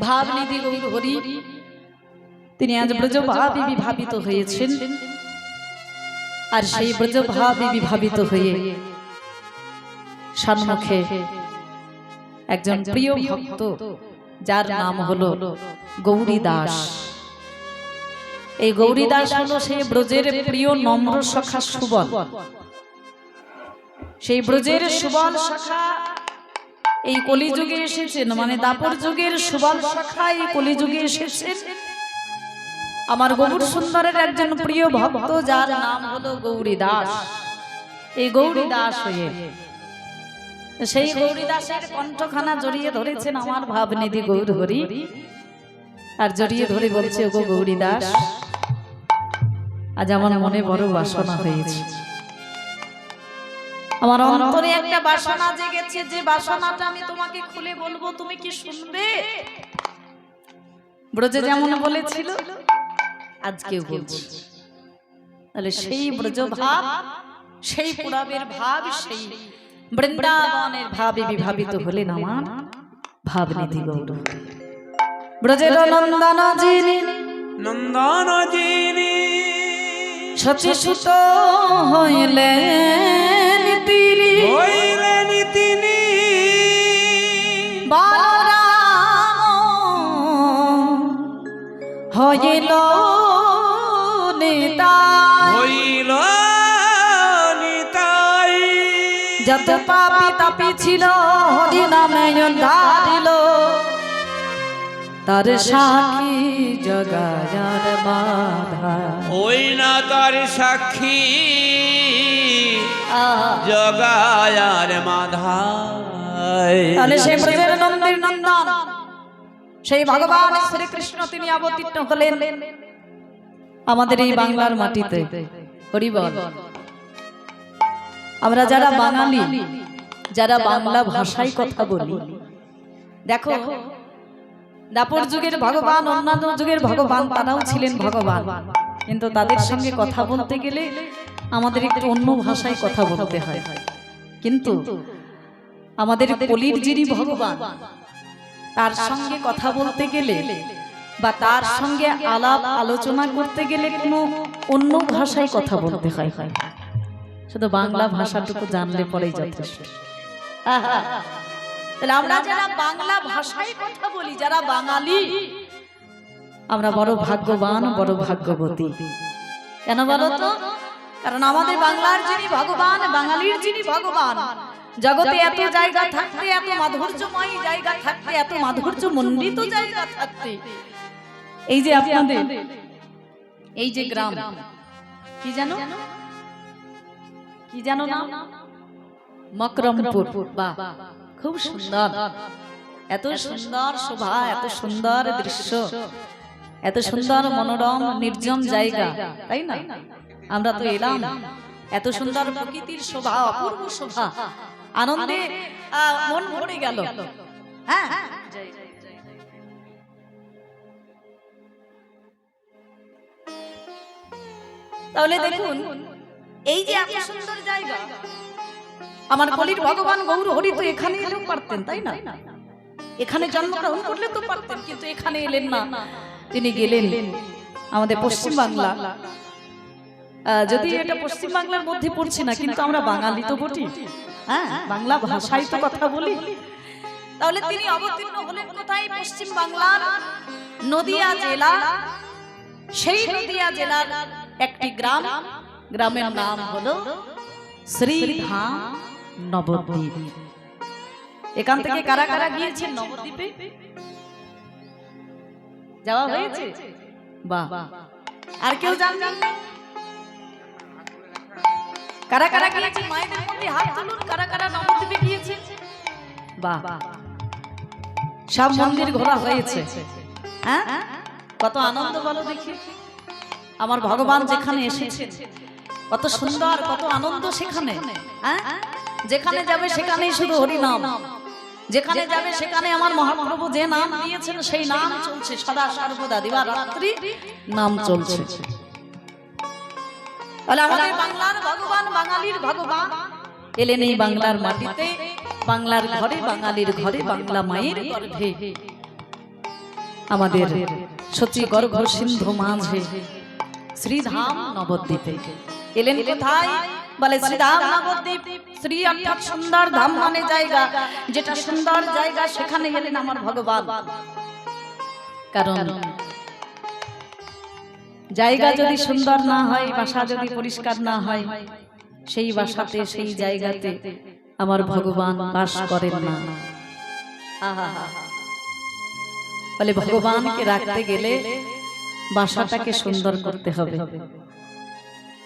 ভাবনিধি গৌর হরি তিনি আজ ব্রজভাবে বিভাবিত হয়েছেন। আর সেই ব্রজভাবে বিভাবিত হয়ে সম্মুখে একজন প্রিয় ভক্ত যার নাম হলো গৌরী দাস। এই গৌরী দাস হলো সেই ব্রজের প্রিয় নম্র সখা সুবল। সেই ব্রজের সুবল সখা এই কলিযুগে এসেছেন, মানে দাপর যুগের সুবল সখা এই কলিযুগে এসেছেন। আমার গৌর সুন্দরের একজন প্রিয় ভক্ত যার নাম হলো গৌরী দাস। এই গৌরী দাস হয়ে সেই গৌরী দাসের কণ্ঠখানা জড়িয়ে ধরেছেন আমার ভাবনিধি গৌর হরি। আর জড়িয়ে ধরে বলছে, ওগো গৌরী দাস, আজ আমার মনে বড় বাসনা হয়েছে, আমার অন্তরে একটা বাসনা জেগেছে, যে বাসনাটা আমি তোমাকে খুলে বলবো, তুমি কি শুনবে? ব্রজে যেমন বলেছিল আজকেও বলছি। তাহলে সেই ব্রজ ভাব, সেই পুরাবের ভাব, সেই বৃন্দাবনের ভাবে বিভাবিত হলেন আমার ভাবনিধি গৌর হরি। ব্রজের নন্দন যিনি, নন্দন যিনি শচীসুত হইলেন তিনি বলরাম হইল নিতাই। যত পাপী তাপী ছিল হরি নামে ধারিল, তার সাক্ষী জগায়ার মাধা। ওই না তার সাক্ষী জগায়ার মাধা। তাহলে সেই ব্রজের নন্দের নন্দন সেই ভগবান শ্রীকৃষ্ণ তিনি অবতীর্ণ হলেন আমাদের এই বাংলার মাটিতে। হরি বল। আমরা যারা বাঙালি, যারা বাংলা ভাষায় কথা বলি, দেখো দাপর যুগের ভগবান, অন্যান্য যুগের ভগবান তারাও ছিলেন ভগবান, কিন্তু তাদের সঙ্গে কথা বলতে গেলে আমাদের একটু অন্য ভাষায় কথা বলতে হয়। কিন্তু আমাদের কলির যিনি ভগবান, তার সঙ্গে কথা বলতে গেলে বা তার সঙ্গে আলাপ আলোচনা করতে গেলে কোনো অন্য ভাষায় কথা বলতে হয়, শুধু বাংলা ভাষাটুকু জানলে পরেই যথেষ্ট। তাহলে আমরা যারা বাংলা ভাষায় কথা বলি, যারা বাঙালি, আমরা বড় ভাগ্যবান, বড় ভাগ্যবতী। কেন বলো তো? কারণ আমাদের বাংলার যিনি ভগবান, বাঙালির যিনি ভগবান, জগতে এত জায়গা থাকতে, এত মাধুর্যময় জায়গা থাকতে, এত মাধুর্য মণ্ডিত জায়গা থাকতে, এই যে আপনাদের এই যে গ্রাম, কি জানো, কি জানো না? মকরমপুর। বাহ, খুব সুন্দর, এত সুন্দর শোভা, এত সুন্দর দৃশ্য, এত সুন্দর মনোরম নির্জন জায়গা, তাই না? আমরা তো এলাম, এত সুন্দর প্রকৃতির শোভা, অপূর্ব শোভা, আনন্দে মন ভরে গেল। হ্যাঁ, তাহলে দেখুন এই যে এত সুন্দর জায়গা, আমার কলির ভগবান গৌর হরি তো এখানে এলেও পারতেন, তাই না? এখানে জন্মগ্রহণ করলে তো পারতেন, কিন্তু এখানে এলেন না, তিনি গেলেন আমাদের পশ্চিম বাংলা। যদি এটা পশ্চিম বাংলার মধ্যে পড়ছে না, কিন্তু আমরা বাঙালি তো বটি, হ্যাঁ, বাংলা ভাষায় তো কথা বলি। তাহলে তিনি অবতীর্ণ হলেন কোথায়? পশ্চিম বাংলার নদিয়া জেলা। সেই নদিয়া জেলার একটি গ্রাম, গ্রামের নাম হলো শ্রীধাম নবদ্বীপ। এখান থেকে কারা কারা গিয়েছেন নবদ্বীপে? যাওয়া হয়েছে? বাহ। আর কেউ জানেন? কারা কারা গিয়েছেন? মায়েদের মধ্যে হাত তুলুন। কারা কারা নবদ্বীপে গিয়েছেন? বাহ, সব মন্দির ঘোরা হয়েছে। হ্যাঁ, কত আনন্দ বলো দেখি। আমার ভগবান যেখানে এসেছেন, কত সুন্দর, কত আনন্দ সেখানে। হ্যাঁ, যেখানে যাবে সেখানেই শুধু হরি নাম, যেখানে যাবে সেখানে আমার মহাপ্রভু যে নাম দিয়েছেন সেই নাম চলছে সদা সর্বদা, দিবারাত্রি নাম চলছে। তাহলে আমাদের বাংলার ভগবান, বাঙালির ভগবান এলেন এই বাংলার মাটিতে, বাংলার ঘরে, বাঙালির ঘরে, বাংলা মায়ের গর্ভে। আমাদের সচি গর্ভ সিন্ধু মাঝে শ্রীধাম নবদ্বীপে এলেন কোথায় বলে শ্রীধাম নবদ্বীপ। শ্রী অর্থাৎ সুন্দর, ধাম মানে জায়গা, যেটা সুন্দর জায়গা সেখানে এলেন আমার ভগবান। কারণ জায়গা যদি সুন্দর না হয়, বাসা যদি পরিষ্কার না হয়, সেই বাসাতে সেই জায়গাতে আমার ভগবান বাস করেন না। বলে ভগবানকে রাখতে গেলে বাসাটাকে সুন্দর করতে হবে,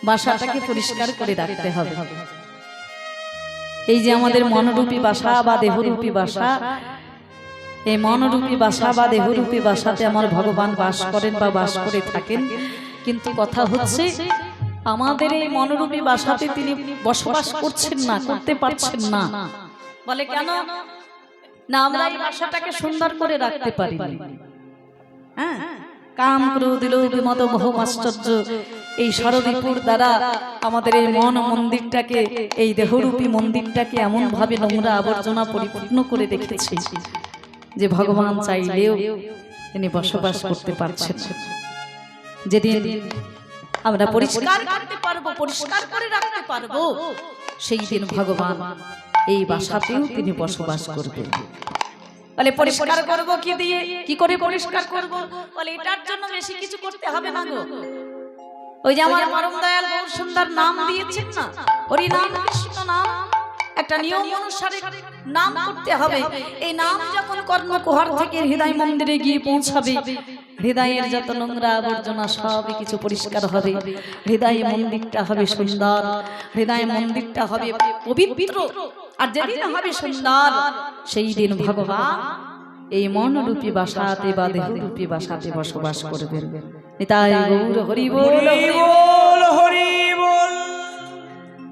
বাসাটাকে পরিষ্কার করে রাখতে হবে। এই যে আমাদের মনরূপী বাসা বা দেহরূপী বাসা, এই মনরূপী বাসা বা দেহরূপী বাসাতে আমার ভগবান বাস করেন বা বাস করে থাকেন। কিন্তু কথা হচ্ছে আমাদের এই মনরূপী বাসাতে তিনি বসবাস করছেন না, করতে পারছেন না। বলে কেন না, আমরা এই বাসাটাকে সুন্দর করে রাখতে পারি। হ্যাঁ, কাম ক্রোধ লোভ মদ মোহ আশ্চর্য এই ষড়রিপুর দ্বারা আমাদের এই মন মন্দিরটাকে, এই দেহরূপী মন্দিরটাকে এমন ভাবে নোংরা আবর্জনা পরিপূর্ণ করে রেখেছে যে ভগবান চাইলেও তিনি বসবাস করতে পারছেন। যেদিন আমরা পরিষ্কার করতে পারবো, পরিষ্কার করে রাখতে পারবো, সেই দিন ভগবান এই বাসাতেও তিনি বসবাস করবেন। বলে পরিষ্কার করব কি দিয়ে, কি করে পরিষ্কার করব? বলে এটার জন্য বেশি কিছু করতে হবে না গো। ওই যে আমার পরম দয়াল বহু সুন্দর নাম দিয়েছেন না, হরি নাম কৃষ্ণ নাম, একটা নিয়ম অনুসারে নাম করতে হবে। এই নাম যখন কর্ণকুহর থেকে হৃদয় মন্দিরে গিয়ে পৌঁছাবে, হৃদয়ের যত নোংরা আবর্জনা সবই কিছু পরিষ্কার হবে। হৃদয় মন্দিরটা হবে সুন্দর, হৃদয় মন্দিরটা হবে পবিত্র। আর যেদিন হবে সুন্দর, সেই দিন ভগবান এই মনরূপী বাসাতে বা দেহরূপী বাসাতে বসবাস করবেন। নিতাই গৌর হরি বল, হরি বল, হরি বল।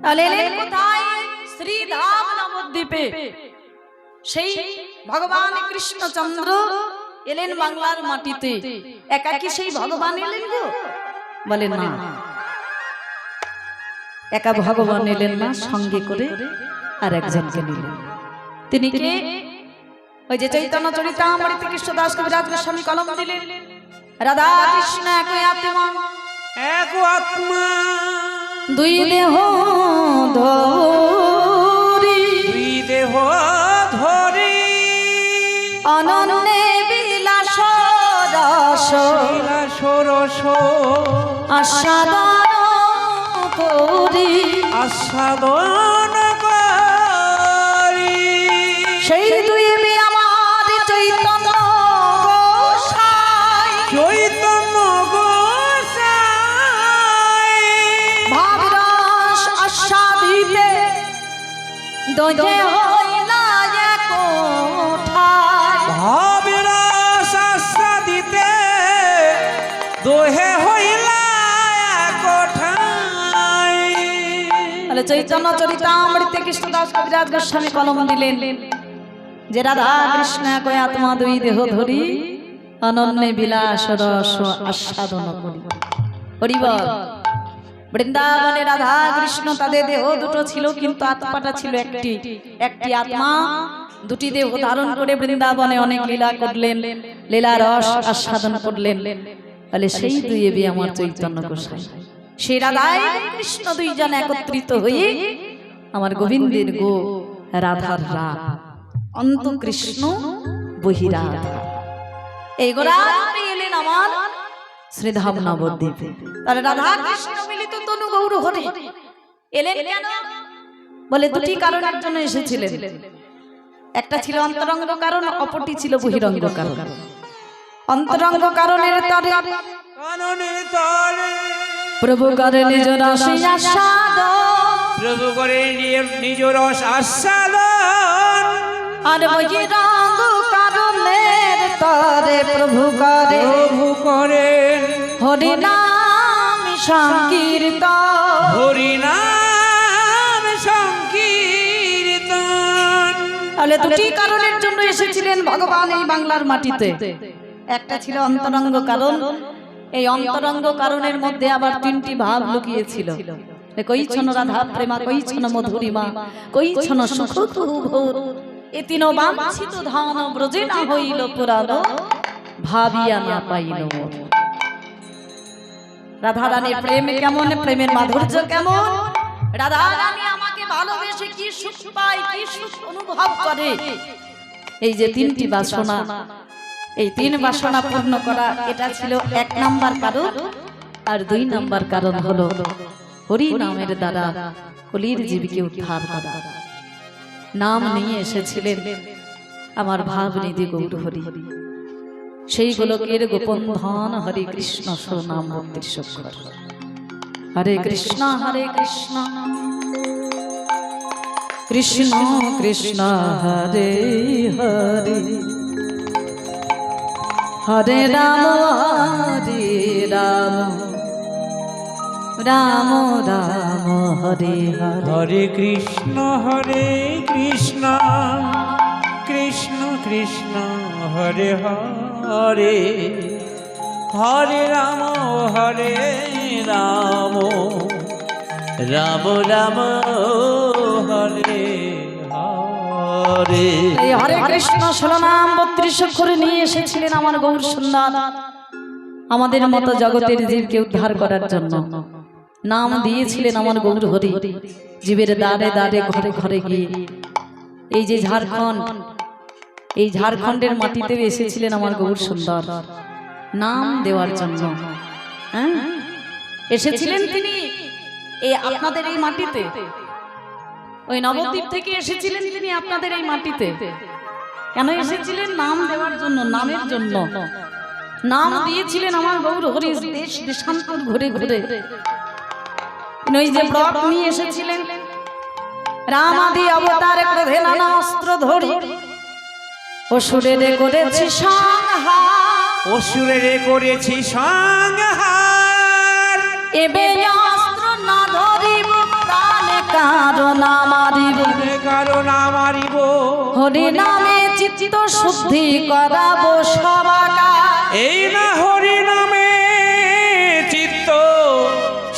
তাহলে এলেন কোথায়? শ্রীধাম নবদ্বীপে। সেই ভগবান কৃষ্ণচন্দ্র এলেন বাংলার মাটিতে। একাকি সেই ভগবান এলেন গো? বলে না, একা ভগবান এলেন না, সঙ্গে করে আর একজনকে নিলেন। তিনি কে? ওই যে চৈতন্য চরিতামৃত কৃষ্ণদাস কবিরাজ গোস্বামী কলম দিলেন, রাধা কৃষ্ণ একই আত্মা, এক আত্মা, দুই দেহ ধরি, দুই দেহ ধরি, অনন্যে বিলাস রস, বিলাস রস আস্বাদন করি, আস্বাদন করি। সেই দুই আমার চৈতন্য গোসাই, চৈতন্য গোসাই, ভাবরস আস্বাদিতে দোহে হইলা কোঠায়, ভাবরস আস্বাদিতে দোহে হইলা কোঠায়। তাহলে চৈতন্য চরিতামৃতে কৃষ্ণদাস কবিরাজ গোস্বামী কলম দিলেন যে রাধা কৃষ্ণ একই আত্মা, দুই দেহ ধরি, অনন্যে বিলাস রস আস্বাদন করি। হরি বল। বৃন্দাবনে রাধা কৃষ্ণ তাদের দেহ দুটো ছিল, কিন্তু আত্মাটা ছিল একটি। একটি আত্মা দুটি দেহ ধারণ করে বৃন্দাবনে অনেক লীলা করলেন, লীলা রস আস্বাদন করলেন। তাহলে সেই দুই এবি আমার চৈতন্য গোসাই, সেই রাধা এবং কৃষ্ণ দুইজন একত্রিত হয়ে আমার গোবিন্দের গো রাধার রাধ, অন্ত কৃষ্ণ বহিরাধা, এই গোরাধা এলেন আমার শ্রীধাম নবদ্বীপে। তাহলে রাধা কৃষ্ণ মিলিত তনু গৌর হরি এলেন কেন? বলে দুটি কারণের জন্য এসেছিলেন। একটা ছিল অন্তরঙ্গ কারণ, অপরটি ছিল বহিরঙ্গ কারণ। অন্তরঙ্গ কারণের তরে প্রভু করে নিজ রস আস্বাদন, প্রভু করে নিজ রস আস্বাদন, আর বহিরঙ্গ কারণের তরে প্রভু করেন হরি নাম সংকীর্তন, হরি নাম সংকীর্তন। তাহলে দুটি কারণের জন্য এসেছিলেন ভগবান এই বাংলার মাটিতে। একটা ছিল অন্তরঙ্গ কারণ, এই অন্তরঙ্গ কারণের মধ্যে আবার তিনটি ভাব লুকিয়েছিল। কইছন রাধা প্রেমা, কইছন মধুরিমা, কইছন সুখ। 3 বাঞ্ছিত ধান ব্রজে না হইল পুরানো, ভাবিয়া না পাইল মোর। রাধা রানীর প্রেম কেমন, প্রেমের মাধুর্য কেমন, রাধা রানী আমাকে ভালোবেসে কি সুখ পায়, কি সুখ অনুভব করে। এই যে তিনটি বাসনা, এই তিন বাসনা পূর্ণ করা, এটা ছিল 1 নাম্বার কারণ। আর 2 নাম্বার কারণ হলো হরি নামের দ্বারা কলির জীবকে উদ্ধার করা। নাম নিয়ে এসেছিলেন আমার ভাবনিধি গৌর হরি। সেই গোলকের গোপন ধন হরে কৃষ্ণ নাম 32 অক্ষর। হরে কৃষ্ণ কৃষ্ণ কৃষ্ণ হরে হরে, হরে রাম রাম রাম হরে হরে। হরে কৃষ্ণ কৃষ্ণ কৃষ্ণ হরে হরে, হরে রাম রাম রাম হরে হরে। এই হরে কৃষ্ণ শিরোনাম 32 অক্ষরে নিয়ে এসেছিলেন আমার গৌর সুন্দর, আমাদের মতো জগতের জীবকে উদ্ধার করার জন্য। নাম দিয়েছিলেন আমার গৌর হরি। জীবের দ্বারে দ্বারে ঘরে ঘরে গিয়ে, এই যে ঝাড়খণ্ড, এই ঝাড়খণ্ডের মাটিতে এসেছিলেন আমার গৌর সুন্দর নাম দেওয়ার জন্য। হ্যাঁ, এসেছিলেন তিনি এই আপনাদের এই মাটিতে। ওই নবদ্বীপ থেকে এসেছিলেন তিনি আপনাদের এই মাটিতে। কেন এসেছিলেন? নাম দেওয়ার জন্য, নামের জন্য। নাম দিয়েছিলেন আমার গৌর হরি দেশ দেশান্তর ঘুরে ঘুরে। ওই যে ব্রত নিয়ে এসেছিলেন, রাম আদি অবতার ক্রোধে নানা অস্ত্র ধরি, অসুরের করেছি সংহার, অসুরের করেছি সংহার। এবে অস্ত্র না ধরিব, প্রাণে কারণ মারিব, কারণ মারিব। হরি নামে চিত্ত শুদ্ধি করাবো সবাকার। এই না হরি নামে চিত্ত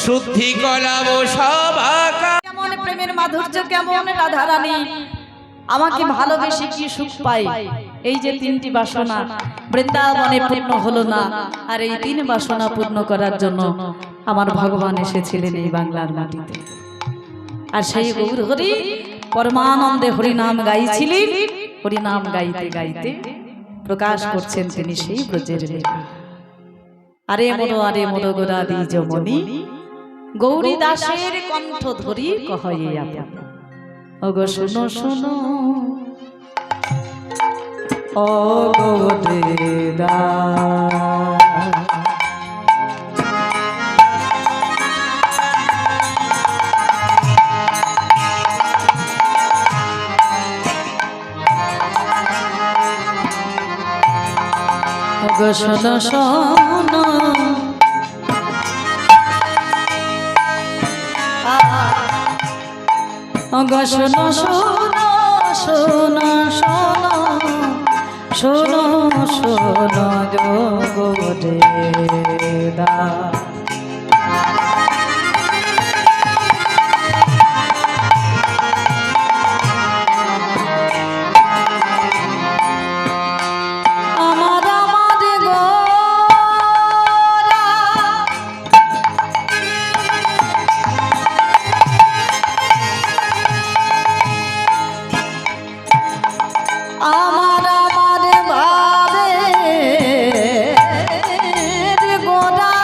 শুদ্ধি করাবো সবাকার। কেমন প্রেমের মাধুর্য, কেমন রাধা রানী আমাকে ভালোবেসে কি সুখ পাই। এই যে 3টি বাসনা বৃন্দাবনে পূর্ণ হলো না, আর এই 3 বাসনা পূর্ণ করার জন্য আমার ভগবান এসেছিলেন এই বাংলার মাটিতে। আর সেই গৌর হরি পরমানন্দে হরি নাম গাইছিলেন। হরি নাম গাইতে গাইতে প্রকাশ করছেন তিনি সেই ব্রজের লীলা। আরে মোর গোরা দ্বিজ মণি, গৌরী দাসের কণ্ঠ ধরি কহয়ে আপন। ওগো শোনো শোনো ও গোদেদা, ওগো শোনো শোনো ওগো শোনো শোনো শোনো শোনো শোনো যোগদেদা। আমার ভাবে গোরা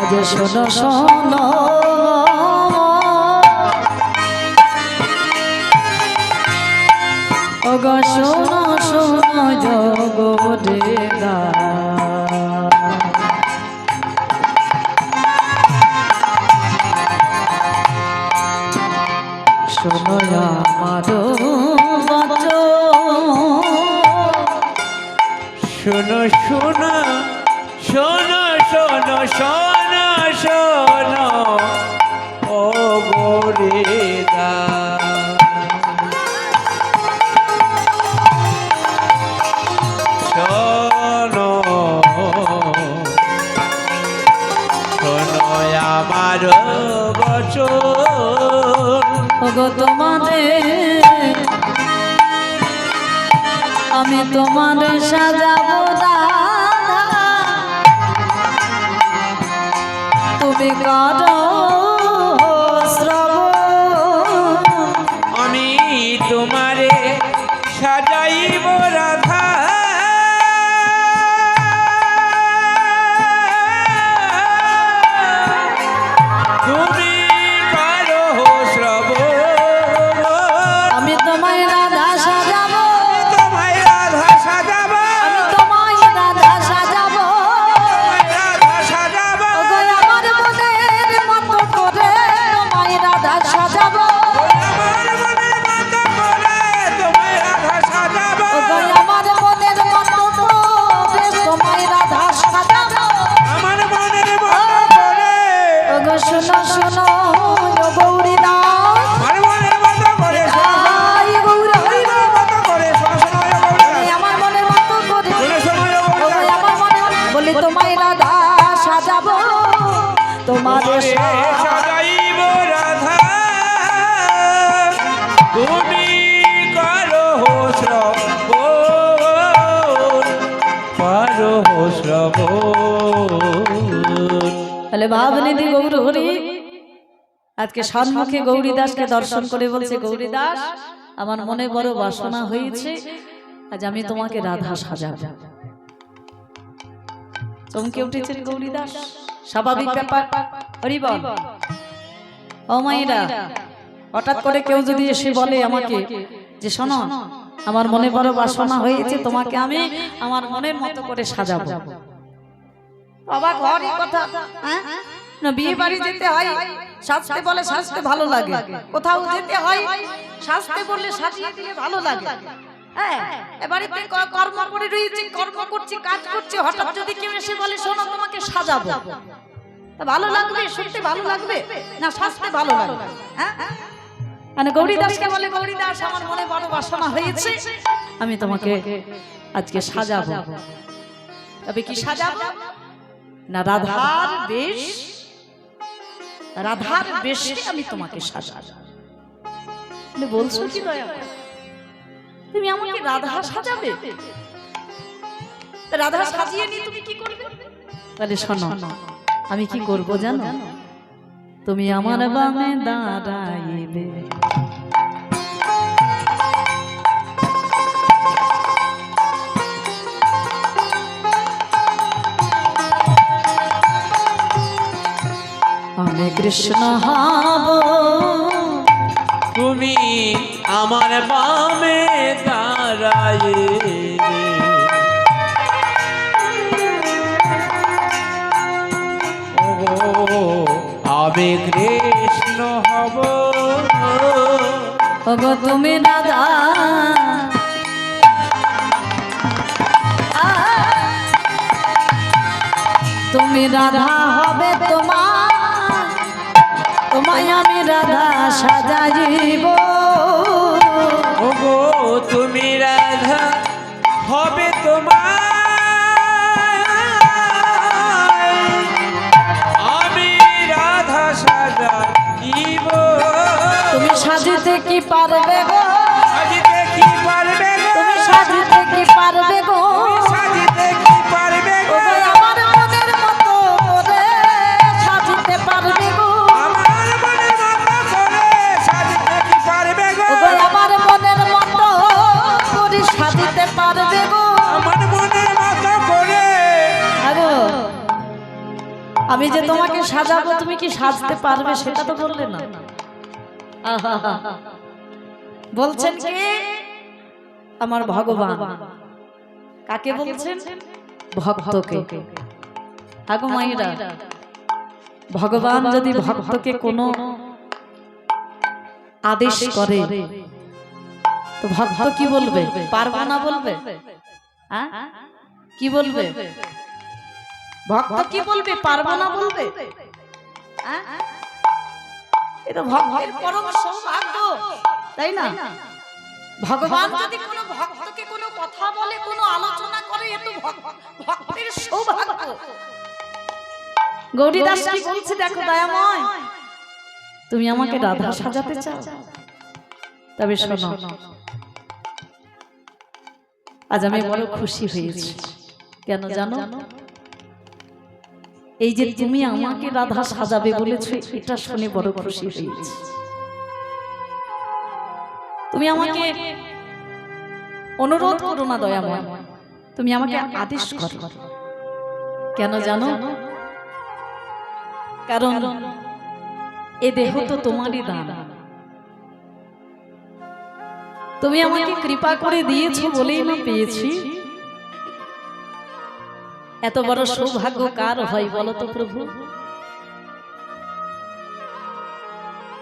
আজ শোনো শোনো ওগো শোনো শোনো জগতে শোনো আমার শোনো শোনো শোনো শোনো শোনো শোনো ও গোরেদা শোনো শোনো আমার বচন ওগো তোমাদের আমি তোমাদের সাজাবো দাদা তুমি করো শ্রবণ আমি তোমারে সাজাইব রাধা তুমি করো শ্রবণ আমি তোমায় রাধা সাজাবো তোমায় রাধা সাজাবো আমি তোমায় রাধা সাজাবো রাধা সাজাবো ওগো আমার মনের মতো করে তোমায় রাধা সাজাবো আমার মনের মতো করে তোমায় রাধা সাজাবো ওগো আমার মনের মতো করে তোমায় রাধা সাজাবো আমার মনের মতো করে ওগো শোনো শোনো ও গৌরী নাথ আমার মনের মতো করে আই গৌর হরি মনের মতো করে শোনো শোনো ও গৌরী তুমি আমার মনের মতো করে শোনো শোনো ও ওগো গৌরী আমার মনে বলি তোমায় রাধা সাজাবো তোমাদের তোমারে সাজাইব রাধা তুমি করো শ্রবণ করো শ্রবণ তাহলে ভাবনিধি গৌর হরি আজকে সম্মুখে গৌরী দাসকে দর্শন করে বলছে গৌরী দাস আমার মনে বড় বাসনা হয়েছে আজ আমি তোমাকে রাধা সাজাবো চমকে উঠেছেন গৌরী দাস স্বাভাবিক ব্যাপার হরি বল ও মায়েরা হঠাৎ করে কেউ যদি এসে বলে আমাকে যে শোনো আমার মনে বড় বাসনা হয়েছে তোমাকে আমি আমার মনের মতো করে সাজাবো অবাক হওয়ারই কথা হ্যাঁ না বিয়ে বাড়ি যেতে হয় সাজতে বলে সাজতে ভালো লাগে কোথাও যেতে হয় সাজতে বললে সাজিয়ে দিলে ভালো লাগে হ্যাঁ এবারেতে কর্ম করে রয়েছে কর্ম করছি কাজ করছি হঠাৎ যদি কেউ এসে বলে শোনো তোমাকে সাজাবো তা ভালো লাগবে শুনতে ভালো লাগবে না সাজতে ভালো লাগবে হ্যাঁ মানে গৌরী দাসকে বলে গৌরী দাস আমার মনে বড় বাসনা হয়েছে আমি তোমাকে আজকে সাজাবো তবে কি সাজাবো না রাধার বেশ রাধার বেশে আমি তোমাকে সাজাবো তুমি বলছো কি দয়া তুমি আমাকে রাধা সাজাবে রাধা সাজিয়ে নিয়ে তুমি কি করবে তাহলে শোনো আমি কি করব জানো তুমি আমার বামে দাঁড়াইবে আমি কৃষ্ণ হব তুমি আমার বামে দাঁড়ায়ে ও আমি কৃষ্ণ হব ওগো তুমি রাধা তুমি রাধা হবে তোমায় আমি রাধা সাজাইব ওগো তুমি রাধা হবে তোমার আমি রাধা সাজাইব তুমি সাজিতে কি পারবে গো সাজিতে কি পারবে গো তুমি সাজিতে কি পারবে গো সাজিতে কি পারবে গো ওগো আমার মনের মতো করে সাজিতে পারবে গো আমার মনের মতো করে সাজিতে কি পারবে গো ওগো আমার মনের মতো করে সাজিতে পারবে গো আমার মনের মতো করে আগো আমি যে তোমাকে সাজাবো তুমি কি সাজতে পারবে সেটা তো বললে না। আহা, বলছেন কে? আমার ভগবান। কাকে বলছেন? ভক্তকে। আগো মায়েরা, ভগবান যদি ভক্তকে কোনো আদেশ করে তো ভক্ত কি বলবে? পারবো না বলবে? হ্যাঁ, কি বলবে? ভক্ত কি বলবে? পারবো না বলবে? হ্যাঁ, এটা ভক্তের পরম সৌভাগ্য, তাই না? ভগবান যদি কোনো ভক্তকে কোনো কথা বলে, কোনো আলোচনা করে, এ তো ভক্তের সৌভাগ্য। গৌরীদাস কি বলছে দেখো, দয়াময় তুমি আমাকে রাধা সাজাতে চাও? তবে শোনো, আজ আমি বড় খুশি হয়েছি। কেন জানো? এই যে তুমি আমাকে রাধা সাজাবে বলেছো, এটা শুনে বড় খুশি হয়েছি। তুমি আমাকে অনুরোধ করো না দয়াময়, তুমি আমাকে আদেশ করো। কেন জানো? কারণ এ দেহ তো তোমারই দান। তুমি আমাকে কৃপা করে দিয়েছো বলেই না পেয়েছি। এত বড় সৌভাগ্য কার হয় বলো তো প্রভু?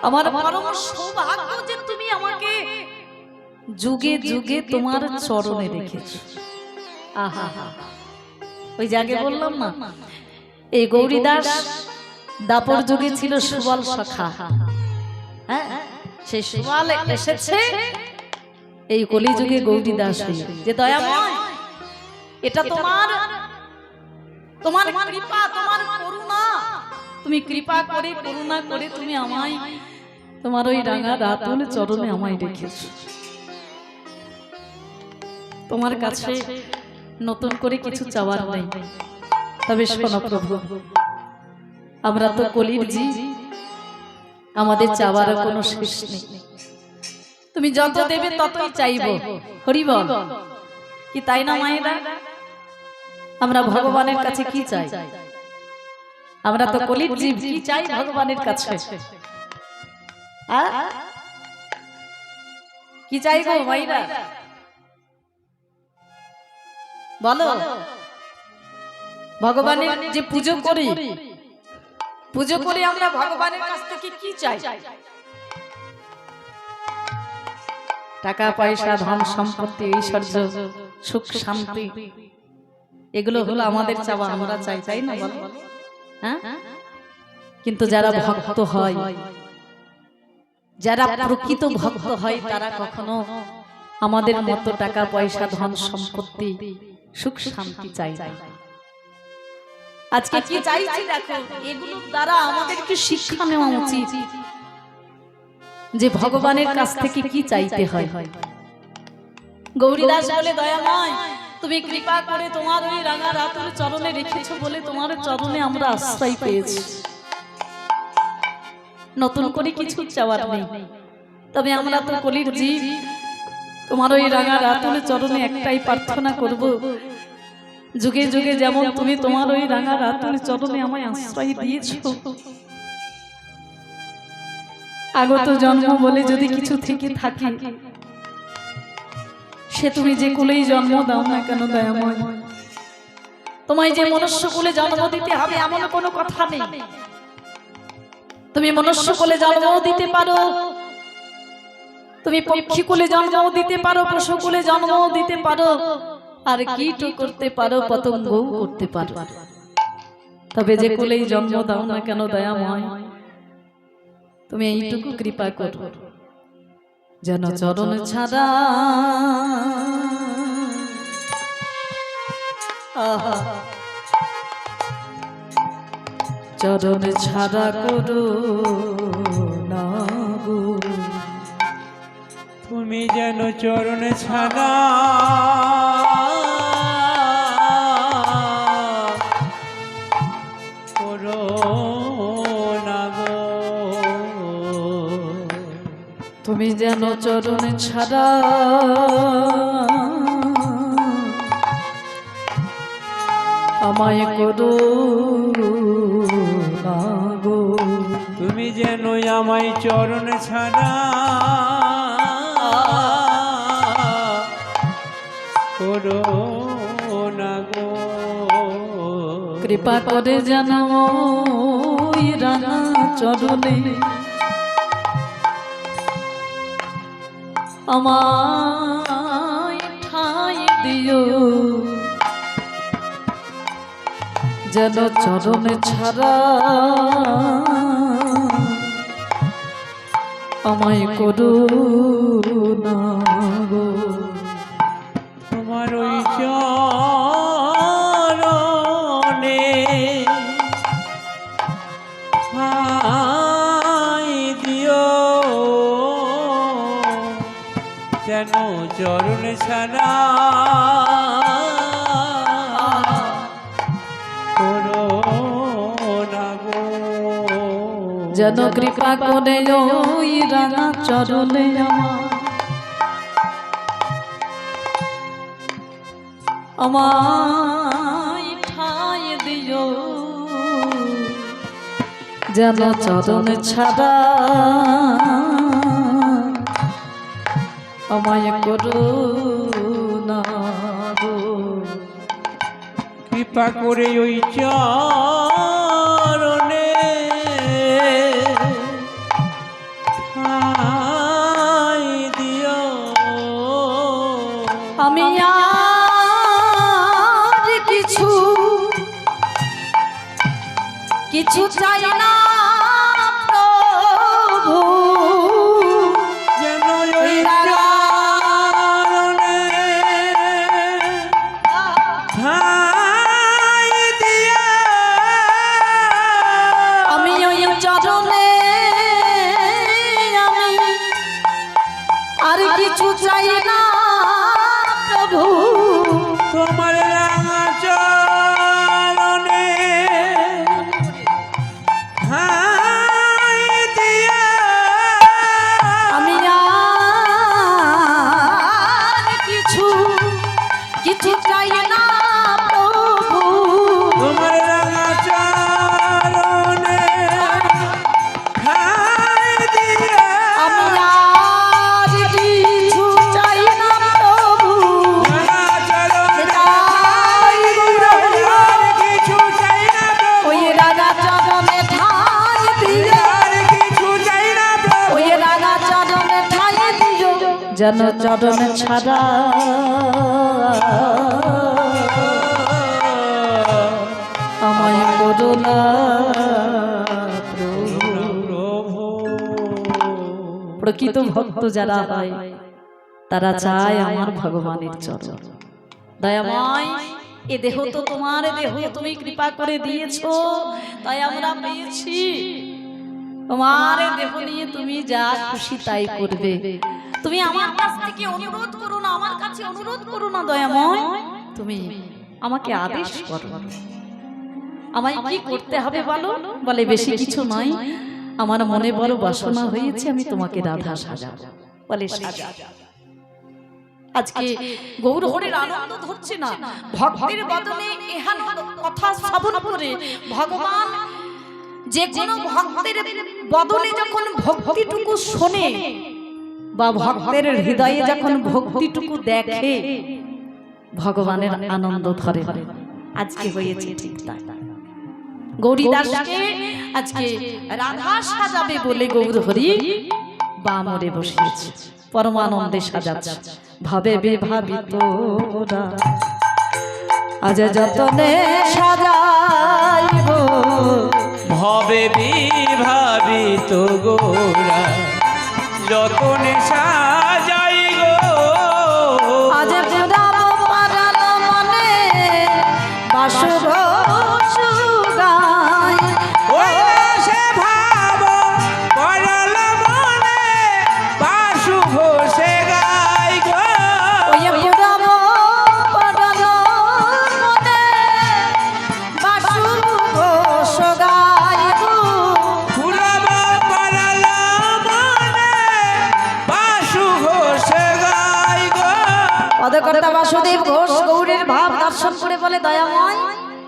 আমার পরম সৌভাগ্য যে তুমি আমাকে যুগে যুগে তোমার চরণে রেখেছো। আহা, ওই জায়গায় বললাম না, এই গৌরীদাস দাপর যুগে ছিল সুবল সখা। হ্যাঁ, সেই সুবল এসেছে এই কলিযুগে গৌরীদাস হয়ে। যে দয়াময়, এটা তোমার তোমার কৃপা, তোমার করুণা। তুমি কৃপা করে করুণা করে তুমি আমায় তোমার ওই রাঙা রাতুল চরণে আমায় রেখেছো। তোমার কাছে নতুন করে কিছু চাওয়ার নেই। তবে শোনো প্রভু, আমরা তো কলির জীব, আমাদের চাওয়ার কোনো শেষ নেই। তুমি যত দেবে ততই চাইব। হরি বল, কি তাই না মায়েরা? আমরা ভগবানের কাছে কি চাই? আমরা তো কলির জীব, কি চাই ভগবানের কাছে? কি চাই গো মায়েরা? বলো। ভগবানের যে পুজো করি, পুজো করে আমরা ভগবানের কাছ থেকে কি চাই? টাকা পয়সা, ধন সম্পত্তি, ঐশ্বর্য, সুখ শান্তি, এগুলো হলো আমাদের চাওয়া, আমরা চাই, তাই না? বলো। হ্যাঁ, কিন্তু যারা ভক্ত হয়, যারা প্রকৃত ভক্ত হয়, তারা কখনো আমাদের মতো টাকা পয়সা, ধন সম্পত্তি, সুখ শান্তি চাই না। আজকে কি চাইছি দেখো, এগুলো দ্বারা আমাদেরকে শিক্ষা নেওয়া উচিত যে ভগবানের কাছ থেকে কি চাইতে হয়। গৌরীদাস বলে, দয়াময় তুমি কৃপা করে তোমার ওই রাঙা রাতুল চরণে রেখেছো বলে তোমার চরণে আমরা আশ্রয় পেয়েছি। নতুন করে কিছু চাওয়ার নেই। তবে আমরা তো কলির জীব, তোমার ওই রাঙা রাতুল চরণে একটাই প্রার্থনা করব, যুগে যুগে যেমন তুমি তোমার ওই রাঙা রাতুল চরণে আমায় আশ্রয় দিয়েছো, আগত জন্ম বলে যদি কিছু থেকে থাকে, সে তুমি যে কুলেই জন্ম দাও না কেন দয়াময়, তোমায় যে মনুষ্য কুলে জন্ম দিতে হবে এমন কোনো কথা নেই। তুমি মনুষ্য কুলে জন্ম দিতে পারো, তুমি পক্ষী কুলে জন্ম দিতে পারো, পশু কুলে জন্ম দিতে পারো, আর কীট করতে পারো, পতঙ্গ করতে পারো। তবে যে কুলেই জন্ম দাও না কেন দয়াময়, তুমি এইটুকু কৃপা করো যেন চরণ ছাড়া চরণ ছাড়া করো না গো, তুমি যেন চরণ ছাড়া করো না গো, তুমি যেন চরণ ছাড়া আমায় করো না গো। তুমি যেন আমায় চরণ ছাড়া করো না গো। কৃপা করে জানাও ওই রাঙা চরণে আমায় ঠাঁই দিও, যেন চরণে ছাড়া আমায় করো না গো। তোমার ওই চরণে ঠাঁই দিও, যেন চরণ ছাড়া করো না গো। যেন কৃপা করে ওই রাঙা চরণে আমায় ঠাঁই দিও, যেন চরণ ছাড়া আমায় করো না গো। কৃপা করে ওই চরণে ঠাঁই দিও, আমি আর কিছু কিছু চাই না প্রভু, যেন ওই চরণে ঠাঁই দিও। আমি ওই চরণে আমি আর কিছু চাই না প্রভু, তোমার রাঙা চরণে ঠাঁই দিও। আমি আর কিছু কিছু চাই না প্রভু, তোমার রাঙা চরণে ঠাঁই দিও। আমি আর কিছু চাই না প্রভু, রাঙা চরণে তাই গৌর আর কিছু চাই না প্রভু, ওই রাঙা চরণে ঠাঁই দিও, আর কিছু চাই না প্রভু। ওই রাঙা চরণে ঠাঁই দিও, যেন চরণ ছাড়া আমায় করো না প্রভু। প্রকৃত ভক্ত যারা হয় তারা চায় আমার ভগবানের চরণ। দয়াময়, এ দেহ তো তোমার দেহ, তুমি কৃপা করে দিয়েছো তাই আমরা পেয়েছি। তোমার এ দেহ নিয়ে তুমি যা খুশি তাই করবে। তুমি আমার কাছ থেকে অনুরোধ করো না, আমার কাছে অনুরোধ করো না দয়াময়, তুমি আমাকে আদেশ করো। আমায় কি করতে হবে বলো? বলে বেশি কিছু নয়, আমার মনে বড় বাসনা হয়েছে আমি তোমাকে রাধা সাজাবো। বলে সাজা। আজকে গৌর হরির আনন্দ ধরছে না, ভক্তের বদনে এহান কথা শ্রবণ করে ভগবান যে কোনো ভক্তের বদনে যখন ভক্তিটুকু শোনে বা ভক্তের হৃদয়ে যখন ভক্তিটুকু দেখে ভগবানের আনন্দ ধরে। আজকে হয়েছে ঠিক তাই। গৌরীদাসকে আজকে রাধা সাজাবে বলে গৌর হরি বামরে বসিয়েছে, পরমানন্দে সাজাচ্ছে। ভাবে বিভাবিত আজ যতনে সাজাইব, ভবে বিভাবিত গোরা যতনে সাজাই গো। আজ পুরাব পারাল মনে বাসুর সুগাই, ওই সে ভাব পরল মনে বাসু ঘোষে গাই গো। ওই পুরাব পারাল মনে বাসুর সুগাই গো। ফুরব পরল মনে বাসু ঘোষে গাই গো। পদকর্তা বাসুদেব ঘোষ গৌরের ভাব দর্শন করে বলে দয়াময়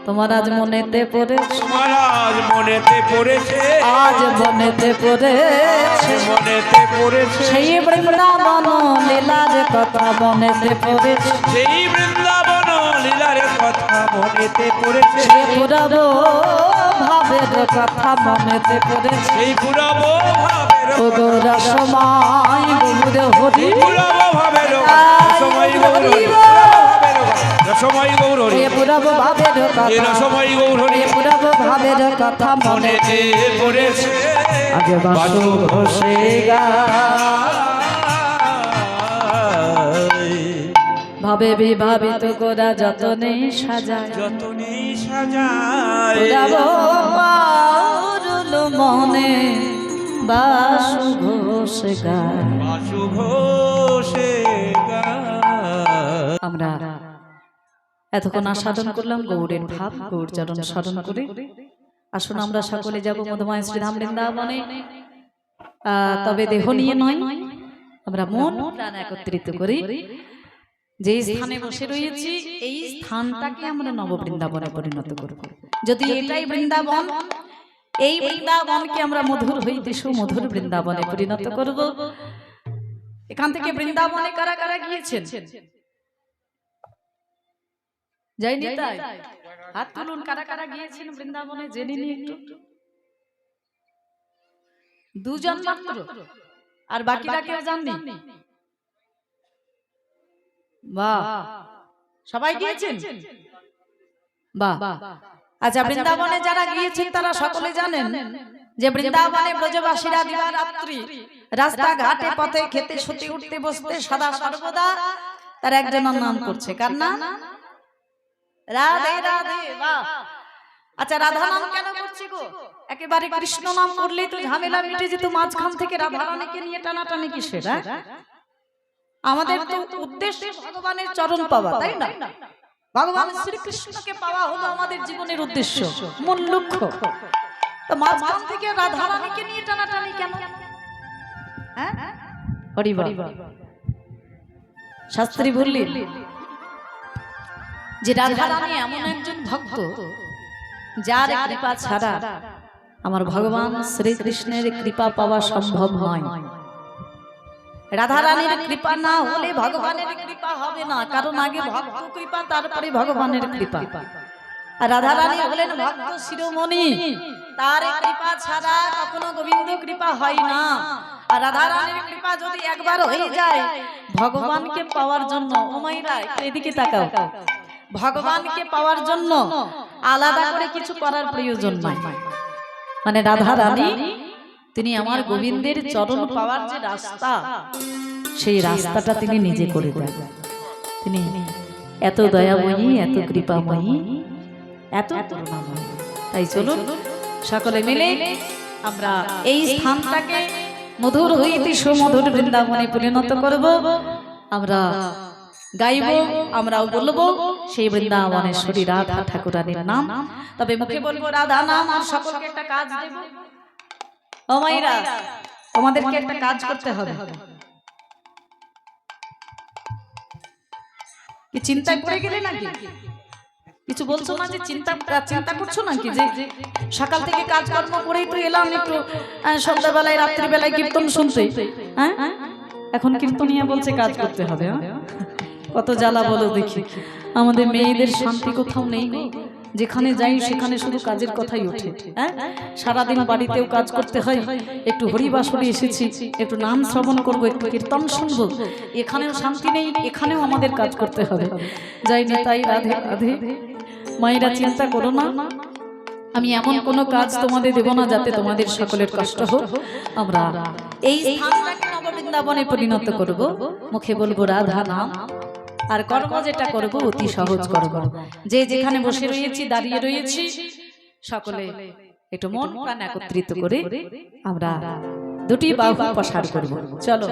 তোমার আজ মনেতে পড়েছে, তোমার আজ মনেতে পড়েছে, আজ মনেতে পড়েছে, মনেতে পড়েছে সেই বৃন্দাবন লীলার কথা মনেতে পড়েছে, সেই বৃন্দাবন লীলার কথা মনেতে পড়েছে, সে পুরাবো ভাবের কথা মনেতে পড়েছে, সেই পুরাবো ভাবের ও গৌরা সময় গৌর হরি, পুরাবো ভাবের সময় গৌর হরি, রসময় গৌর হরি, এ পুরাবো ভাবের এ কথা, রসময় গৌর হরি এ পুরাবো ভাবের কথা মনেতে মনেতে পড়েছে আগে বাসু ঘষে ভাবে বিভাবিত গোরা যতনে সাজায়, যতনে সাজায় পুরাবো পারুল মনে বাসু ঘষে গায়। বাসু ঘোষে গায়। আমরা এতক্ষণ আস্বাদন করলাম গৌরের ভাব, গৌর চরণ স্মরণ করে। আসুন আমরা সকলে যাব মধুময় শ্রীধাম বৃন্দাবনে, তবে দেহ নিয়ে নয়, আমরা মন প্রাণ একত্রিত করি। যে স্থানে বসে রয়েছি এই স্থানটাকে আমরা নব বৃন্দাবনে পরিণত করব। যদি এটাই বৃন্দাবন, এই বৃন্দাবনকে আমরা মধুর হইতে সুমধুর বৃন্দাবনে পরিণত করব। এখান থেকে বৃন্দাবনে কারা কারা গিয়েছেন? যাইনি তাই? হাত তুলুন, কারা কারা গিয়েছেন বৃন্দাবনে, জেনে নিন একটু। দুজন মাত্র, আর বাকিরা কেউ জাননি? বাহ, সবাই গিয়েছেন? বাহ। আচ্ছা, বৃন্দাবনে যারা গিয়েছেন তারা সকলে জানেন যে বৃন্দাবনে ব্রজবাসীরা দিবারাত্রি রাস্তা ঘাটে পথে খেতে শুতে উঠতে বসতে সদা সর্বদা তার একজনের নাম করছে। কার নাম? রাধে রাধে। বাহ। আচ্ছা, রাধা নাম কেন করছে গো? একেবারে কৃষ্ণ নাম করলেই তো ঝামেলা মিটে যেত, মাঝখান থেকে রাধা রানীকে নিয়ে টানাটানি কিসের? আমাদের তো উদ্দেশ্য ভগবানের চরণ পাওয়া, তাই না? ভগবান শ্রীকৃষ্ণকে পাওয়া হলো আমাদের জীবনের উদ্দেশ্য, মূল লক্ষ্য। তো মাঝখান থেকে রাধা রানীকে নিয়ে টানাটানি কেন? হরি বল। শাস্ত্রী বললেন যে রাধা রানী এমন একজন ভক্ত যার কৃপা ছাড়া আমার ভগবান শ্রীকৃষ্ণের কৃপা পাওয়া সম্ভব নয়। রাধা রানীর কৃপা না হলে ভগবানের কৃপা হবে না, কারণ আগে ভক্ত কৃপা, তারপরে ভগবানের কৃপা। আর রাধা রানী হলেন ভক্ত শিরোমণি, তার কৃপা ছাড়া কখনো গোবিন্দ কৃপা হয় না। আর রাধা রানীর কৃপা যদি একবার হয়ে যায়, ভগবানকে পাওয়ার জন্য, ও মাইরা এদিকে তাকাও, ভগবানকে পাওয়ার জন্য আলাদা করে কিছু করার প্রয়োজন নাই। মানে রাধা রানী তিনি আমার গোবিন্দের চরণ পাওয়ার যে রাস্তা, সেই রাস্তাটা তিনি নিজে করে দেন। তিনি এত দয়াময়ী, এত কৃপাময়ী, এত করুণাময়ী। তাই চলুন সকলে মিলে আমরা এই স্থানটাকে মধুর হইতে সুমধুর বৃন্দাবনে পরিণত করব। আমরা গাইব, আমরাও বলবো সেই বৃন্দাবনেশ্বরী রাধা ঠাকুরানীর নাম। তবে মুখে বলবো রাধা নাম, আর সকলকে একটা কাজ দেব। ও মাইরা, তোমাদেরকে একটা কাজ করতে হবে। কি চিন্তায় পড়ে গেলে নাকি? কিছু বলছো না যে চিন্তা করছো নাকি? যে সকাল থেকে কাজকর্ম করেই তো এলাম একটু সন্ধ্যাবেলায় রাত্রিবেলায় কীর্তন শুনতে, হ্যাঁ এখন কীর্তনিয়া বলছে কাজ করতে হবে। কত জ্বালা বলো দেখি। আমাদের মেয়েদের শান্তি কোথাও নেই, যেখানে যাই সেখানে শুধু কাজের কথাই ওঠে। হ্যাঁ, সারাদিন বাড়িতেও কাজ করতে হয়, একটু হরিবাসরে এসেছি, একটু নাম শ্রবণ করবো, একটু কীর্তন শুনবো, এখানেও শান্তি নেই, এখানেও আমাদের কাজ করতে হবে। যাই না তাই রাধে রাধে। মায়েরা চিন্তা করো না, আমি এমন কোনো কাজ তোমাদের দেব না যাতে তোমাদের সকলের কষ্ট হোক। আমরা এই স্থানটাকে নববৃন্দাবনে পরিণত করব। মুখে বলবো রাধা নাম, আর কর্ম যেটা করব অতি সহজ করব। যে যেখানে বসে রয়েছি, দাঁড়িয়ে রয়েছি, সকলে একটু মন প্রাণ একত্রিত করে আমরা দুটি বাহু প্রসার করব। চলো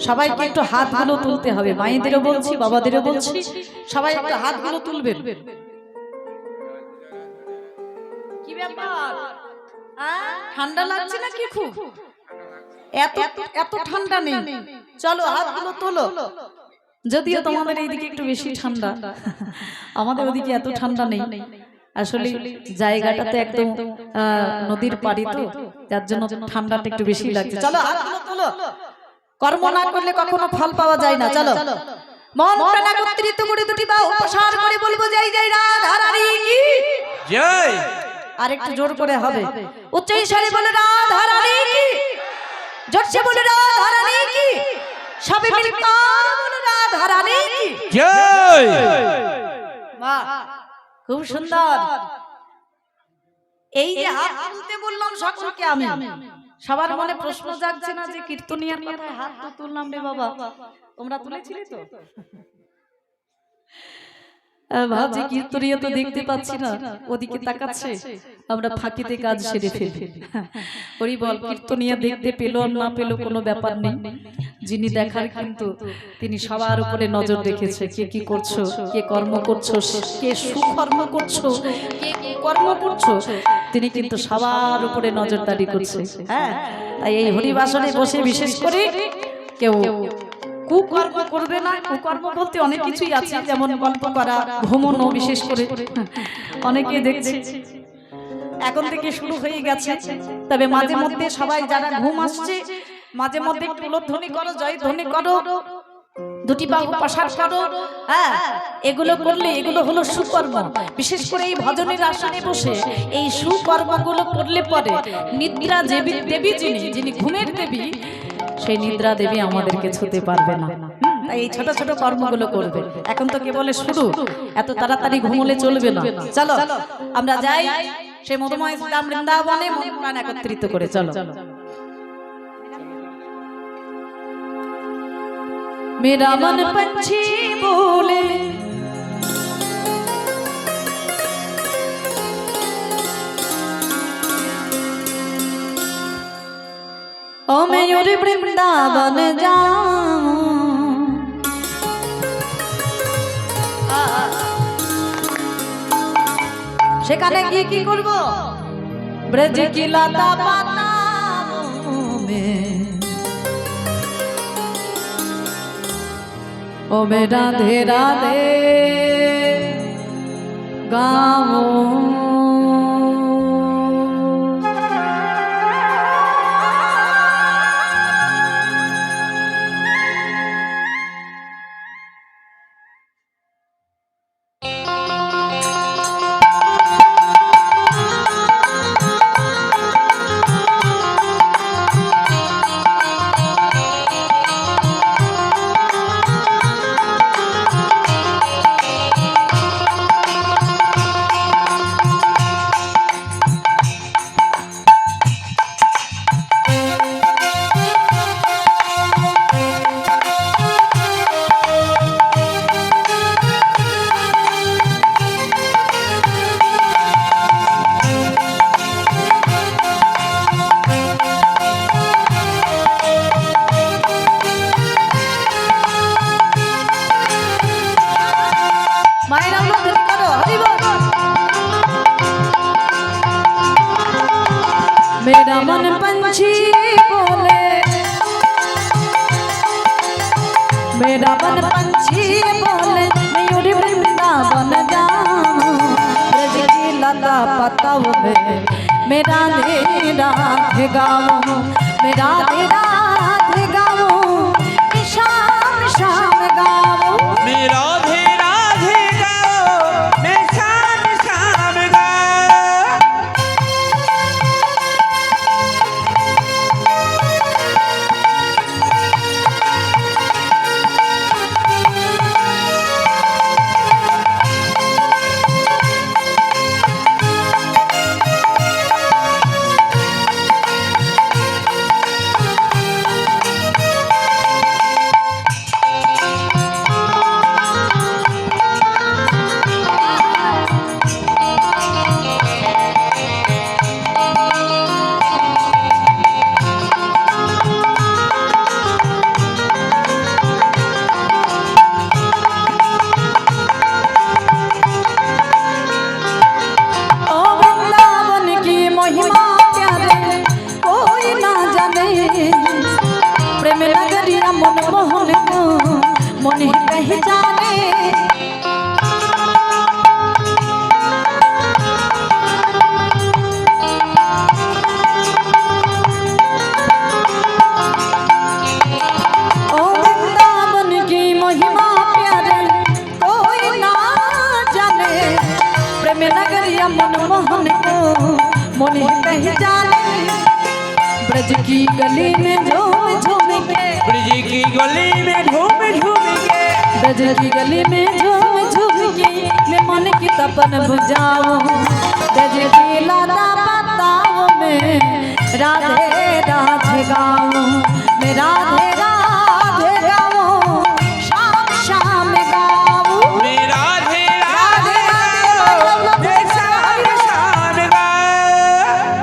সবাইকে একটু হাতগুলো তুলতে হবে, মায়েদেরও বলছি, বাবাদেরও বলছি, সবাই একটু হাতগুলো তুলবেন। কি ব্যাপার, ঠান্ডা লাগছে নাকি? খুব এত এত ঠান্ডা নেই, চলো হাতগুলো তোলো। যদিও তোমাদের এইদিকে একটু বেশি ঠান্ডা, আমাদের ওদিকে এত ঠান্ডা নেই। আসলে জায়গাটা তো একদম নদীর পাড়ি, তো যার জন্য ঠান্ডাটা একটু বেশি লাগছে। চলো হাতগুলো তোলো। কর্ম না করলে কখনো ফল পাওয়া যায় না। চলো মন প্রাণ একত্রিত করে দুটি পা উপসার করে বলবো জয় জয় রাধা রানী কি জয়। আর একটু জোর করে হবে, উচ্চ স্বরে বলে রাধা রানী কি, জোরসে বলে রাধা রানী কি, সবে মিলে বলে রাধা রানী কি জয়। বাহ, খুব সুন্দর। এই যে হাত তুলতে বললাম সকলকে আমি, সবার মনে প্রশ্ন জাগছে না যে কীর্তনিয়ার কথায় হাত তো তুললাম রে বাবা, তোমরা তুলেছিলে তো? ভাবছি কীর্তনিয়া তো দেখতে পাচ্ছি না, ওদিকে তাকাচ্ছে, আমরা ফাঁকিতে কাজ সেরে ফেলি। ওই বল, কীর্তনিয়া দেখতে পেলো না পেলো কোনো ব্যাপার নেই, যিনি দেখার কিন্তু তিনি সবার উপরে নজর রেখেছে। কে কি করছো, কে কর্ম করছো, কে সুকর্ম করছো, কে কি কর্ম করছো, তিনি কিন্তু সবার উপরে নজরদারি করছে। হ্যাঁ, তাই এই হরিবাসনে বসে বিশেষ করে কেউ কুকর্ম করবে না। কুকর্ম বলতে অনেক কিছুই আছে, যেমন গল্প করা, ভ্রমণও বিশেষ করে অনেকে দেখছে এখন থেকে শুরু হয়ে গেছে। তবে মাঝে মধ্যে সবাই যারা ঘুম আসছে, মাঝে মধ্যে তুলোধ্বনি করো, জয় ধ্বনি করো, দুটি বাহু প্রসার করো। হ্যাঁ, এগুলো করলে এগুলো হলো সুকর্ম। বিশেষ করে এই ভজনের আসনে বসে এই সুকর্মগুলো করলে পরে নিদ্রা দেবী যিনি ঘুমের দেবী, সেই নিদ্রা দেবী আমাদেরকে ছুতে পারবে না। তাই এই ছোট ছোট কর্মগুলো করবে। এখন তো কেবলে শুরু, এত তাড়াতাড়ি ঘুমলে চলবে না। চলো আমরা যাই সেই মধুময় শ্রীরাম বৃন্দাবনে মন প্রাণ একত্রিত করে। চলো मेरा मन पंछी बोले, ओ मयूर वृंदावन जाऊं, সেখানে গিয়ে কি করব? ব্রজ কি লতা পাতা মে ओ मैं राधे राधे गाऊं। मेरा मन पंछी बोले, मेरा मन पंछी बोले, मयूर वृंदावन जाऊं, ब्रज की लता पतव में मेरा राधे गाऊं, मेरा राधे गाऊं, शाम शाम गाऊं, मेरा मन कहीं जाने ब्रज की गली में झूम झूम के ब्रज की गली में झूम झूम के ब्रज की गली में झूम झूम के मैं मन की तपन बुझाऊं ब्रज की लता पताओं में राधे राधे गाऊं मैं राधे राधे गाऊं शाम शाम गाऊं मैं राधे राधे गाऊं मैं शाम शाम गाऊं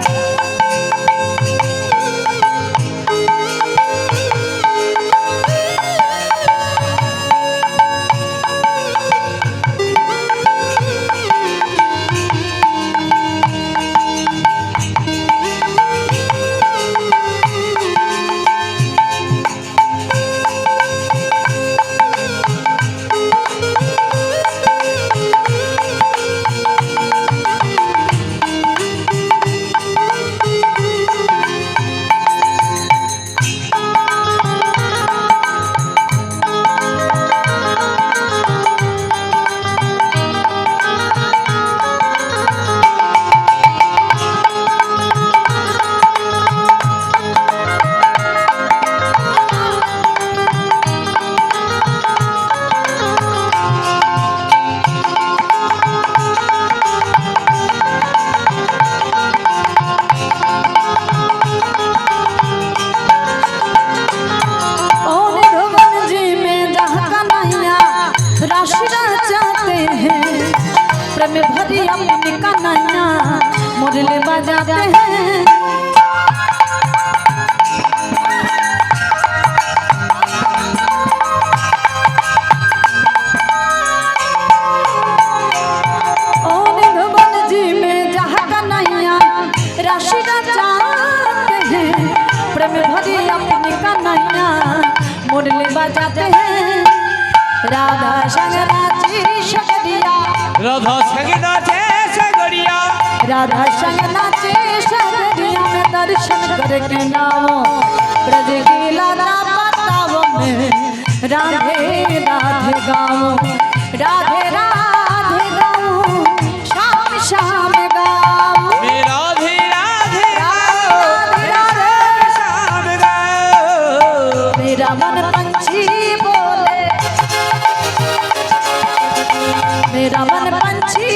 प्रेम भरी अपनी कन्हैया मुरली बजाते हैं जी में जहाँ कन्हैया राशि रचाते हैं प्रेम भरी अपनी कन्हैया मुरली बजाते हैं राधा संग नाची शगरिया राधा संग नाचे सगरिया राधा संग नाचे सगरिया में दर्शन करके नाओ ब्रज की लता पताओं में राधे राधे गाओ राधे राधे गाओ शाम शाम गाओ मैं राधे राधे गाऊं मैं शाम गाऊं मेरा मन पंछी बोले मेरा मन पंछी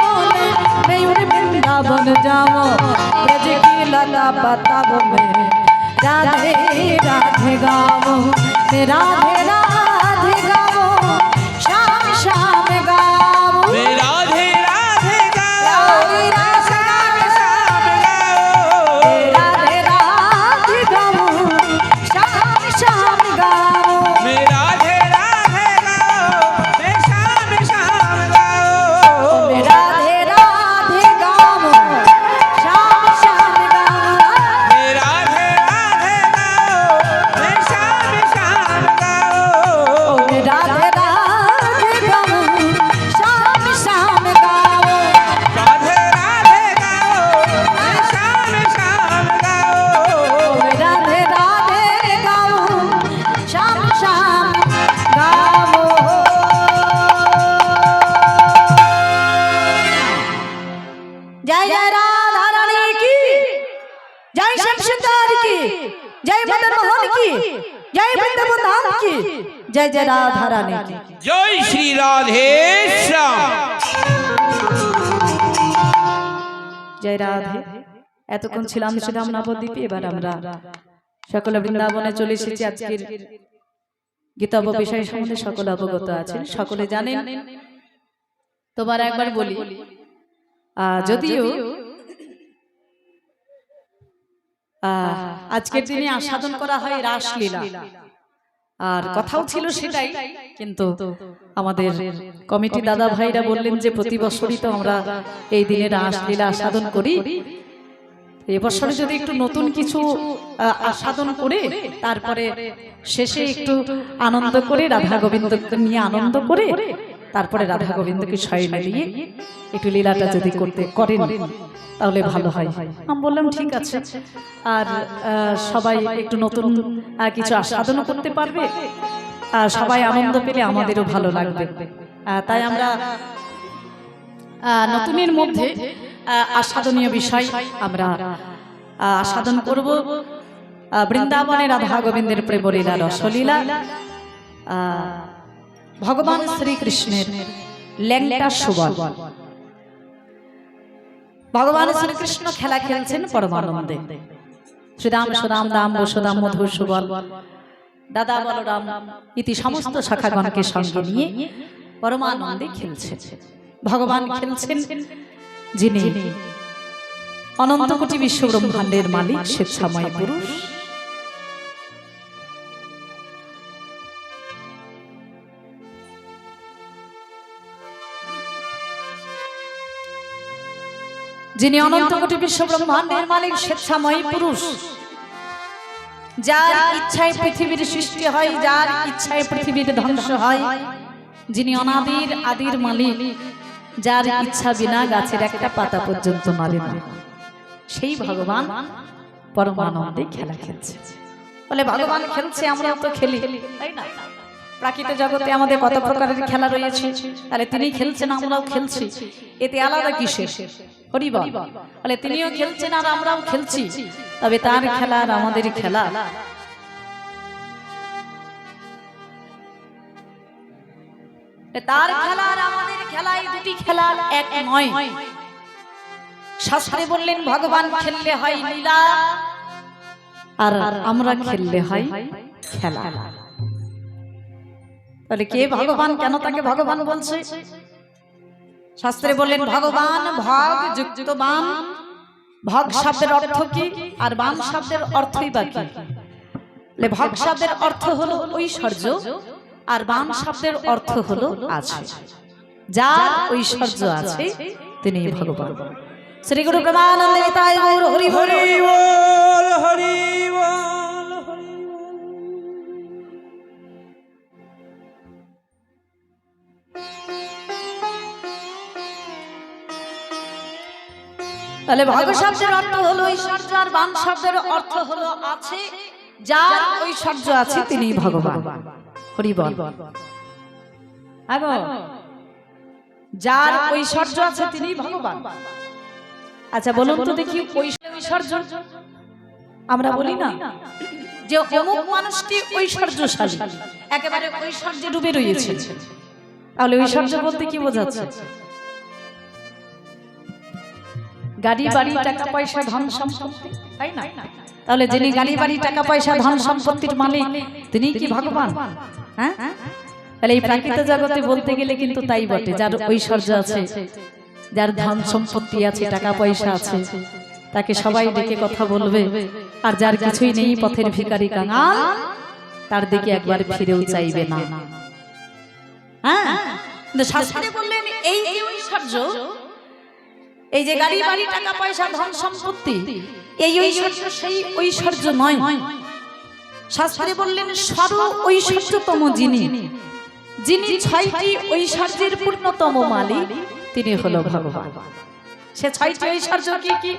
बोले मैं उड़ वृंदावन जाऊं ब्रज की लता पताओं में राधे राधे गाऊं मैं राधे राधे गाऊं शाम शाम गाऊं मैं राधे राधे गाऊं मैं शाम शाम गाऊं राधे राधे गाऊं शाम शाम गाऊं मैं राधे राधे गाऊं मैं शाम शाम गाऊं मैं राधे राधे गाऊं शाम शाम गाऊं मैं राधे राधे गाऊं मैं शाम शाम गाऊं मैं राधे राधे गाऊं शाम शाम गाऊं राधे राधे गाऊं मैं शाम शाम गाऊं मैं राधे राधे गाऊं शाम शाम गाऊं जय जय राधा रानी की जय श्याम सुंदर की जय मदन मोहन की जय वृंदावन धाम की जय जय राधा रानी की जय श्री राधे श्याम जय राधे এতক্ষণ ছিলাম নবদ্বীপে এবার আমরা সকলে বৃন্দাবনে চলে এসেছি আজকের গীতা বিষয় সম্বন্ধে সকলে অবগত আছেন সকলে জানেন তোমার একবার বলি যদিও আজকের দিনে আস্বাদন করা হয় রাসলীলা আর কথাও ছিল সেটাই কিন্তু আমাদের কমিটি দাদা ভাইরা বললেন যে প্রতি বছরই তো আমরা এই দিনে রাসলীলা আস্বাদন করি এবছরে যদি একটু নতুন কিছু আস্বাদন করে তারপরে শেষে একটু আনন্দ করে রাধা গোবিন্দকে নিয়ে আনন্দ করে তারপরে রাধা গোবিন্দকে শয়নে দিয়ে একটু লীলাটা যদি করতে করেন তাহলে ভালো হয় আমি বললাম ঠিক আছে আর সবাই একটু নতুন কিছু আস্বাদন করতে পারবে আর সবাই আনন্দ পেলে আমাদেরও ভালো লাগবে তাই আমরা নতুনের মধ্যে আস্বাদনীয় বিষয় আমরা আস্বাদন করব বৃন্দাবনের রাধা গোবিন্দের প্রেমলীলা রসলীলা ভগবান শ্রীকৃষ্ণের ল্যাংটা সুবল। ভগবান শ্রীকৃষ্ণ খেলা খেলছেন পরমানন্দে। শ্রীরাম সুরাম দাম বসুদাম মধুর সুবল দাদা বলরাম ইতি সমস্ত শাখাগণকে সঙ্গে নিয়ে পরমানন্দে খেলছেন। ভগবান খেলছেন যিনি অনন্ত কোটি বিশ্ব ব্রহ্মাণ্ডের মালিক, স্বেচ্ছাময় পুরুষ। যিনি অনন্ত কোটি বিশ্ব ব্রহ্মাণ্ডের মালিক, স্বেচ্ছাময় পুরুষ, যার ইচ্ছায় পৃথিবীর সৃষ্টি হয়, যার ইচ্ছায় পৃথিবীর ধ্বংস হয়, যিনি অনাদির আদির মালিক, যার ইচ্ছা বিনা গাছের একটা পাতা পর্যন্ত নড়ে না, সেই ভগবান পরমানন্দে খেলা খেলছে। বলে ভগবান খেলছে, আমরাও তো খেলি, তাই না? প্রাকৃতিক জগতে আমাদের কত প্রকারের খেলা রয়েছে, তাহলে তিনি খেলছেন, আমরাও খেলছি, এতে আলাদা কিসের? হরি বল। বলে তিনিও খেলছেন আর আমরাও খেলছি, তবে তার খেলা আর আমাদের খেলা তার খেলা আর আমাদের খেলা এই দুটি খেলা এক নয়। শাস্ত্রে বললেন ভগবান খেললে হয় লীলা, আর আমরা খেললে হয় খেলা। তাহলে কে ভগবান, কেন তাকে ভগবান বলছে? শাস্ত্রে বললেন ভগবান ভগ যুক্ত বান। ভগ শব্দের অর্থ কি আর বান শব্দের অর্থই বা কি? ভগ শব্দের অর্থ হলো ঐশ্বর্য, আর বান শব্দের অর্থ হলো আছে। যার ঐশ্বর্য আছে তিনি ভগবান। শ্রী গুরু প্রেমানন্দে নিতাই গৌর হরি হরি বল, হরি বল। তাহলে ভগ শব্দের অর্থ হলো ঐশ্বর্য, আর বান শব্দের অর্থ হলো আছে। যার ঐশ্বর্য আছে তিনি ভগবান। হরি বল। আগো যার ঐশ্বর্য আছে তিনি ভগবান। আচ্ছা বলুন তো দেখি, ঐশ্বর্য আমরা বলি না যে অমুক মানুষটি ঐশ্বর্যশালী, একেবারে ঐশ্বর্যে ডুবে রয়েছে, তাহলে ঐশ্বর্য বলতে কি বোঝাচ্ছে? গাড়ি বাড়ি টাকা পয়সা ধন সম্পত্তি, তাই না? তাহলে যিনি গাড়ি বাড়ি টাকা পয়সা ধন সম্পত্তির মালিক তিনি কি ভগবান? হ্যাঁ, তাহলে এই প্রাকৃতিক জগতে বলতে গেলে কিন্তু তাই বটে। যার ঐশ্বর্য আছে, যার ধন সম্পত্তি আছে, টাকা পয়সা আছে, তাকে সবাই ডেকে কথা বলবে। আর যার কিছুই নেই, পথের ভিখারি কাঙাল, তার দিকে একবার ফিরেও চাইবে না। হ্যাঁ, শাস্ত্রে বললেন এই ঐশ্বর্য, এই যে গাড়ি বাড়ি টাকা পয়সা ধন সম্পত্তি, এই ঐশ্বর্য সেই ঐশ্বর্য নয়। শাস্ত্রে বললেন সর্ব ঐশ্বর্যতম যিনি, যিনি ছয়টি ঐশ্বর্যের পূর্ণতম মালিক, তিনি হলো ভগবান। সে ছয়টি ঐশ্বর্য কি কি?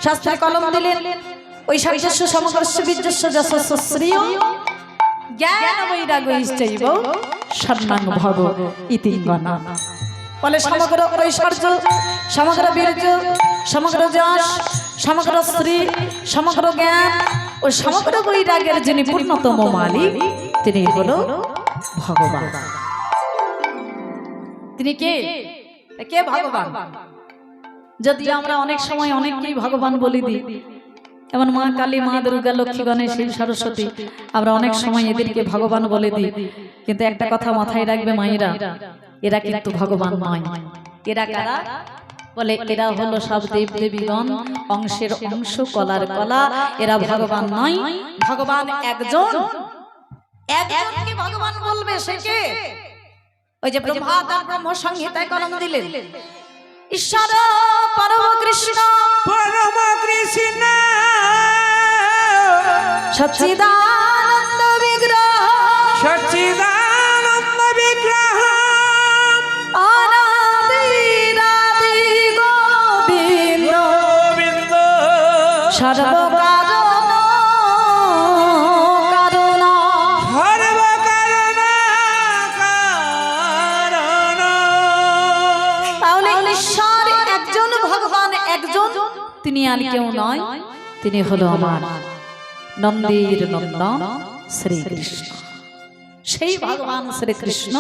শাস্ত্রে কলম দিলেন ঐশ্বর্যস্য সমগ্রস্য বীর্যস্য যশস্য শ্রিয় জ্ঞান বৈরাগ্যৈশ্চৈব সন্ন্যাং ভব ইতি গণা। বলে সমগ্র ঐশ্বর্য, সমগ্র বীর্য, সমগ্র যশ, সমগ্র শ্রী, সমগ্র জ্ঞান ও সমগ্র বৈরাগ্যের যিনি পূর্ণতম মালিক তিনি হলো ভগবান। তিনি কে? কে ভগবান? যদি আমরা অনেক সময় অনেককেই ভগবান বলি দিই, যেমন মা কালী, মা দুর্গা, লক্ষ্মী, গণেশ, শিব, সরস্বতী, আমরা অনেক সময় এদেরকে ভগবান বলে দিই। কিন্তু একটা কথা মাথায় রাখবে মায়েরা, এরা কিন্তু ভগবান নয়। এরা কারা? বলে এরা হলো সব দেব দেবীগণ, অংশের অংশ, কলার কলা। এরা ভগবান নয়। ভগবান একজন, একজনকে ভগবান বলবে। সে কে? ওই যে ব্রহ্মা তার ব্রহ্ম সংহিতায় কলম দিলেন, ঈশ্বর পরম কৃষ্ণ, পরম কৃষ্ণ সচ্চিদানন্দ বিগ্রহ, সচ্চিদানন্দ বিগ্রহ অনাদিরাদি গোবিন্দ গোবিন্দ সর্বকারণ কারণ, সর্বকারণ কারণ। তাহলে ঈশ্বর একজন, ভগবান তিনি আর কেউ নয়, তিনি হলো আমার নন্দের নন্দন শ্রীকৃষ্ণ। সেই ভগবান শ্রীকৃষ্ণ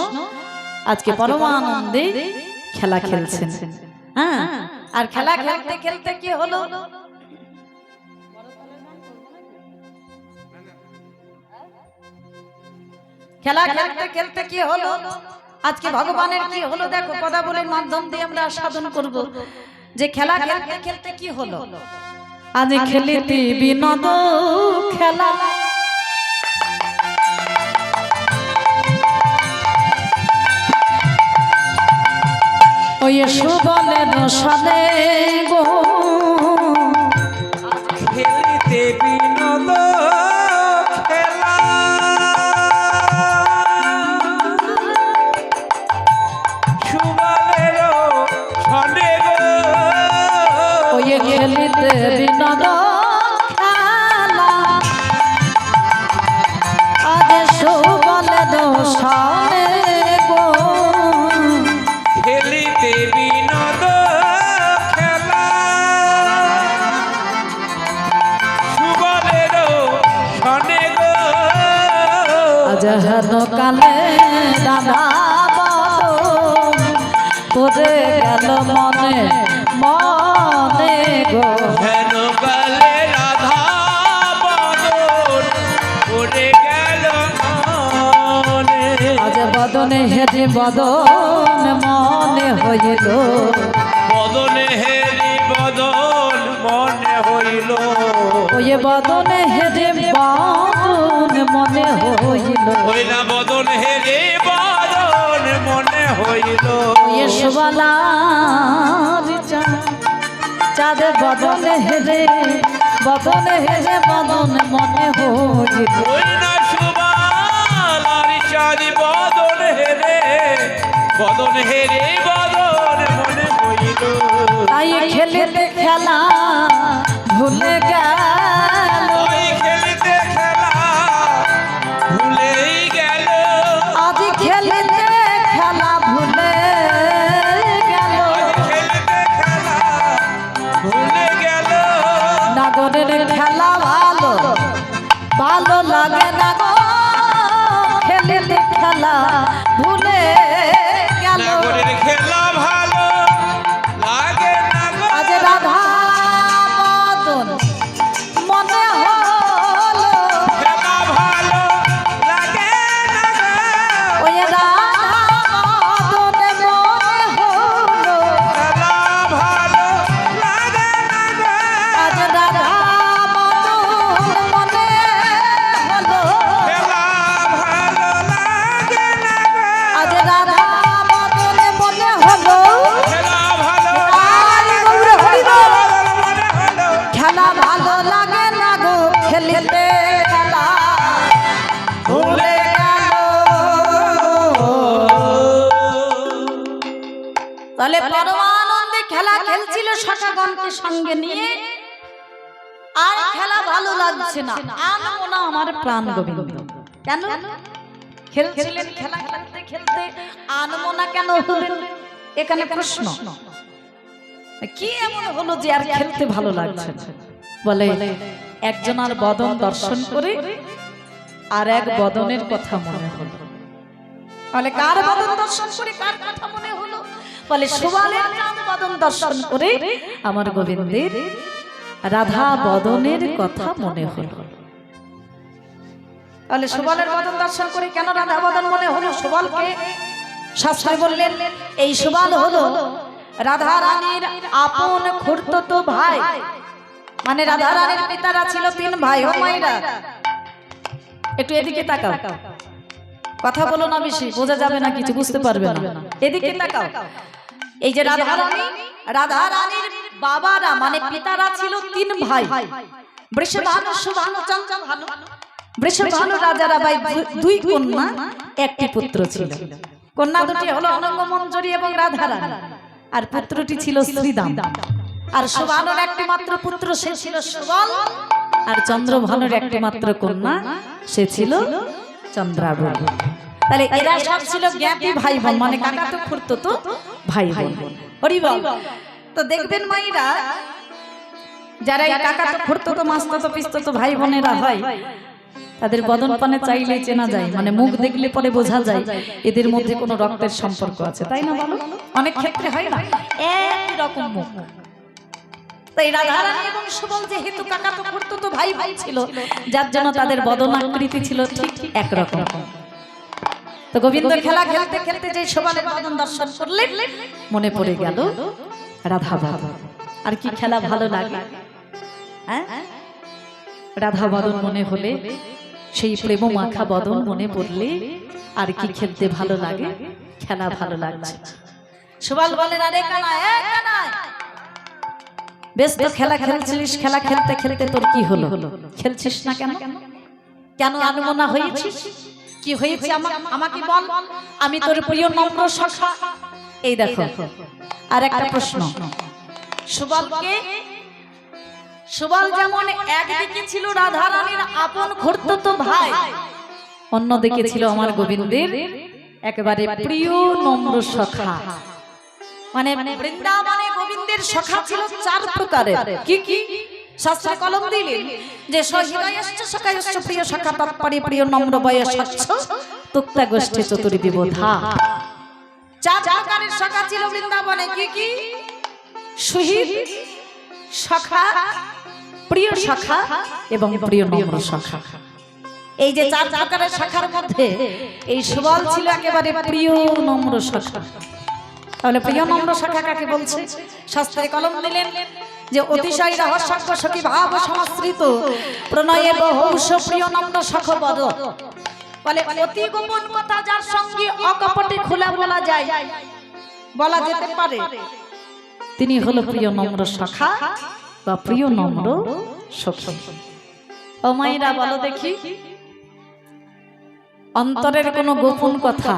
আজকে পরমানন্দে খেলা খেলছেন। হ্যাঁ, আর খেলা খেলতে খেলতে কি হলো? খেলা খেলতে খেলতে কি হলো? আজকে ভগবানের কি হলো দেখো, কথা বলে মাধ্যম দিয়ে আমরা সাধন করব যে খেলা খেলতে খেলতে কি হলো। আজ খেলিতে বিনোদ খেলা, ওই সুবলে দশালে গো খেলিতে বিনোদ খেলা, সুবলের ছন্দে গো ওই খেলিতে বিনোদ খেলা, আজ সুবলে দশালে গো খেলিতে বিনোদ খেলা, সুবলের ছন্দে গো আজ হেন কালে রাধা বদন পড়ে গেল মনে মনে গো। হেন কালে রাধা বদন পড়ে গেল মনে, আজ বদনে হেরি বদন মনে হইল, বদনে হেরি বদন মনে হইল, ওই বদনে হেরি বদন মনে হইল, ওই না বদন হেরি বদন মনে হইল, ওই সুবালার চাঁদ বদনে হেরে বদনে হেরে বদন মনে হইল, ওই না সুবালার চাঁদ বদন হেরে বদন হেরে বদন মনে হইল, তাই খেলিতে খেলা ভুলে গেল, ওই খেলিতে খেলা ভুলেই গেল, আজ খেলিতে খেলা ভুলে গেল, খেলিতে খেলা ভুলে গেল, নাগরের খেলা ভালো ভালো লাগে না গো, খেলিতে খেলা ভুলে গেল, নাগরের খেলা ভালো লাগে না গো, আজ রাধা বদন মনে হলো, খেলা ভালো লাগে না গো, ওই রাধা বদন মনে হলো, খেলা ভালো লাগে না গো, আজ রাধা বদন মনে হলো, খেলা ভালো লাগে না গো, আজ রাধা বদন মনে হলো, খেলা ভালো আরে গৌর হরিবল। মনে হলো, খেলা ভালো লাগে না গো, খেলিতে খেলা ভুলে গেল। তাহলে পরমানন্দে খেলা খেলছিল সখাগণকে সঙ্গে নিয়ে, আর খেলা ভালো লাগছে না, আনবো না আমার প্রাণ গোবিন্দ। কেন খেলছিলেন? খেলা খেলতে খেলতে আনবো না কেন হলেন? এখানে প্রশ্ন, কি এমন হলো যে আর খেলতে ভালো লাগছে না? বলে একজন আর বদন দর্শন করে আর এক বদনের কথা মনে হলো। বলে কার বদন দর্শন করে কার কথা মনে হলো? বলে সুবালের চাঁদ বদন দর্শন করে আমার গোবিন্দের রাধা বদনের কথা মনে হলো। তাহলে সুবলের বদন দর্শন করে কেন রাধা বদন মনে হলো? সুবলকে শাস্ত্রে বললেন এই সুবল হলো রাধা রানীর আপন খুড়তুতো ভাই, মানে রাধা রানীর পিতারা ছিল তিন ভাই। ও মাইরা একটু এদিকে তাকাও, কথা বলো না বেশি, বোঝা যাবে না, কিছু বুঝতে পারবে না। এদিকে তাকাও। এই যে রাধা রানীর বাবারা মানে পিতারা ছিল তিন ভাই, বৃষভানু, সুভানু, চঞ্চলভানু। বৃষভানু রাজারা ভাই দুই কন্যা একটি পুত্র ছিল। কন্যা দুটি হলো অনঙ্গ মঞ্জরি এবং রাধা রানী, আর পুত্রটি ছিল শ্রীদাম। আর সুভানুর একটি মাত্র পুত্র, সে ছিল সুবল। আর চন্দ্রভানুর একটি মাত্র কন্যা, সে ছিল চন্দ্রাবলী। তাহলে এরা সব ছিল জ্ঞাতি ভাই বোন, মানে কাকা তো খুড়তুতো ভাই বোন। হরি বল। তো দেখবেন মাইরা যারা এই কাকাতো খুড়তো মাস্তাতো পিস্তাতো ভাই বোনেরা হয়, তাদের বদন পানে চাইলে চেনা যায়, মানে মুখ দেখলে পরে বোঝা যায় এদের মধ্যে কোনো রক্তের সম্পর্ক আছে, তাই না বলো? অনেক ক্ষেত্রে হয় না একই রকম মুখ। তাই রাধারানী এবং সুবল যেহেতু কাকাতো খুড়তো ভাই ভাই ছিল, যার জন্য তাদের বদন আকৃতি ছিল ঠিক একরকম। তো গোবিন্দ খেলা খেলতে খেলতে যে সুবলের বদন দর্শন করলেন, মনে পড়ে গেল রাধা বাবা। আর কি খেলা ভালো লাগে, হ্যাঁ? রাধা বদন মনে হলে, সেই প্রেম মাখা বদন মনে পড়লে আর কি খেলতে ভালো লাগে, খেলা ভালো লাগছে। সুবল বলেন, আরে কানাই, কানাই, বেশ তো খেলা খেলছিস, খেলা খেলতে খেলতে তোর কি হলো? খেলছিস না কেন? কেন আনমনা হয়েছিস? কি হয়েছে আমাকে বল, আমি তোর প্রিয় নম্র সখা। এই দেখো আর একটা প্রশ্ন, সুবল যেমন একদিকে ছিল রাধারানীর আপন খুড়তো ভাই, অন্যদিকে ছিল আমার গোবিন্দের একেবারে প্রিয় নম্র সখা। মানে বৃন্দাবনে গোবিন্দের সখা ছিল 4 প্রকারের। কি কি? শাস্ত্রে কলম দিলেন যে সহৃদয়শ্চ সখায়শ্চ প্রিয় সখা তৎপরে প্রিয় নম্র বয়সচ্ছ তুক্তা গোষ্ঠী চতুর্বিবোধা। 4 প্রকারের সখা ছিল বৃন্দাবনে। কি কি? সুহৃদ সখা, প্রিয় সখা এবং প্রিয় নম্র সখা। এই যে 4 প্রকারের সখার মধ্যে এই সুবল ছিল একেবারে প্রিয় নম্র সখা। তাহলে প্রিয় নম্র সখা কাকে বলছে? শাস্ত্রে কলম দিলেন যে অতিশয় রহস্যজ্ঞ সখী ভাব সংস্কৃত প্রণয়ে বহুশ প্রিয় নম্র সখ পদ। বলে অতি গোপন কথা যার সঙ্গে অকপটে খোলা বলা যায়, বলা যেতে পারে, তিনি হলো প্রিয় নম্র সখা বা প্রিয় নম্র সখী। ও মায়েরা বলো দেখি, অন্তরের কোনো গোপন কথা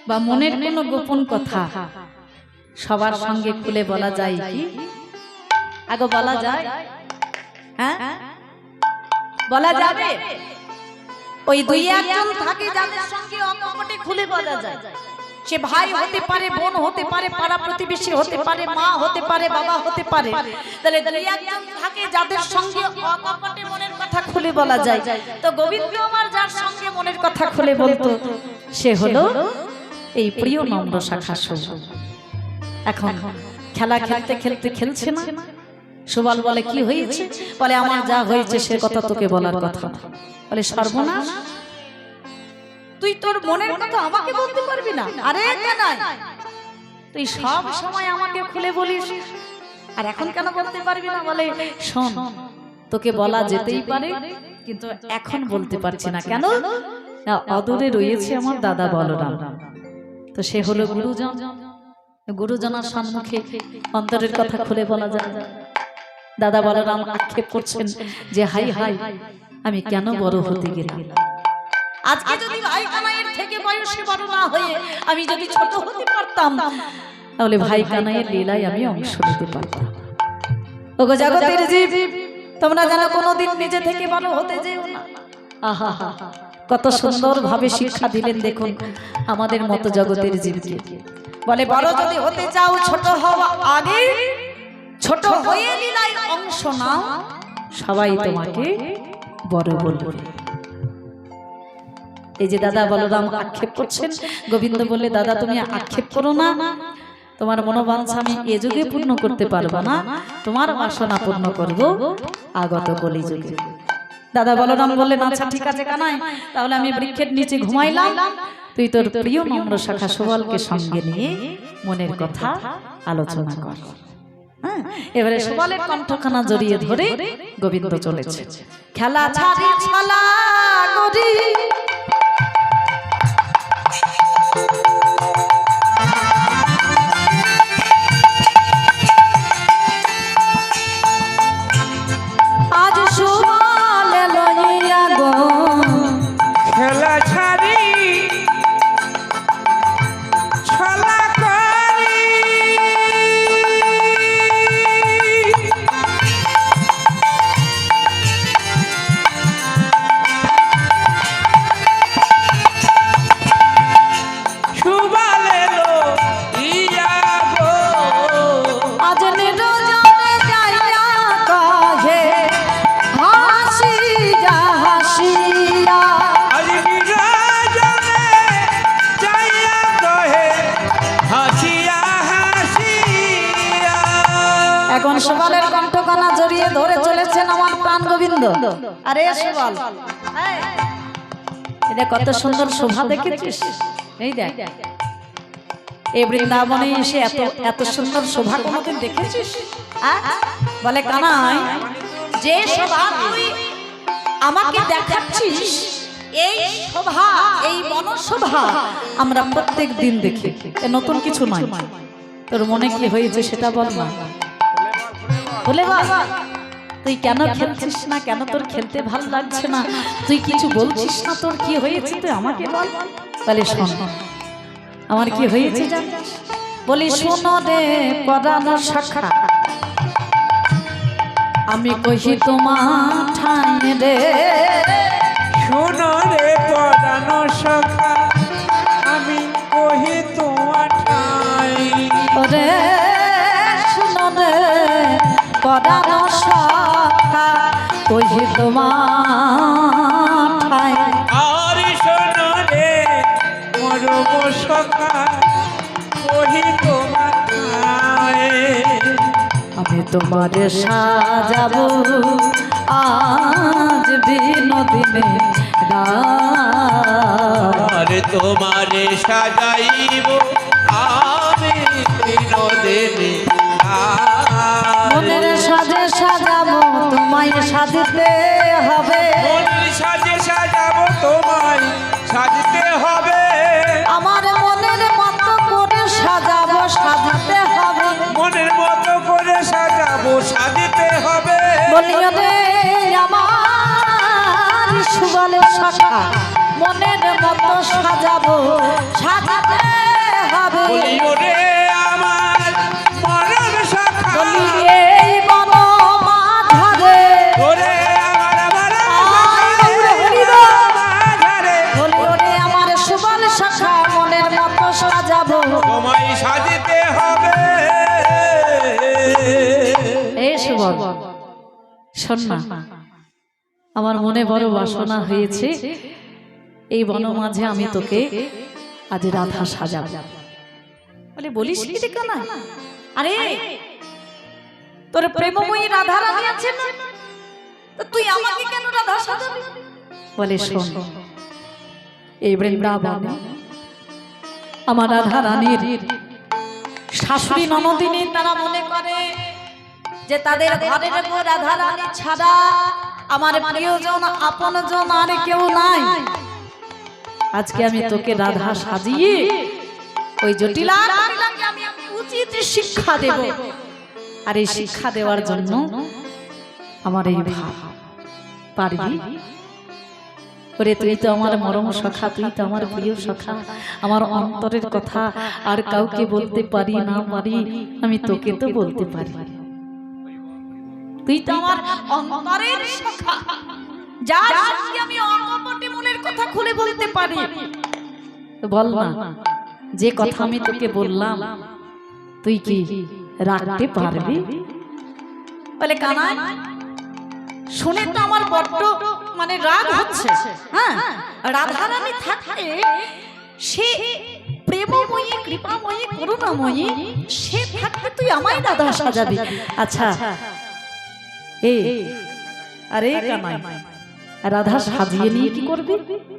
বা মনের কোনো গোপন কথা সবার সঙ্গে খুলে বলা যায় কি? আগে বলা যায়? হ্যাঁ, বলা যাবে? ওই 2-1 জন থাকে যাদের সঙ্গে অকপটে খুলে বলা যায়। সে ভাই হতে পারে, বোন হতে পারে, পাড়া প্রতিবেশী হতে পারে, মা হতে পারে, বাবা হতে পারে। তাহলে 2-1 জন থাকে যাদের সঙ্গে অকপটে মনের কথা খুলে বলা যায়। তো গোবিন্দ আমার যার সঙ্গে মনের কথা খুলে বলতো, সে হলো এই প্রিয় নম্র সখা সুবল। এখন খেলা খেলতে খেলতে খেলছে না, সুবল বলে কি হয়েছে? বলে আমার যা হয়েছে সে কথা তোকে বলার কথা না। বলে সর্বনাশ, তুই তোর মনের কথা আমাকে বলতে পারবি না? আরে কানাই, তুই সব সময় আমাকে খুলে বলিস, আর এখন কেন বলতে পারবি না? বলে শোন, তোকে বলা যেতেই পারে, কিন্তু এখন বলতে পারছি না। কেন? অদূরে রয়েছে আমার দাদা বলরাম, তো সে হলো গুরুজন। গুরুজনার সম্মুখে অন্তরের কথা খুলে বলা যায়। দাদা বলরাম আক্ষেপ করছেন যে হাই হাই, আমি কেন বড় হতে গেলাম? আজকে যদি ভাই কানাইয়ের থেকে বয়সে বড় না হয়ে আমি যদি ছোট হতে পারতাম, তাহলে ভাই কানাইয়ের লীলায় আমি অংশ নিতে পারতাম। ওগো জগতের জীব, তোমরা যেন কোনোদিন নিজে থেকে বড় হতে যেও না। আহা, কত সুন্দর ভাবে শিক্ষা দিলেন দেখুন আমাদের মতো জগতের জীবকে। বলে বড় যদি হতে চাও, ছোট হওয়া আগে ছোট হয়ে লীলায় অংশ নাও, সবাই তোমাকে বড় বলবে। এই যে দাদা বলরাম আক্ষেপ করছেন, গোবিন্দ বলে দাদা তুমি আক্ষেপ করো না, তোমার মনোবাঞ্ছা আমি এ যুগে পূর্ণ করতে পারবো না, তোমার বাসনা পূর্ণ করব আগত কলিযুগে। দাদা বলরাম বললেন আচ্ছা ঠিক আছে কানাই, তাহলে আমি বৃক্ষের নিচে ঘুমাইলাম, তুই তোর প্রিয় নম্র সখা সুবলকে সঙ্গে নিয়ে মনের কথা আলোচনা কর। হ্যাঁ, এবারে সুবলের কণ্ঠখানা জড়িয়ে ধরে গোবিন্দ চলেছে। খেলা ছাড়ি ছালা করি আজ সুবল লইয়া গো, খেলা ছাড়ি ছলা করি, যমুনা জড়িয়ে ধরে চলেছেন আমার প্রাণ গোবিন্দ। আরে সুবল, এটা কত সুন্দর শোভা দেখেছিস? এই দেখ, এই বৃন্দাবনে এসে এত এত সুন্দর শোভা কোনোদিন দেখেছিস? বলে কানাই, যে শোভা তুই আমাকে দেখাচ্ছিস, এই শোভা, এই বনশোভা আমরা প্রত্যেক দিন দেখি, এ নতুন কিছু নয়। তোর মনে কি হয়েছে সেটা বল না, বলে বল। তুই কেন খেলছিস না? কেন তোর খেলতে ভালো লাগছে না? তুই কিছু বলছিস না, তোর কি হয়েছে তুই আমাকে বল। বলে শোন, আমার কি হয়েছে জানিস? বলি শোনো রে পরানো শাখা, আমি কহি তোমার ঠাই রে। শোনো রে পরানো শাখা, আমি কহি তোমার ঠাই। ওরে শোনো রে পরানো শাখা, কহি তোমার ঠাই। আর শোনো রে মরম শাখা, কহি তোমার ঠাই। আমি তোমারে সাজাবো আজ বিনোদিনে আর তোমারে সাজাইব আমি বিনোদিনী। মনের সাজে সাজাবো তোমায় সাজিতে হবে, মনের সাজে সাজাবো তোমায় সাজতে হবে। আমার মনের মতো করে সাজাবো সাজিতে হবে, মনের মতো করে সাজাবো সাজিতে হবে। বলিও রে আমার সুবলের শাখা, মনের মতো সাজাবো সাজাতে হবে। বলিও রে আমার মরণ শাখা, বলি এই বন মাঝারে, ওরে আমার মাঝারে, বলিও রে আমার সুবল শাখা, মনের মতো সাজাবো তোমায় সাজিতে হবে। এই সুবল শোন না, আমার মনে বড় বাসনা হয়েছে, এই বন মাঝে আমি তোকে আজ রাধা সাজাবো। বলে বলিস কি রে কানা? আরে তোর প্রেমময়ী রাধা রানী আছে না, তো তুই আমাকে কেন রাধা সাজাবি? বলে শোন, এই বৃন্দাবনে আমার রাধা রানীর শাশুড়ি ননদিনী তারা মনে করে যে তাদের ঘরের উপর রাধা রানী ছাড়া আমার প্রিয়জন আপনজন আর কেউ নাই। আজকে আমি তোকে রাধা সাজিয়ে ওই জটিলা কবিলাকে আমি উচিত শিক্ষা দেব, আর এই শিক্ষা দেওয়ার জন্য আমার এই ভাব, পারবি? ওরে তুই তো আমার মরম সখা, তুই তো আমার প্রিয় সখা, আমার অন্তরের কথা আর কাউকে বলতে পারি না পারি, আমি তোকে তো বলতে পারি। তুই তো আমার অন্তরের সখা, যার সঙ্গে আমি অকপটে মনের কথা খুলে বলতে পারি। বল না, যে কথা আমি তোকে বললাম তুই কি রাখতে পারবি? বলে কানাই, শুনে তো আমার বড্ড মানে রাগ হচ্ছে। হ্যাঁ, রাধা রানী থাকতে, সে প্রেমময়ী কৃপাময়ী করুণাময়ী, সে থাকতে তুই আমায় রাধা সাজাবি? আচ্ছা আরে কানাই, রাধা সাজিয়ে নিয়ে কি করবি?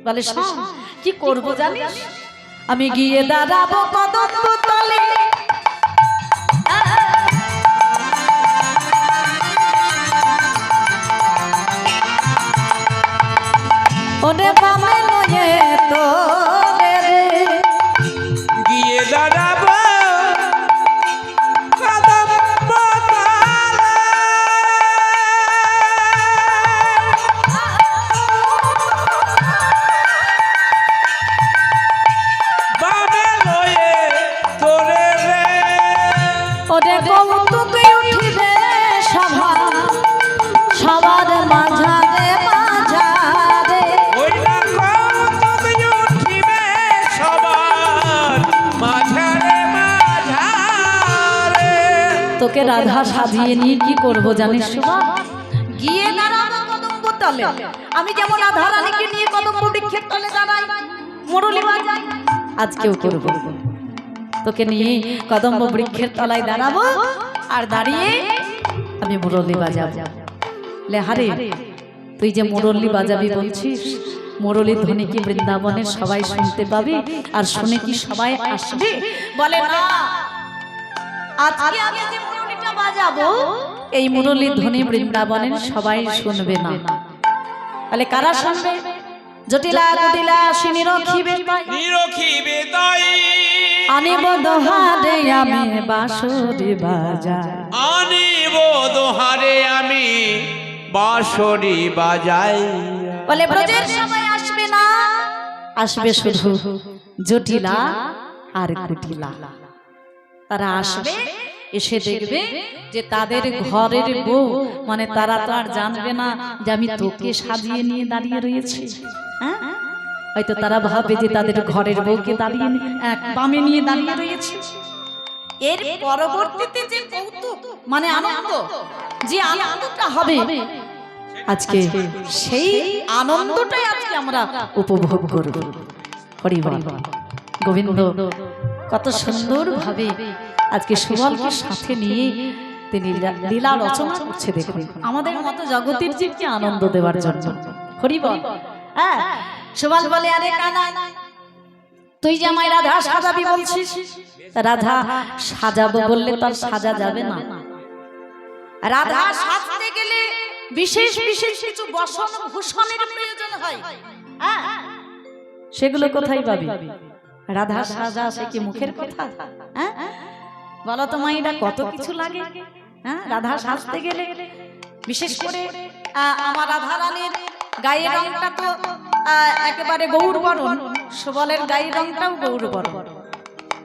বলে শোন, কি করব জানিস? আমি গিয়ে দাঁড়াবো কদম্ব তলে, ওরে বামে লয়ে তোরে রে, গিয়ে দাঁড়াবো কদম্ব তলে, বামে লয়ে তোরে রে। ওরে কৌতুক উঠিবে সভা, সবার মাঝারে মাঝারে, ওই না কৌতুক উঠিবে সবার মাঝারে মাঝারে। তোকে রাধা সাজিয়ে নিয়ে কি করব জানিস সুমা? গিয়ে দাঁড়াবো কদম্ব তলে, আমি যেমন রাধা রানীকে নিয়ে কদম্ব বৃক্ষের তলে দাঁড়াই, মুরলি বাজাই, আজকেও করব। তোকে নিয়ে কদম্ব বৃক্ষের তলায় দাঁড়াবো, আর দাঁড়িয়ে আমি মুরলি বাজাবো। লেহারে তুই যে মুরলি বাজাবি বলছিস, মুরলির ধ্বনি কি বৃন্দাবনের সবাই শুনতে পাবে আর শুনে কি সবাই আসবে? বলে না, আজকে আমি যে মুরলিটা বাজাবো এই মুরলির ধ্বনি বৃন্দাবনের সবাই শুনবে না। তাহলে কারা শুনবে? জটিলা কুটিলা আসিনি রখিবে নিরখিবে তাই আনিব দোহারে আমি বাঁশরি বাজাই, আনিব দোহারে আমি বাঁশরি বাজাই। বলে ব্রজের সবাই আসবে না, আসবে শুধু জটিলা আর কুটিলা। তারা আসবে, এসে দেখবে যে তাদের ঘরের বউ, মানে তারা তো আর জানবে না যে আমি তোকে সাজিয়ে নিয়ে দাঁড়িয়ে রয়েছি। হ্যাঁ, হয়তো তারা ভাবে যে তাদের ঘরের বউকে দাঁড়িয়ে বামে নিয়ে দাঁড়িয়ে রয়েছে। এর পরবর্তীতে যে কৌতুক, মানে আনন্দ, যে আনন্দটা হবে আজকে, সেই আনন্দটাই আজকে আমরা উপভোগ করব। হরি বল। গোবিন্দ কত সুন্দর ভাবে আজকে সুবলকে সাথে নিয়ে তিনি লীলা রচনা করছে। দেখুন, আমাদের মতো জগতের জীবকে আনন্দ দেওয়ার জন্য। হরি বল। হ্যাঁ, সুবল বলে, আরে কানা, তুই যে আমায় রাধা সাজাবি বলছিস, রাধা সাজাবো বললে তো আর সাজা যাবে না। রাধা সাজতে গেলে বিশেষ বিশেষ কিছু বসন ভূষণের প্রয়োজন হয়। হ্যাঁ, সেগুলো কোথায় পাবি? রাধা সাজা সে কি মুখের কথা? হ্যাঁ, বলো তো মাইরা, কত কিছু লাগে। হ্যাঁ, রাধা সাজতে গেলে বিশেষ করে আমার রাধা রানীর গায়ের রংটা তো একেবারে গৌর বরণ, সুবলের গায়ের রংটাও গৌর বরণ,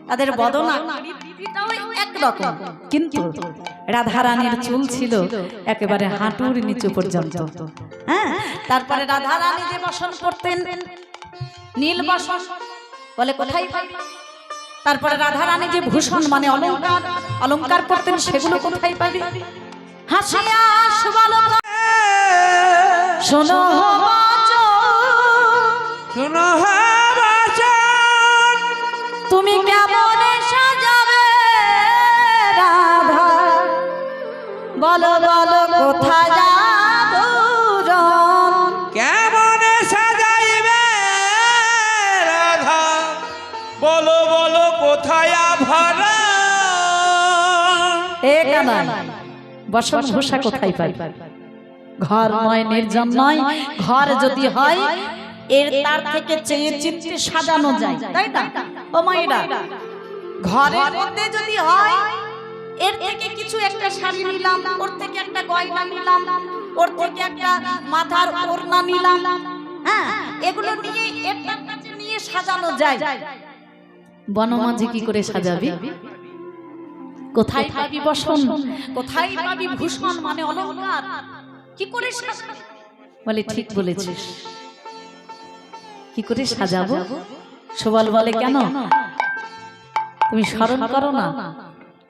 তাদের বদনাকৃতিটাও একরকম, কিন্তু রাধা রানীর চুল ছিল একেবারে হাঁটুর নিচু পর্যন্ত। হ্যাঁ, তারপরে রাধা রানী যে বসন করতেন নীল বসন, বলে কোথায় পাবি? তারপরে রাধা রানী যে ভূষণ মানে অলংকার, অলংকার করতেন, সেগুলো কোথায় পাবি? হাসিয়া সুবল শোনো শোনো বাচন, তুমি কেমন সাজাবে রাধা, বলো বলো কোথায় যাবো রণ, কেমন সাজাইবে রাধা, বলো বলো কোথায় আভরা। এ কানাই, বসন ভূষা কোথায় পাই? ঘর নয়, নির্জন নয়, ঘর যদি হয় এর তার থেকে চেয়ে চিনতে সাজানো যায়, তাই না? ও মাইরা, ঘরের মধ্যে যদি হয় এর থেকে কিছু একটা শাড়ি নিলাম, ওর থেকে একটা গয়না নিলাম, ওর থেকে একটা মাথার ওড়না নিলাম, হ্যাঁ, এগুলো নিয়ে এর তার কাছে নিয়ে সাজানো যায়। বনমাঝি কি করে সাজাবি? কোথায় পাবি বসন, কোথায় পাবি ভূষণ মানে অলংকার, কি করে সাজাবি? বলে ঠিক বলেছিস, কি করে সাজাবো? সুবল বলে, কেন তুমি স্মরণ করো না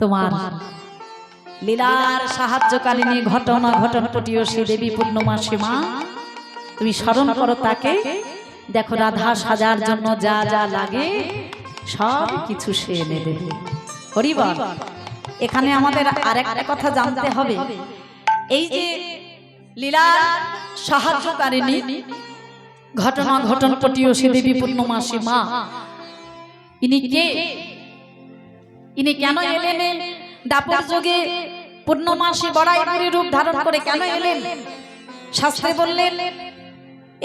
তোমার লীলার সাহায্যকারিণী ঘটনা ঘটনপটীয় শ্রী দেবী পূর্ণমাসী মা, তুমি স্মরণ করো তাকে, দেখো রাধা সাজার জন্য যা যা লাগে সব কিছু সে এনে দেবে। হরি বল। এখানে আমাদের আরেকটা কথা জানতে হবে, এই যে লীলার সাহায্যকারিণী ঘটনা ঘটনপটীয় শ্রী দেবী পূর্ণমাসী মা, ইনি কে? ইনি কেন এলেন দাপর যুগে পূর্ণমাসী বড়াইপুরী রূপ ধারণ করে? কেন এলেন? শাস্ত্রে বললেন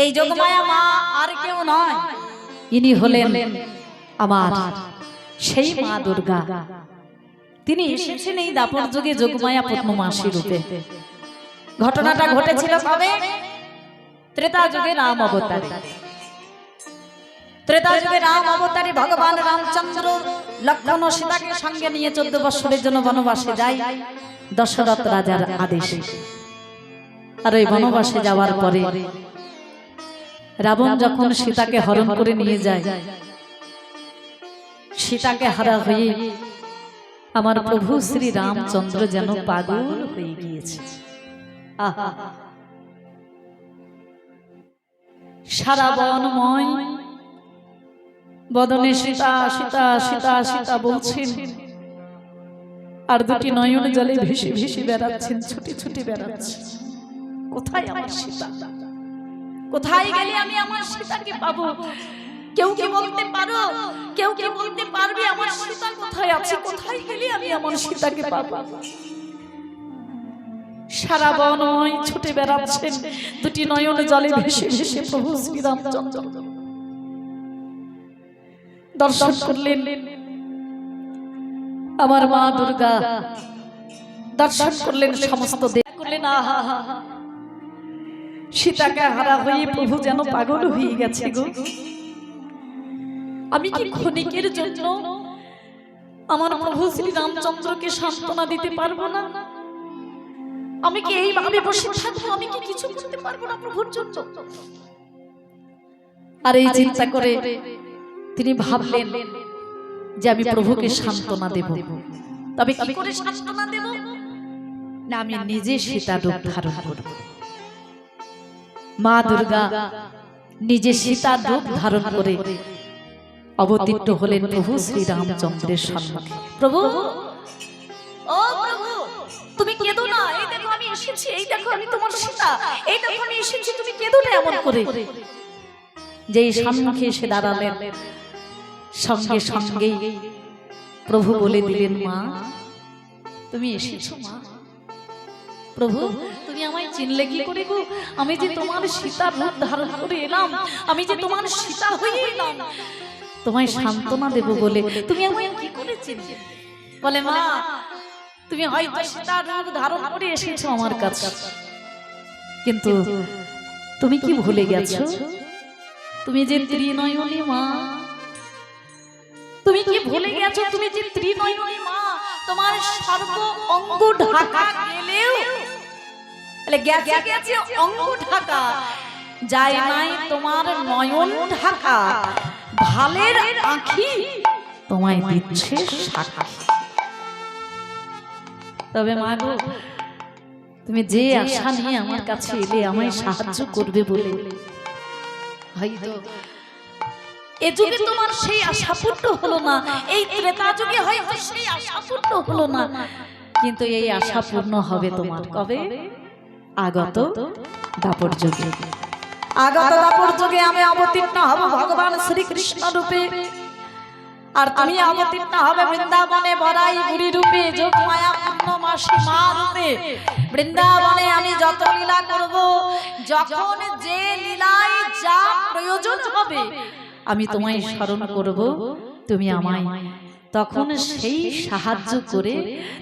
এই যোগমায়া মা আর কেউ নয়, ইনি হলেন আমার সেই মা দুর্গা। তিনি এসেছেন এই দাপর যুগে যোগমায়া পূর্ণমাসী রূপে। ঘটনাটা ঘটেছিল কবে? ত্রেতা যুগে রাম অবতারে। ত্রেতা যুগে রাম অবতারে ভগবান রামচন্দ্র লক্ষ্মণ ও সীতাকে সঙ্গে নিয়ে 14 বছরের জন্য বনবাসে যায় দশরথ রাজার আদেশে। আর ওই বনবাসে যাওয়ার পরে রাবণ যখন সীতাকে হরণ করে নিয়ে যায়, সীতাকে হারা হয়ে আমার প্রভু শ্রী রামচন্দ্র যেন পাগল হয়ে গিয়েছে। আহা, সারা বনময় বদনে সীতা সীতা সীতা সীতা বলছেন, আর দুটি নয়ন জলে ভেসে ভেসে বেড়াচ্ছেন, ছুটে ছুটে বেড়াচ্ছেন। কোথায় আমার সীতা? কোথায় গেলে আমি আমার সীতাকে পাবো? কেউ কি বলতে পারো? কেউ কি বলতে পারবে আমার সীতা কোথায় আছে? কোথায় গেলে আমি আমার সীতাকে পাবো? সারা বনময় ছুটে বেড়াচ্ছেন দুটি নয়ন জলে ভেসে ভেসে প্রভু শ্রীরামচন্দ্র। দর্শন করলেন আমার মা দুর্গা, দর্শন করলেন সমস্ত দেব, করলেন আহা হা হা, সীতাকে হারা হয়ে প্রভু যেন পাগল হয়ে গেছে গো। আমি কি ক্ষণিকের জন্য আমার প্রভু শ্রীরামচন্দ্রকে সান্ত্বনা দিতে পারবো না? আমি কি এইভাবে বসে থাকবো? আমি কি কিছু করতে পারবো না প্রভুর জন্য? আর এই চিন্তা করে তিনি ভাবলেন যে আমি প্রভুকে সান্ত্বনা দেব। তবে কি করে সান্ত্বনা দেব? না, আমি নিজে সীতা রূপ ধারণ করব। মা দুর্গা নিজে সীতা রূপ ধারণ করে অবতীর্ণ হলেন প্রভু শ্রীরামচন্দ্রের সম্মুখে। প্রভু, ও প্রভু, তুমি কেঁদো না, এই দেখো আমি এসেছি, এই দেখো আমি তোমার সীতা, এই দেখো আমি এসেছি, তুমি কেঁদো না এমন করে। যেই সম্মুখে এসে দাঁড়ালেন, সঙ্গে সঙ্গেই প্রভু বলে দিলেন, মা তুমি এসেছো মা। প্রভু, তুমি আমায় চিনলে কি করে গো? আমি যে তোমার সীতা রূপ ধারণ করে এলাম, আমি যে তোমার সীতা হয়ে এলাম তোমায় সান্ত্বনা দেব বলে, তুমি আমায় কি করে চিনলে? বলে, মা তুমি হয়তো সীতা রূপ ধারণ করে এসেছো আমার কাছে, কিন্তু তুমি কি ভুলে গেছো তুমি যে ত্রিনয়নী মা? তুমি কি ভুলে গেছো তুমি যে ত্রিনয়নী মা? তোমার সর্ব অঙ্গ ঢাকা গেলেও গেছে গেছে অঙ্গ ঢাকা, যায় নাই তোমার নয়ন ঢাকা, ভালের আঁখি তোমায় দিচ্ছে সাক্ষী। তবে মা গো, তুমি যে আশা নিয়ে আমার কাছে এলে আমায় সাহায্য করবে বলে, হয়তো এ যুগে তোমার সেই আশা পূর্ণ হলো না, এই ত্রেতা যুগে হয়তো সেই আশা পূর্ণ হলো না, কিন্তু এই আশা পূর্ণ হবে তোমার কবে? আগত দাপর যুগে। আগত দাপর যুগে আমি অবতীর্ণ হব ভগবান শ্রীকৃষ্ণ রূপে, আর তুমি অবতীর্ণ হবে বৃন্দাবনে বরাই বুড়ি রূপে, যোগ মায়া পূর্ণমাসী মা রূপে। বৃন্দাবনে আমি যত লীলা করব, যখন যে লীলায় যা প্রয়োজন হবে আমি তোমায় স্মরণ করব, তুমি আমায় তখন সেই সাহায্য করে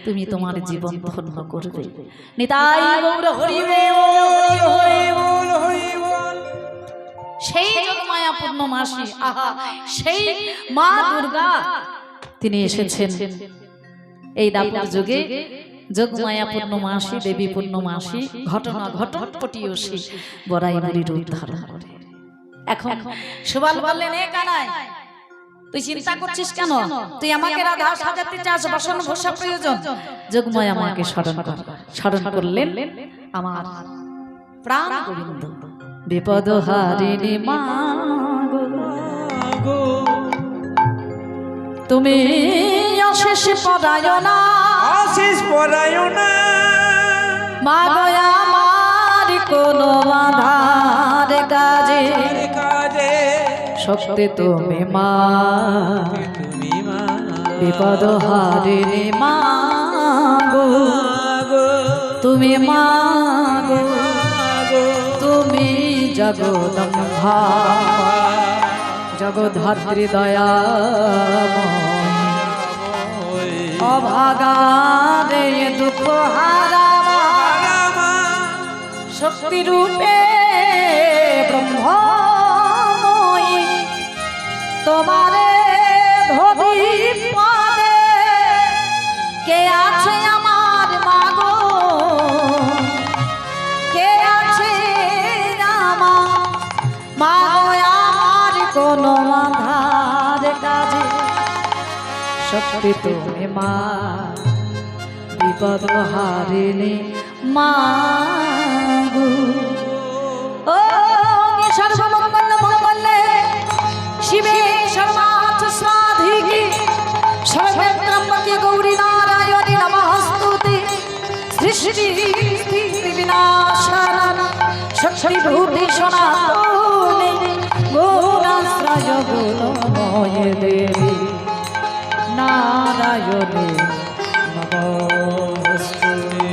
তুমি তোমার জীবন ধন্য করবে। নিতাই গৌর হরি বল, হরি বল। সেই যোগমায়া পূর্ণমাসী, আহা সেই মা দুর্গা তিনি এসেছেন এই দাপর যুগে। যোগমায়া পূর্ণমাসী, দেবী পূর্ণমাসী, ঘটনা ঘটপটিয়সী বরাই বুড়ি রূপ ধারণ করে। এখন সুবল বললেন, এ কানাই তুই চিন্তা করছিস কেন? তুই আমাকে রাধা সাজাতে চাস, বাসন ভোষা প্রয়োজন। যোগমায়া আমাকে স্মরণ কর। স্মরণ করলেন আমার প্রাণ গোবিন্দ, বিপদ হারিণী মা গো, তুমি অশেষ পরায়ণা, অশেষ পরায়ণা মা গো আমার কোন আধার কাজে কাজে শক্তি তুমি মা, তুমি মা, বিপদ হারিণী মা গো, তুমি মা গো, তুমি জগদম্বা, জগদ্ধাত্রী দয়াময়, অভাগারে দুঃখ হারা শক্তি রূপে ব্রহ্মময়ী, তোমারে ধরি পদে কে আছে আমার মাগো, কে আছে আমার মাগো, আমার কোন আধার কাজে শক্তি তুমি মা, বিপদ হারিণী মা গো। ও সর্বমঙ্গল মঙ্গলে শিবে সর্বার্থ সাধিকে, সর্বত্রম্বকে গৌরী নারায়ণী নমঃ। সৃষ্টি স্থিতি বিনাশান শক্তিভূতি সনাতনে গুণাশ্রয় গুণময় দেবী নারায়ণে নমস্তুতে।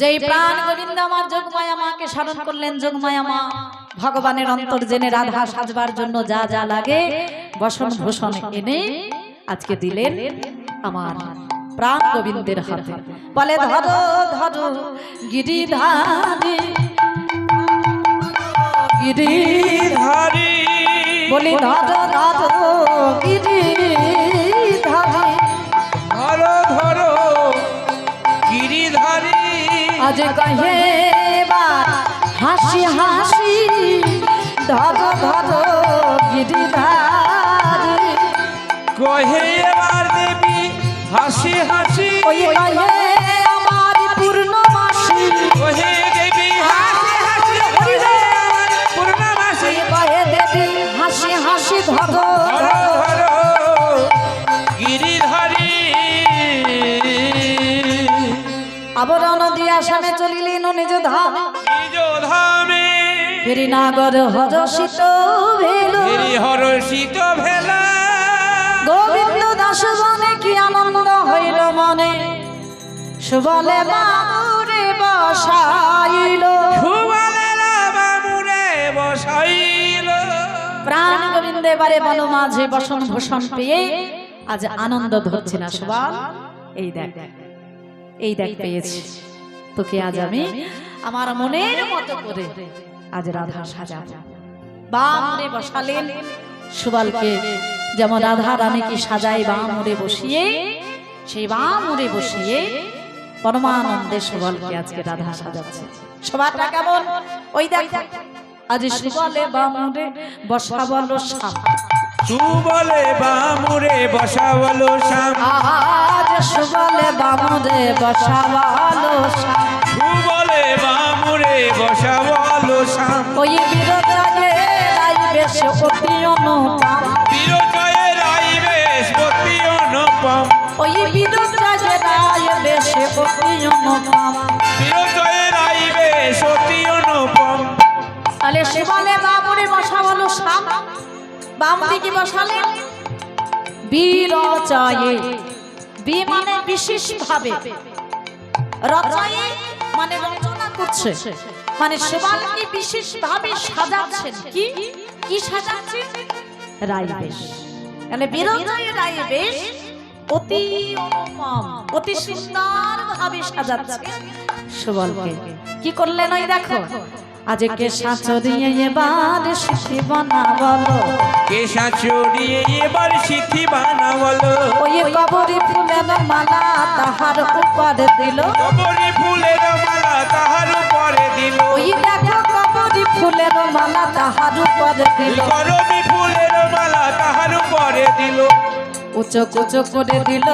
যেই প্রাণ গোবিন্দ আমার যোগমায়া মাকে স্মরণ করলেন, যোগমায়া মা ভগবানের অন্তর জেনে রাধা সাজবার জন্য যা যা লাগে বসন ভূষণ এনে আজকে দিলেন আমার প্রাণ গোবিন্দের হাতে। বলে ধরো ধরো গিরিধারী গিরিধারী বলি ধরো ধরো গিরিধারী ধরো ধরো গিরিধারী আজ কহে হাসি হাসি ধরো ধরো গিরিধারী কহে এবার দেবী হাসি হাসি ওই কহে আমার পূর্ণমাসী কহে দেবী হাসি হাসি কহে আমার পূর্ণমাসী কহে দেবী হাসি হাসি ধরো ধরো ধরো গিরিধারী আবরণ দিয়া সামনে চলিলেন নিজ ধাম নিজ ধামে ফেরি নাগর হরষিত ভেল গিরি হরষিত ভেলা গোবিন্দ দাস বনে কি আনন্দ হইল মনে সুবলে বামুরে বসাইল সুবলেরা বামুরে বসাইল প্রাণ গোবিন্দ এবারে বন মাঝে বসন ভূষণ পেয়ে আজ আনন্দ ধরছে না সুবল। এই দেখ এই দেখ পেয়েছি তোকে আজ আমি আমার মনের মতো করে আজ রাধা সাজাবো। বামুরে বসালেন সুবলকে, যেমন রাধা রানীকে সাজাই বামুরে বসিয়ে, সেই বামুরে বসিয়ে পরমানন্দে সুবলকে আজকে রাধা সাজাচ্ছে। সবারটা কেমন? ওই দেখ আজ সুবলে বামুরে বসাবলো শ্যাম, সুবলে বামুরে বসাবলো শ্যাম আজ সুবলে বামুরে বসাবলো শ্যাম, সুবলে বামুরে বসাবলো শ্যাম ওই বিরজায়ে রাইবে সে অতি অনুপম, বিরজয়ের আইবেশ অতি অনুপম ওই বিরজায়ে রাইবে সে অতি অনুপম। বিরজয়ের আইবেশ অতি অনুপম তাহলে সুবলে বামুরে বসাবলো শ্যাম, বামুরে কি বসালেন? বিরজায়ে, বি মানে বিশেষ ভাবে, রচয়ে মানে রচনা করছে, মানে সুবলকে বিশেষ ভাবে সাজাচ্ছেন। কি কি সাজাচ্ছেন? রাইবেশ। তাহলে বিরজয়ে রাইবেশ অতি অনুপম, অতি সুন্দর ভাবে সাজাচ্ছে সুবলকে। কি করলেন? ওই দেখো আজকে সাচরিয়ে এবার সিথি বানা বলো, কেশা চড়িয়ে এবার সিথি বানা বলো ওই কবরি ফুলের মালা তাহার উপরে দিল, কবরি ফুলের মালা তাহার উপরে দিল ওই দেখো কবরি ফুলের মালা তাহার উপরে দিল, করবি ফুলের মালা তাহার উপরে দিল উঁচু কুচু করে দিল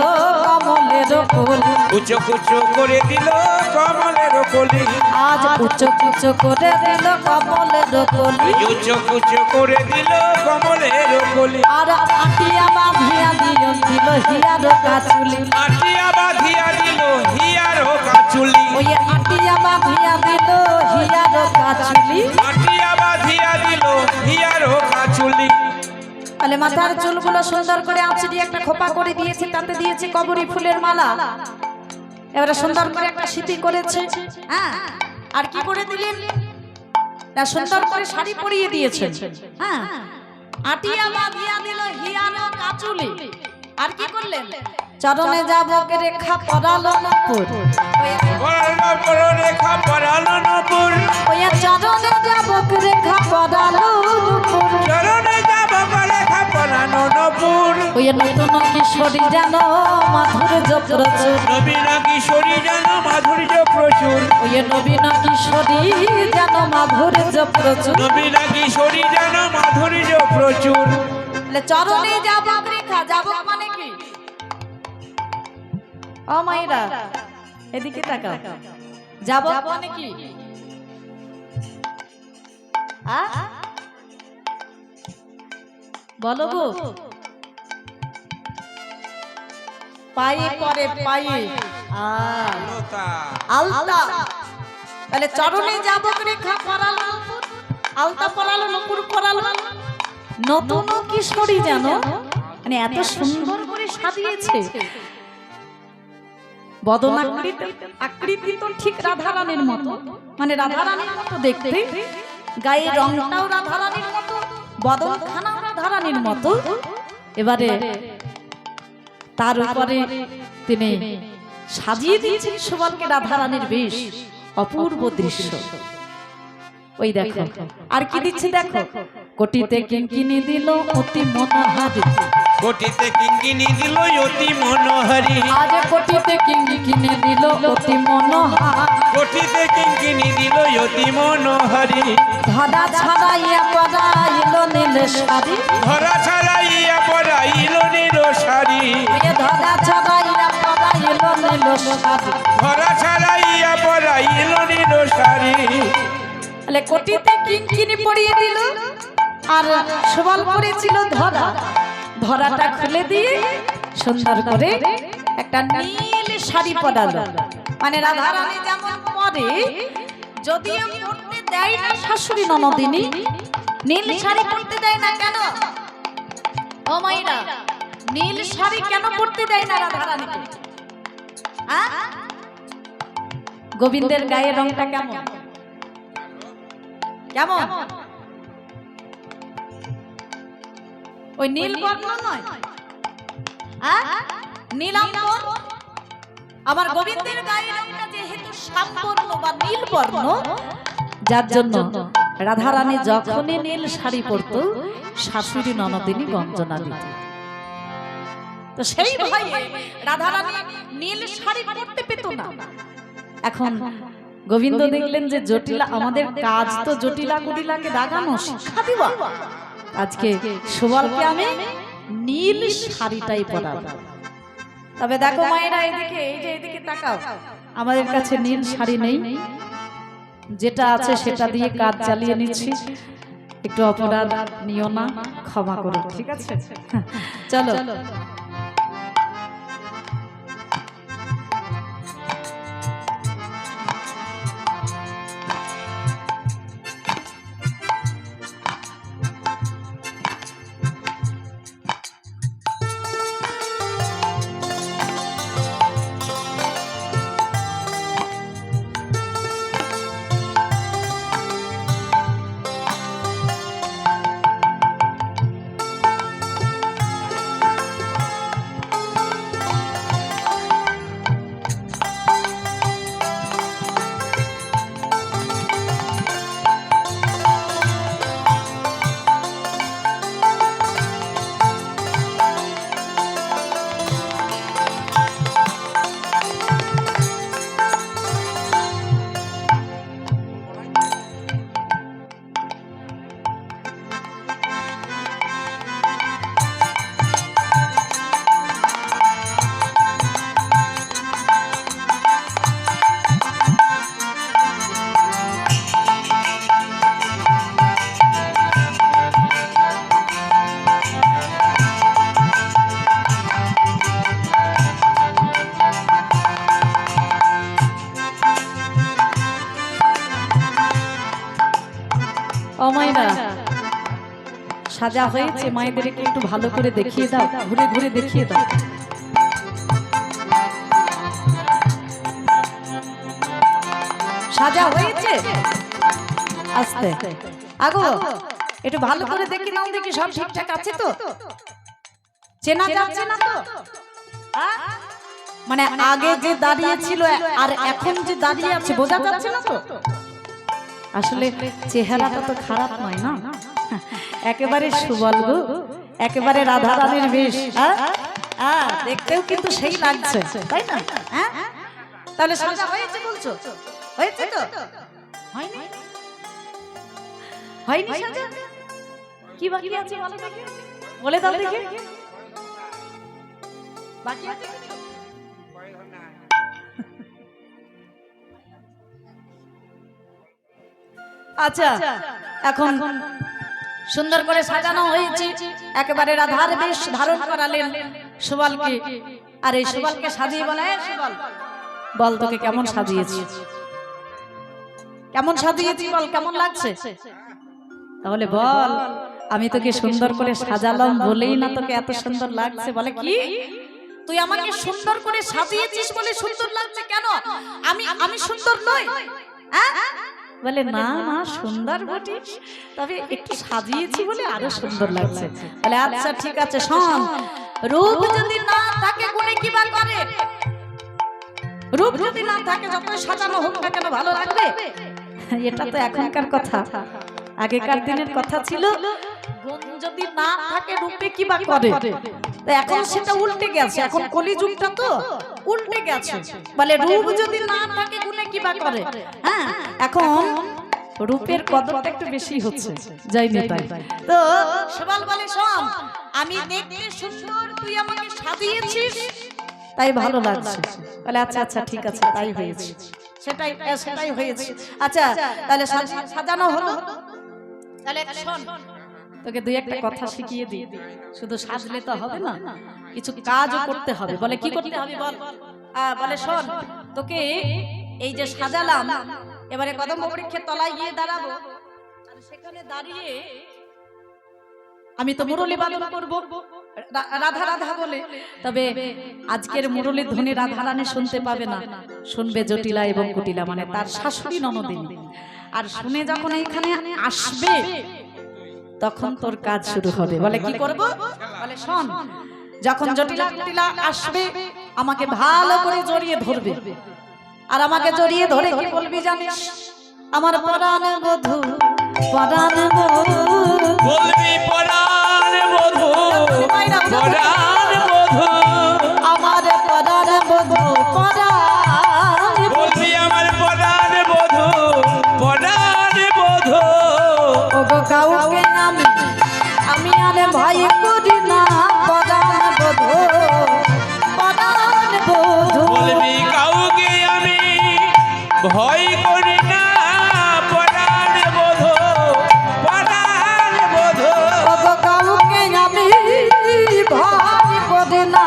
কমলের ফুল, কুচো কুচো করে দিল কমলের কলি আজ উঁচু কুচু করে দিল কমলের কলি, কুচো কুচো করে দিল কমলের কলি আর আটিয়া বাঁধিয়া দিল দিল হিয়ার কাচুলি, আটিয়া বাঁধিয়া দিল হিয়ার কাচুলি ওই আটিয়া বাঁধিয়া দিল হিয়ার কাচুলি। আটিয়া বাঁধিয়া দিল হিয়ার কাচুলি তাহলে মাথার চুলগুলো সুন্দর করে আঁচড়ি দিয়ে একটা খোপা করে দিয়েছে, তাতে দিয়েছে কবরি ফুলের মালা। এবারে সুন্দর করে একটা সিঁথি করেছে, হ্যাঁ, আর কি করে দিলেন না, সুন্দর করে শাড়ি পরিয়ে দিয়েছেন, হ্যাঁ, আটিয়া বাঁধিয়া দিল হিয়ার কাচুলি। আর কি করলেন? চরণে যাবক রেখা পরালো নপুর, পরানো পর রেখা পরানো নপুর ওই চরণে যাবক রেখা পরালো নপুর, চরণে যাবক রেখা পরানো নপুর ওই নতুন কিশোরী যেন মাধুর্য প্রচুর, নবীন কিশোরী যেন মাধুর্য প্রচুর ওই নবীন কিশোরী যেন মাধুর্য প্রচুর। নবীন কিশোরী যেন মাধুর্য প্রচুর চরণে যাবক রেখা, যাবক মানে কি? ও মাইরা এদিকে তাকাও, যাবক মানে কি? বলো গো, পায়ে পরে পায়ে আলতা আলতা, তাহলে চরণে যাবক রেখা পরালো নূপুর, আলতা পরালো নূপুর পরালো, নতুন কিশোরী যেন মানে এত সুন্দর করে সাজিয়েছে। বদন আকৃতি তো ঠিক রাধারানীর মতো, মানে রাধারানীর মতো দেখতে, গায়ের রংটাও রাধারানীর মতো, বদন খানাও রাধারানীর মতো। এবারে তার উপরে তিনি সাজিয়ে দিয়েছেন সুবলকে রাধারানীর বেশ, অপূর্ব দৃশ্য। ওই দেখো আর কি দিচ্ছে দেখো, কোটিতে কিঙ্কিনি দিল অতি মনোহারী, কোটিতে কিঙ্কিনি দিল অতি মনোহারী, আজ কোটিতে কিঙ্কিনি দিল অতি মনোহারী, কোটিতে কিঙ্কিনি দিল অতি মনোহারী, ধরা ছাড়াইয়া পরাইল নীল শাড়ি, ধরা ছাড়াইয়া পরাইল নীল শাড়ি, ধরা ছাড়াইয়া পরাইল নীল শাড়ি, ধরা ছাড়াইয়া পরাইল নীল শাড়ি। তাহলে কোটিতে কিঙ্কিনি পরিয়ে দিল আর সুবল পরেছিল ধরা, ধরাটা খুলে দিয়ে সুন্দর করে একটা নীল শাড়ি পরালো। মানে রাধারানী যেমন পরে, যদিও পরতে দেয় না শাশুড়ি ননদিনী, নীল শাড়ি পরতে দেয় না কেন? ও মাইরা, নীল শাড়ি কেন পরতে দেয় না রাধারানীকে? গোবিন্দের গায়ের রংটা কেমন কেমন? ওই নীল বর্ণ নয়, নীলাম্বর। আমার গোবিন্দের গায়ের রংটা যেহেতু শ্যামবর্ণ বা নীল বর্ণ, যার জন্য রাধারানী যখনই নীল শাড়ি পরতো শাশুড়ি ননদিনী গঞ্জনা দিত। তো সেই ভয়ে রাধারানী নীল শাড়ি পরতে পেত না। এখন গোবিন্দ দেখলেন যে জটিলা, আমাদের কাজ তো জটিলা কুটিলাকে দাগানো, শিক্ষা দিবা, আজকে সুবলকে আমি নীল শাড়িটাই পরাবো। তবে দেখো মায়েরা, এদিকে এই যে এদিকে তাকাও, আমাদের কাছে নীল শাড়ি নেই, যেটা আছে সেটা দিয়ে কাজ চালিয়ে নিচ্ছি, একটু অপরাধ নিও না, ক্ষমা করো, ঠিক আছে? চলো ও মায়েরা, সাজা হয়েছে, মায়েদেরকে একটু ভালো করে দেখিয়ে দাও, ঘুরে ঘুরে দেখিয়ে দাও। সাজা হয়েছে, আস্তে আগো একটু ভালো করে দেখি নাও, দেখি সব ঠিকঠাক আছে তো, চেনা যাচ্ছে না তো? মানে আগে যে দাঁড়িয়ে ছিল আর এখন যে দাঁড়িয়ে আছে বোঝা যাচ্ছে না তো? আসলে চেহারাটা তো খারাপ নয় না, একেবারে সুবল গো, একেবারে রাধারানীর বেশ, দেখতেও কিন্তু সেই লাগছে, তাই না? তাহলে সাজা হয়েছে বলছো? হয়েছে তো? হয়নি? হয়নি সাজা? কি বাকি আছে বলে দাও দেখি। বাকি আছে আচ্ছা, এখন সুন্দর করে সাজানো হয়েছে, একেবারে রাধার বেশ ধারণ করালেন সুবলকে, আর এই সুবলকে সাজিয়ে বলে, "এই সুবল, বল তোকে কেমন সাজিয়েছি, কেমন সাজিয়েছি বল, কেমন লাগছে?" তাহলে বল, আমি তোকে সুন্দর করে সাজালাম বলেই না তোকে এত সুন্দর লাগছে। বলে কি, তুই আমাকে সুন্দর করে সাজিয়েছিস বলে সুন্দর লাগছে কেন? আমি সুন্দর নই? হ্যাঁ? বলে না না, সুন্দর বটিস, তবে একটু সাজিয়েছি বলে আরো সুন্দর লাগছে। বলে আচ্ছা ঠিক আছে, শোন, রূপ যদি না থাকে গুণে কি বা করে? রূপ যদি না থাকে যত সাজানো হোক না কেন ভালো লাগবে? এটা তো এখনকার কথা, আগেকার দিনের কথা ছিল। গুণ যদি না থাকে রূপে কি বা করে? তো এখন সেটা উল্টে গেছে, এখন কলিযুগটা তো উল্টে গেছে। বলে রূপ যদি না থাকে গুণে কি বা করে? হ্যাঁ, এখন রূপের কদরটা একটু বেশি হচ্ছে, যাই না তাই। তো সুবল বলে, শোন, আমি দেখতে সুন্দর, তুই আমাকে সাজিয়েছিস তাই ভালো লাগছে। বলে আচ্ছা আচ্ছা ঠিক আছে, তাই হয়েছে, সেটাই হয়েছে। আচ্ছা তাহলে সাজানো হলো, তাহলে শোন, তোকে দুই একটা কথা শিখিয়ে দিই। শুধু সাজলে তো হবে না, কিছু কাজও করতে হবে। বলে কি করতে হবে বল? বলে শোন, তোকে এই যে সাজালাম, এবারে কদম বৃক্ষের তলায় গিয়ে দাঁড়াবো, আর সেখানে দাঁড়িয়ে আমি তো মুরলি বাদন করব রাধা রাধা বলে। তবে আজকের মুরলির ধ্বনি রাধা রানী শুনতে পাবে না, শুনবে জটিলা এবং কুটিলা, মানে তার শাশুড়ি ননদিনী। আর শুনে যখন এইখানে আসবে তখন তোর কাজ শুরু হবে। বলে কি করব? বলে শোন, যখন জটিলা কুটিলা আসবে আমাকে ভালো করে জড়িয়ে ধরবে, আর আমাকে জড়িয়ে ধরে কি বলবি জানিস? আমার পরাণ বধূ, পরাণ বধূ বলবি, পরাণ বধূ, পরাণ বধূ, আমার পরাণ বধূ, পরাণ বলবি আমার পরাণ বধূ, পরাণ বধূ। ওগো কাউকে আমি আরে ভয় করি না, পরাণ বধূ, পরাণ বধূ। বলবি কাউকে আমি ভয় করি না, পরাণ বধূ, পরাণ বধূ। ওগো কাউকে আমি ভয় করি না,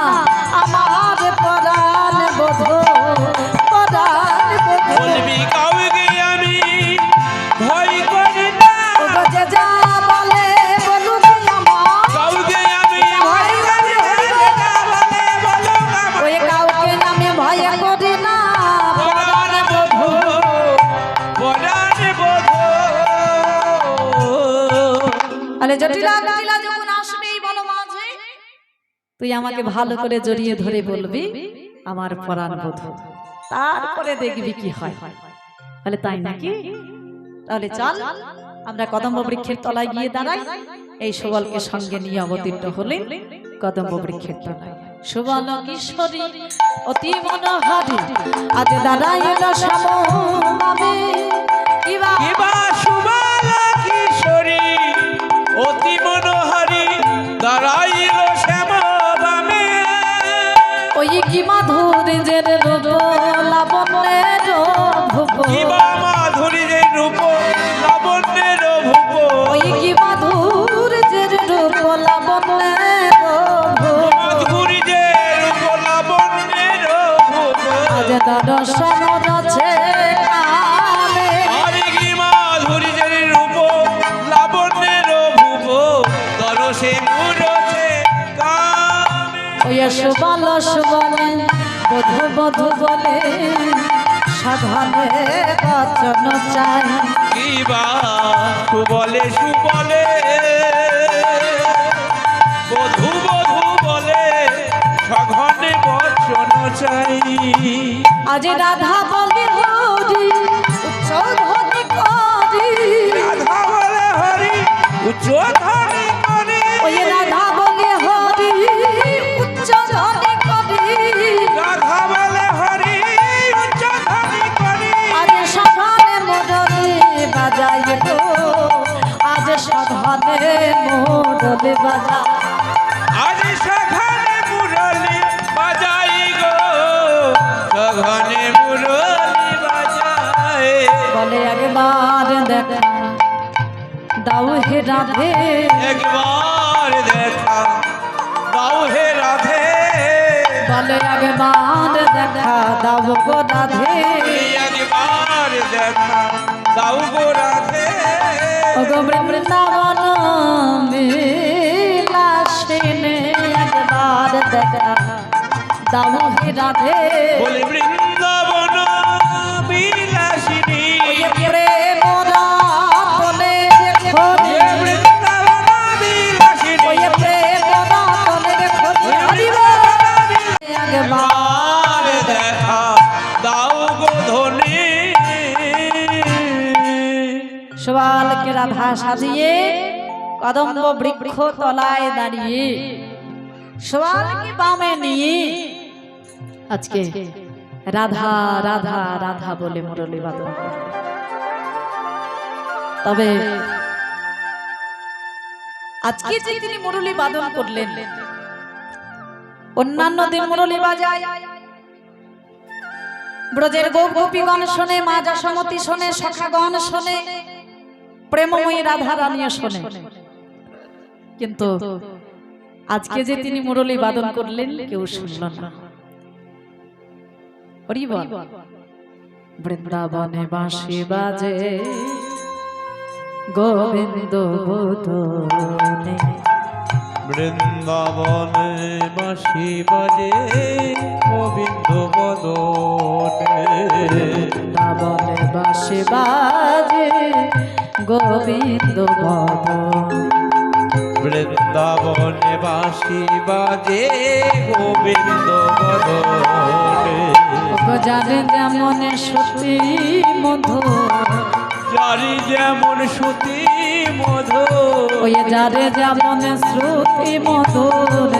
আমার পরাণ বধূ, পরাণ বধূ। বলবি কাউকে আমি ভয় করি না, ওগো যে যা বলে বলুক আমার, কাউকে আমি ভয় করি না, বলে বলুক আমার। ওই কাউকে আমি ভয় করি না, পরাণ বধূ, পরাণ বধূ। আরে জটিলা জটিলা যখন আসবে এই বলো মাঝে, তুই আমাকে ভালো করে জড়িয়ে ধরে বলবি আমার পরাণ বধূ, তারপরে দেখবি কি হয়। বলে তাই নাকি? তাহলে চল আমরা কদম্ব বৃক্ষের তলায় গিয়ে দাঁড়াই। এই সুবলকে সঙ্গে নিয়ে অবতীর্ণ হলেন কদম্ব বৃক্ষের তলায়। সুবল কিশোরী অতি মনোহারী আজ দাঁড়াইল সামনে, কিবা কিবা সুবল কিশোরী অতি মনোহারী দাঁড়াইল শ্যামবামে। ওই কি মাধুর্যের রূপ লাবণ্যের ভুব, কিবা মাধুরীর রূপ লাবণ্যের ভূপ। ওই কি মাধুর্যের রূপ লাবণ্যের ভুব। মাধুরীর রূপ লাবণ্যের ভূপ। আজ দর্শন রচে কালে, আরে কি মাধুরীর রূপ লাবণ্যের ভূপ। দরসে মুরছে কামে। ওই সুবল সুবলে বধু বধু বলে সাধনে বচন চাই। কিবা সুবলে সুবলে বধু বধু বলে সঘনে বচন চাই। আজ রাধা বলে হরি উচ্চ ধ্বনি করি, রাধা বলে হরি উচ্চ ধ্বনি করে। ওই রাধা বলে হরি উচ্চ ধ্বনি করি। রাধা বলে হরি উচ্চ ধ্বনি করে। আজ সঘনে মুরলি বাজাই গো, আজ সঘনে মুরলি বাজাই। আজ সঘনে মুরলি বাজাই গো, সঘনে মুরলি বাজায়। বলে একবার দেখা দাও হে রাধে, একবার দেখা দাও হে রাধে। একবার দেখা দাও গো রাধে একবার দেখা দাও গো রাধে ও গো বৃন্দাবন বিলাসিনী একবার দেখা দাও হে রাধে বলি বৃন্দাবন বিলাসিনী প্রেম রাতনে খোঁজে বৃন্দাবন বিলাসিনী ওই প্রেম রাতনে খোঁজে হরিব একবার দেখা দাও গো ধনী সবালকে রাধা সাজিয়ে কদম্ব বৃক্ষ তলায় দাঁড়িয়ে সবালকে বামে নিয়ে আজকে রাধা রাধা রাধা বলে মুরলী বাদন করবে। তবে আজকে যে তিনি মুরলী বাদন করলেন, অন্যান্য দিন মুরলী বাজায় ব্রজের গোপীগণ শোনে, মা যশোমতী শোনে, সখাগণ শোনে, প্রেমময়ী রাধা রানীও শোনে, কিন্তু আজকে যে তিনি মুরলী বাদন করলেন কেউ শুনল না। বৃন্দাবনে বাঁশি বাজে গোবিন্দ বোধনে, বৃন্দাবনে বাঁশি বাজে গোবিন্দ বদনে বৃন্দাবনে বাঁশি বাজে গোবিন্দ বোধনে, বৃন্দাবনে বাঁশি বাজে গোবিন্দ বদনে জানে যেমন সতী মধুর, যারি যেমন শ্রুতি মধু ওই যারে যেমন শ্রুতি মধুর,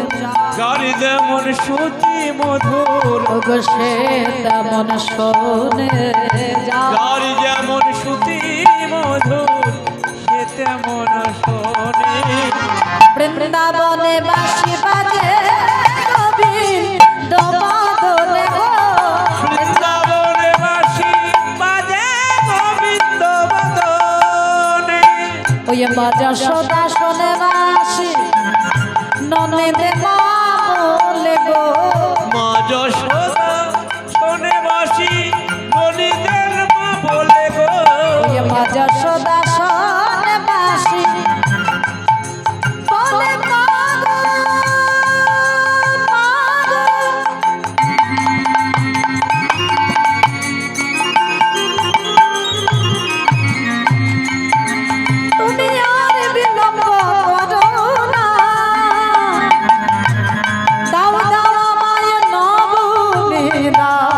যারি যেমন শ্রুতি মধুর ওগো সে তেমন শোনে যারি যেমন শ্রুতি মধুর সে তেমন শোনে বৃন্দাবনে বাঁশি বাজে গোবিন্দ বদনে গো, বৃন্দাবনে বাঁশি বাজে গোবিন্দ বদনে ওই বাজা সদা শোনে বাঁশি ননেদে মা বলে গো, মা যশোদা শোনে বাঁশি ননীদের মা বলে গো ওই বাজা সদা শোনে বাঁশি বলে মা গো, মা গো। তুমি আর বিলম্ব করো না, দাও দাও আমায় নবনী দাও,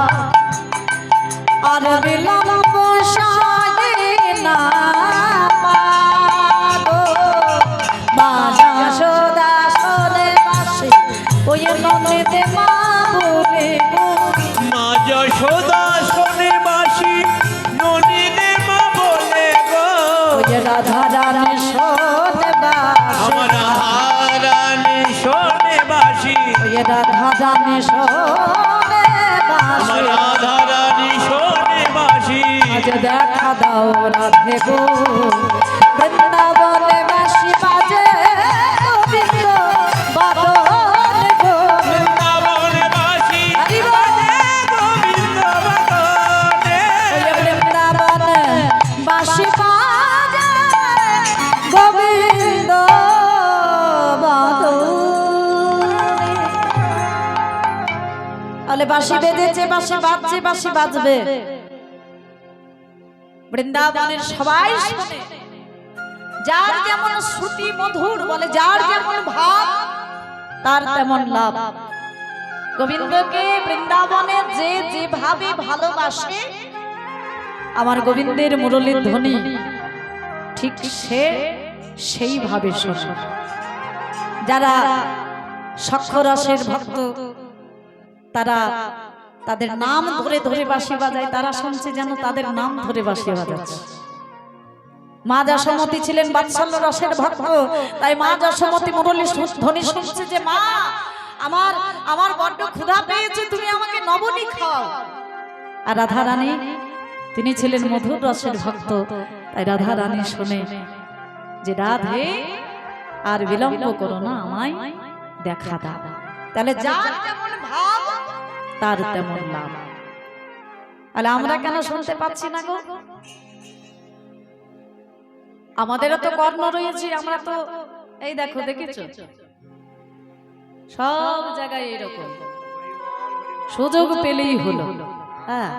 আর বিলম্ব সাগে না মাগো, বাজা সদা শোনে বাঁশি ওই ননেদে মা বলে গো, মা যশোদা শোনে বাঁশি ননীদের মা বলে গো ওই রাধা রানী শোনে বাঁশি, আমার হারানি শোনে বাঁশি ওই রাধা রানী শোনে বাঁশি, আমার রাধারানী শোনে বাঁশি আজ দেখা দাও রাধে গো, বৃন্দাবনে বাঁশি বাজে গোবিন্দ বদনে গো, বৃন্দাবনে বাঁশি হরি বল। বাজে গোবিন্দ বদনে ওই বৃন্দাবনে বাঁশি বাজে গোবিন্দ বদনে। তাহলে বাঁশি বেজেছে, বাঁশি বাজছে, বাঁশি বাজবে, বৃন্দাবনের সবাই শোনে, যার যেমন শ্রুতি মধুর বলে, যার যেমন ভাব তার তেমন লাভ। গোবিন্দকে বৃন্দাবনে যে যেভাবে ভালোবাসে, আমার গোবিন্দের মুরলীর ধ্বনি ঠিক সে সেইভাবে শোনে। যারা সক্ষরসের ভক্ত তারা তাদের নাম ধরে ধরে বাঁশি বাজায়, তারা শুনছে যেন তাদের নাম ধরে বাঁশি বাজাচ্ছে। মা যশোমতী ছিলেন বাৎসল্য রসের ভক্ত, তাই মা যশোমতী মুরলী ধ্বনি শুনছে যে মা আমার আমার বড্ড ক্ষুধা পেয়েছে, তুমি আমাকে নবনী খাও। আর রাধা রানী তিনি ছিলেন মধুর রসের ভক্ত, তাই রাধা রানী শুনে যে রাধে আর বিলম্ব করো না, আমায় দেখা দাও। তাহলে যার যেমন ভাব তার তেমন লাভ। তাহলে আমরা কেন শুনতে পাচ্ছি না গো? আমাদেরও তো কর্ম রয়েছে, আমরা তো এই দেখো, দেখেছো সব জায়গায় এরকম সুযোগ পেলেই হলো। হ্যাঁ,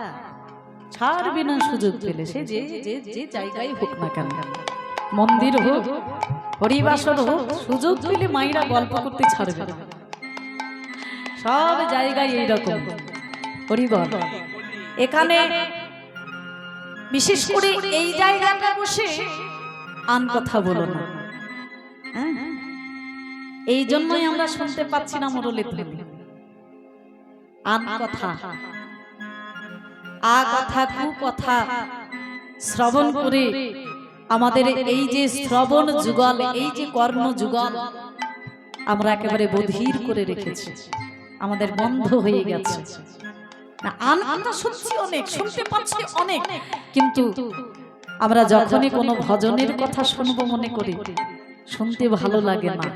ছাড়বি না সুযোগ পেলে, সে যে যে যে জায়গায় হোক না কেন, মন্দির হোক, হরিবাসর হোক, সুযোগ পেলে মাইরা গল্প করতে ছাড়বে না। সব জায়গায় এইরকম হরিবল। এখানে বিশেষ করে এই জায়গাটা বসে আন কথা বলো না। হ্যাঁ, এই জন্যই আমরা শুনতে পাচ্ছি না মুরলী ধ্বনি। আন কথা, আ কথা, কু কথা শ্রবণ করে আমাদের এই যে শ্রবণ যুগল, এই যে কর্ণ যুগল আমরা একেবারে বধির করে রেখেছি, আমাদের বন্ধ হয়ে গেছে। না, আন কথা শুনছি অনেক, শুনতে পাচ্ছি অনেক, কিন্তু আমরা যখনই কোনো ভজনের কথা শুনবো মনে করি শুনতে ভালো লাগে না।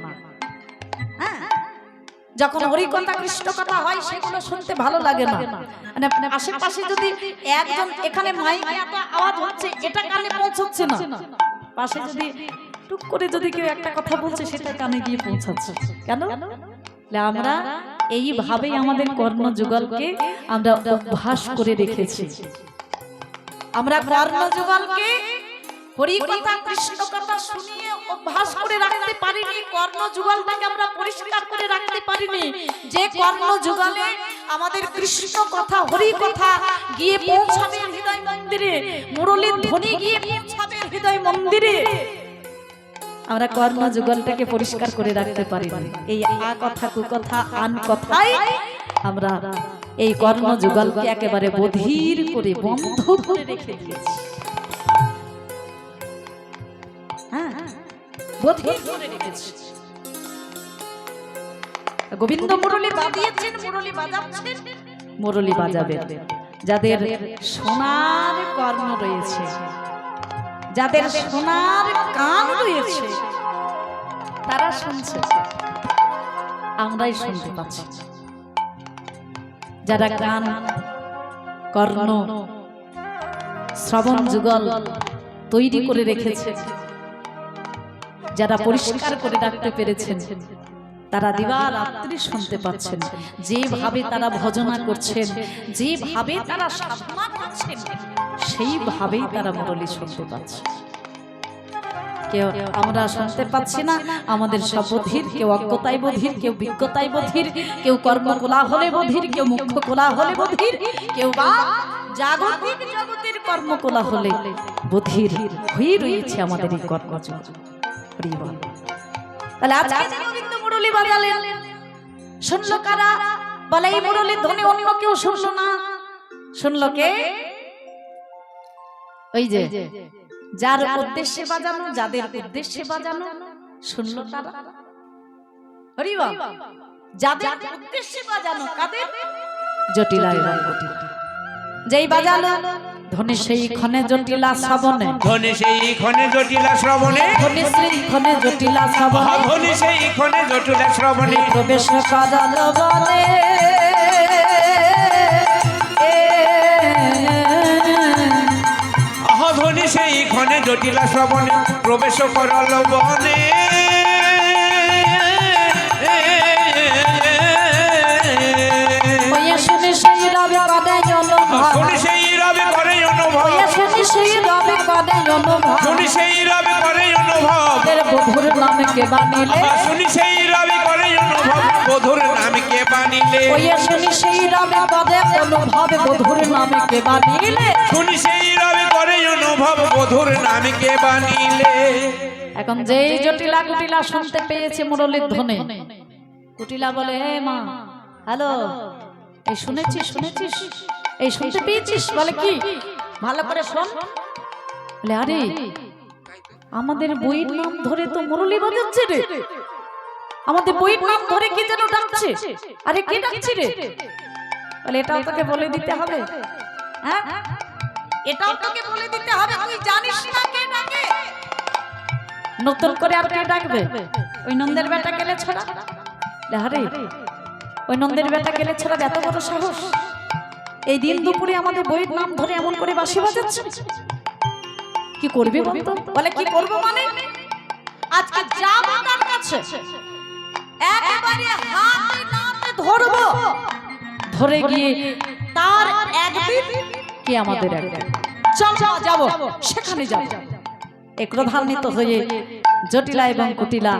যখন হরি কথা, কৃষ্ণ কথা হয় সেগুলো শুনতে ভালো লাগে না। মানে আশেপাশে যদি একজন, এখানে মাইকে এত আওয়াজ হচ্ছে, এটা কানে পৌঁছচ্ছে না, পাশে যদি টুক করে যদি কেউ একটা কথা বলছে সেটা কানে গিয়ে পৌঁছাচ্ছে। কেন? আমরা এইভাবেই আমাদের কর্ণযুগলকে আমরা অভ্যাস করে রেখেছি। আমরা কর্ণযুগলকে হরি কথা, কৃষ্ণ কথা শুনিয়ে অভ্যাস করে রাখতে পারিনি, কর্ণযুগলটাকে আমরা পরিষ্কার করে রাখতে পারিনি। যে কর্ণযুগলে আমাদের কৃষ্ণ কথা, হরি কথা গিয়ে পৌঁছাবে হৃদয় মন্দিরে, মুরলীর ধ্বনি গিয়ে পৌঁছাবে হৃদয় মন্দিরে, আমরা কর্ণযুগলটাকে পরিষ্কার করে রাখতে পারিনি। এই আ কথা, কু কথা, আন কথাই আমরা এই কর্ণযুগলকে একেবারে বধির করে বন্ধ করে রেখে দিয়েছি। গোবিন্দ মুরলী বাজিয়েছেন, মুরলী বাজাচ্ছেন, মুরলী বাজাবেন যাদের সোনার কর্ণ রয়েছে, যাদের সোনার কান রয়েছে, তারা শুনছে, আমরাই শুনতে পাচ্ছি। যারা কান, কর্ণ, শ্রবণ যুগল তৈরি করে রেখেছে, যারা পরিষ্কার করে রাখতে পেরেছেন, তারা দিবারাত্রি শুনতে পাচ্ছেন। যেভাবে তারা ভজনা করছেন, যেভাবে তারা সাধনা করছেন, সেইভাবেই তারা মুরলী শুনতে পাচ্ছে। কেউ আমরা শুনতে পাচ্ছি না, আমাদের সব বধির, কেউ অজ্ঞতায় বধির, কেউ বিজ্ঞতায় বধির, কেউ কর্মকোলা হলে বধির, কেউ মুখ্য কোলা হলে বধির, কেউ বা জাগতিক জগতের কর্মকোলা হলে বধির হয়ে রয়েছে আমাদের এই কর্মযোগ। তাহলে আজকে গোবিন্দ মুরলী বাজালেন, শুনলো কারা? বলে এই মুরলীর ধ্বনি অন্য কেউ শুনলো না, শুনলো কে? ওই যে যার উদ্দেশ্যে বাজানো, যাদের উদ্দেশ্যে বাজানো, শুনলো তারা। হরি বল। যাদের উদ্দেশ্যে বাজানো, কাদের? জটিলা এবং কুটিলা। যেই বাজালো ধ্বনি সেই ক্ষণে জটিলা শ্রবণে, ধ্বনি সেই ক্ষণে জটিলা শ্রবণে, ধ্বনি সেই ক্ষণে জটিলা শ্রবণে, ধ্বনি সেই ক্ষণে জটিলা শ্রবণে প্রবেশ করালো বনে। ধ্বনি সেই ক্ষণে জটিলা শ্রবণে প্রবেশ করল বনে। শুনি সেই রবে কদে অনুভব, শুনি সেই রবে করে অনুভব, শুনি সেই রবে কদে অনুভব, শুনি সেই রবে করে অনুভব, বধুর নামে কে বানিলে, শুনি সেই রবে করে অনুভব, বধুর নামে কে বানিলে, শুনি সেই রবে কদে অনুভব, বধুর নামে কে বানিলে, শুনি সেই রবে করে অনুভব, বধুর নামে কে বানিলে। এখন যেই জটিলা কুটিলা শুনতে পেয়েছে মুরলীর ধ্বনি, কুটিলা বলে, হে মা, হ্যালো, এই শুনেছিস, শুনেছিস, এই শুনতে পেয়েছিস? বলে কি? ভালো করে শোন। বলে আরে আমাদের বইয়ের নাম ধরে তো মুরলী বাজাচ্ছে রে, আমাদের বইয়ের নাম ধরে কি যেন ডাকছে। আরে কে ডাকছে রে? বলে এটাও তোকে বলে দিতে হবে। হ্যাঁ, এটাও তোকে বলে দিতে হবে, তুই জানিস না কে ডাকে? নতুন করে আর কে ডাকবে? ওই নন্দের বেটা গেলে ছড়া। আরে ওই নন্দের বেটা গেলে ছাড়া এত বড় সাহস, এই দিন দুপুরে আমাদের বইয়ের নাম ধরে এমন করে বাঁশি বাজাচ্ছে। কি করবি বলতো? বলে কি করব মানে আজকে যাব তার কাছে, একেবারে হাতে নাতে ধরবো, ধরে গিয়ে তার একদিন কি আমাদের একদিন, চল যাব সেখানে যাব। ক্রোধান্বিত হয়ে জটিলা এবং কুটিলা,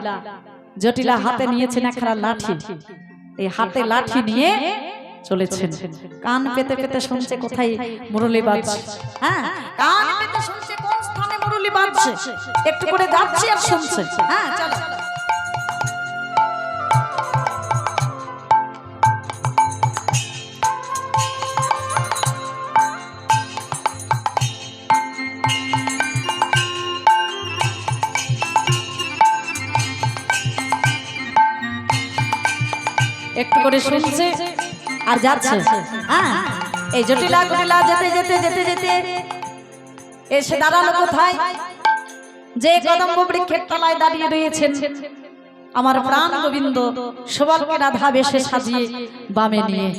জটিলা হাতে নিয়েছেন একখানা লাঠি, এই হাতে লাঠি নিয়ে চলেছেন। কান পেতে পেতে শুনছে কোথায় মুরলি বাজছে, হ্যাঁ কান পেতে শুনছে কোন স্থানে মুরলি বাজছে, একটু করে যাচ্ছে আর শুনছে। হ্যাঁ চলো একটু করে শুনছে আর যাচ্ছে। হ্যাঁ এই জটিলা কুটিলা যেতে যেতে যেতে যেতে এসে দাঁড়ালো কোথায়, যে কদম্ব বৃক্ষের তলায় দাঁড়িয়ে রয়েছেন আমার প্রাণ গোবিন্দ সবলকে রাধা বেশে সাজিয়ে বামে নিয়ে,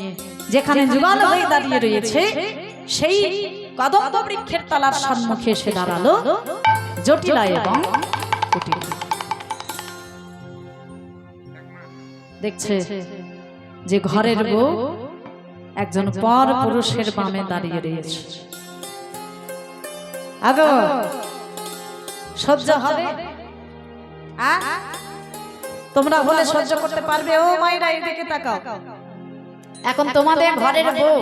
যেখানে যুগল হয়ে দাঁড়িয়ে রয়েছে সেই কদম্ব বৃক্ষের তলার সম্মুখে এসে দাঁড়ালো জটিলা এবং কুটিলা। দেখছে যে ঘরের বউ একজন পর পুরুষের বামে দাঁড়িয়ে রয়েছে। আগো সহ্য হবে? তোমরা বলে সহ্য করতে পারবে? ও মায়েরা এদিকে তাকাও। এখন তোমাদের ঘরের বউ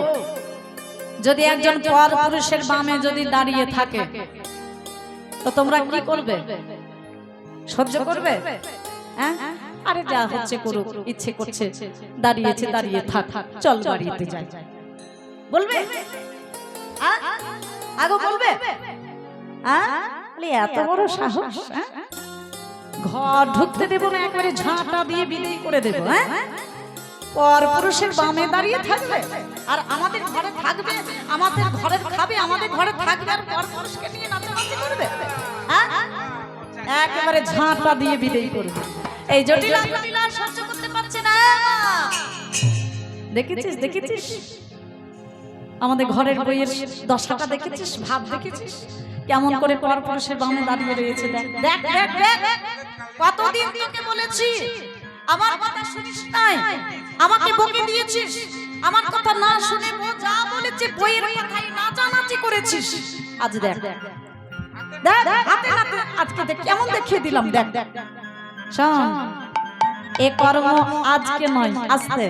যদি একজন পর পুরুষের বামে যদি দাঁড়িয়ে থাকে তো তোমরা কি করবে? সহ্য করবে? হ্যাঁ আরে যা হচ্ছে করুক, ইচ্ছে করছে দাঁড়িয়েছে দাঁড়িয়ে থাক, চল বাড়িতে যাই, বলবে? আগো বলবে? এত বড় সাহস! ঘর ঢুকতে দেবো না, একবারে ঝাঁটা দিয়ে বিদায় করে দেবো। হ্যাঁ পর পুরুষের বামে দাঁড়িয়ে থাকবে আর আমাদের ঘরে থাকবে, আমাদের ঘরে খাবে, আমাদের ঘরে থাকবে আর পর পুরুষকে নিয়ে নাচানাচি করবে। একেবারে ঝাঁটা দিয়ে বিদায় করবে। এই জটিলা কুটিলা সহ্য করতে পারছে না। দেখেছিস দেখেছিস আমাদের ঘরের বইয়ের দশাটা দেখেছিস, ভাব দেখেছিস কেমন করে পর পুরুষের বামে দাঁড়িয়ে রয়েছে। দেখ দেখ দেখ দেখ, কতদিন তোকে বলেছি আমার কথা শুনিস নাই, আমাকে বকে দিয়েছিস, আমার কথা না শুনে ও যা বলেছে বইয়ের কথাই নাচানাচি করেছিস। আজ দেখ দেখ হাতে নাতে আজকে দেখ কেমন দেখিয়ে দিলাম। দেখ দেখ শোন, এ কর্ম আজকে নয়, আস্তে,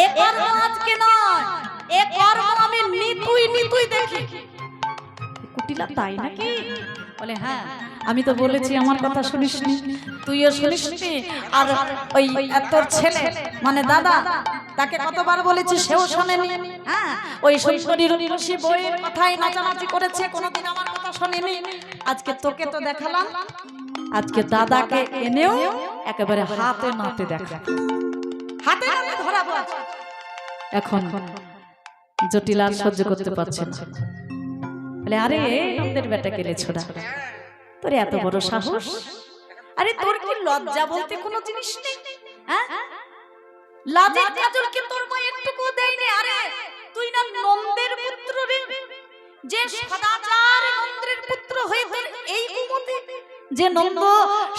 এ কর্ম আজকে নয়, এ কর্ম আমি নিতুই নিতুই দেখি। কুটিলা তাই নাকি? বলে হ্যাঁ আমি তো বলেছি আমার কথা শুনিসনি, তুইও শুনিসনি, আর ওই তোর ছেলে মানে দাদা তাকে কতবার বলেছি সেও শোনেনি। হ্যাঁ ওই সুন্দরী রূপসী বইয়ের কথাই নাচানাচি করেছে, কোনোদিন আমার কথা শোনেনি। আজকে তোকে তো দেখালাম, আজকে দাদাকে এনেও একেবারে হাতে নাতে দেখা, হাতে নাতে ধরাবো। এখন জটিলা সহ্য করতে পারছে না, বলে আরে নন্দের বেটা গেলে ছোড়া, তোর এত বড় সাহস! আরে তোর কি লজ্জা বলতে কোনো জিনিস নেই? হ্যাঁ লাজের কাজল কি তোর মা একটুকু দেয়নি? আরে তুই না নন্দের পুত্র রে, যে সদাচার নন্দের পুত্র হয়ে তোর এই কুমতি, যে নন্দ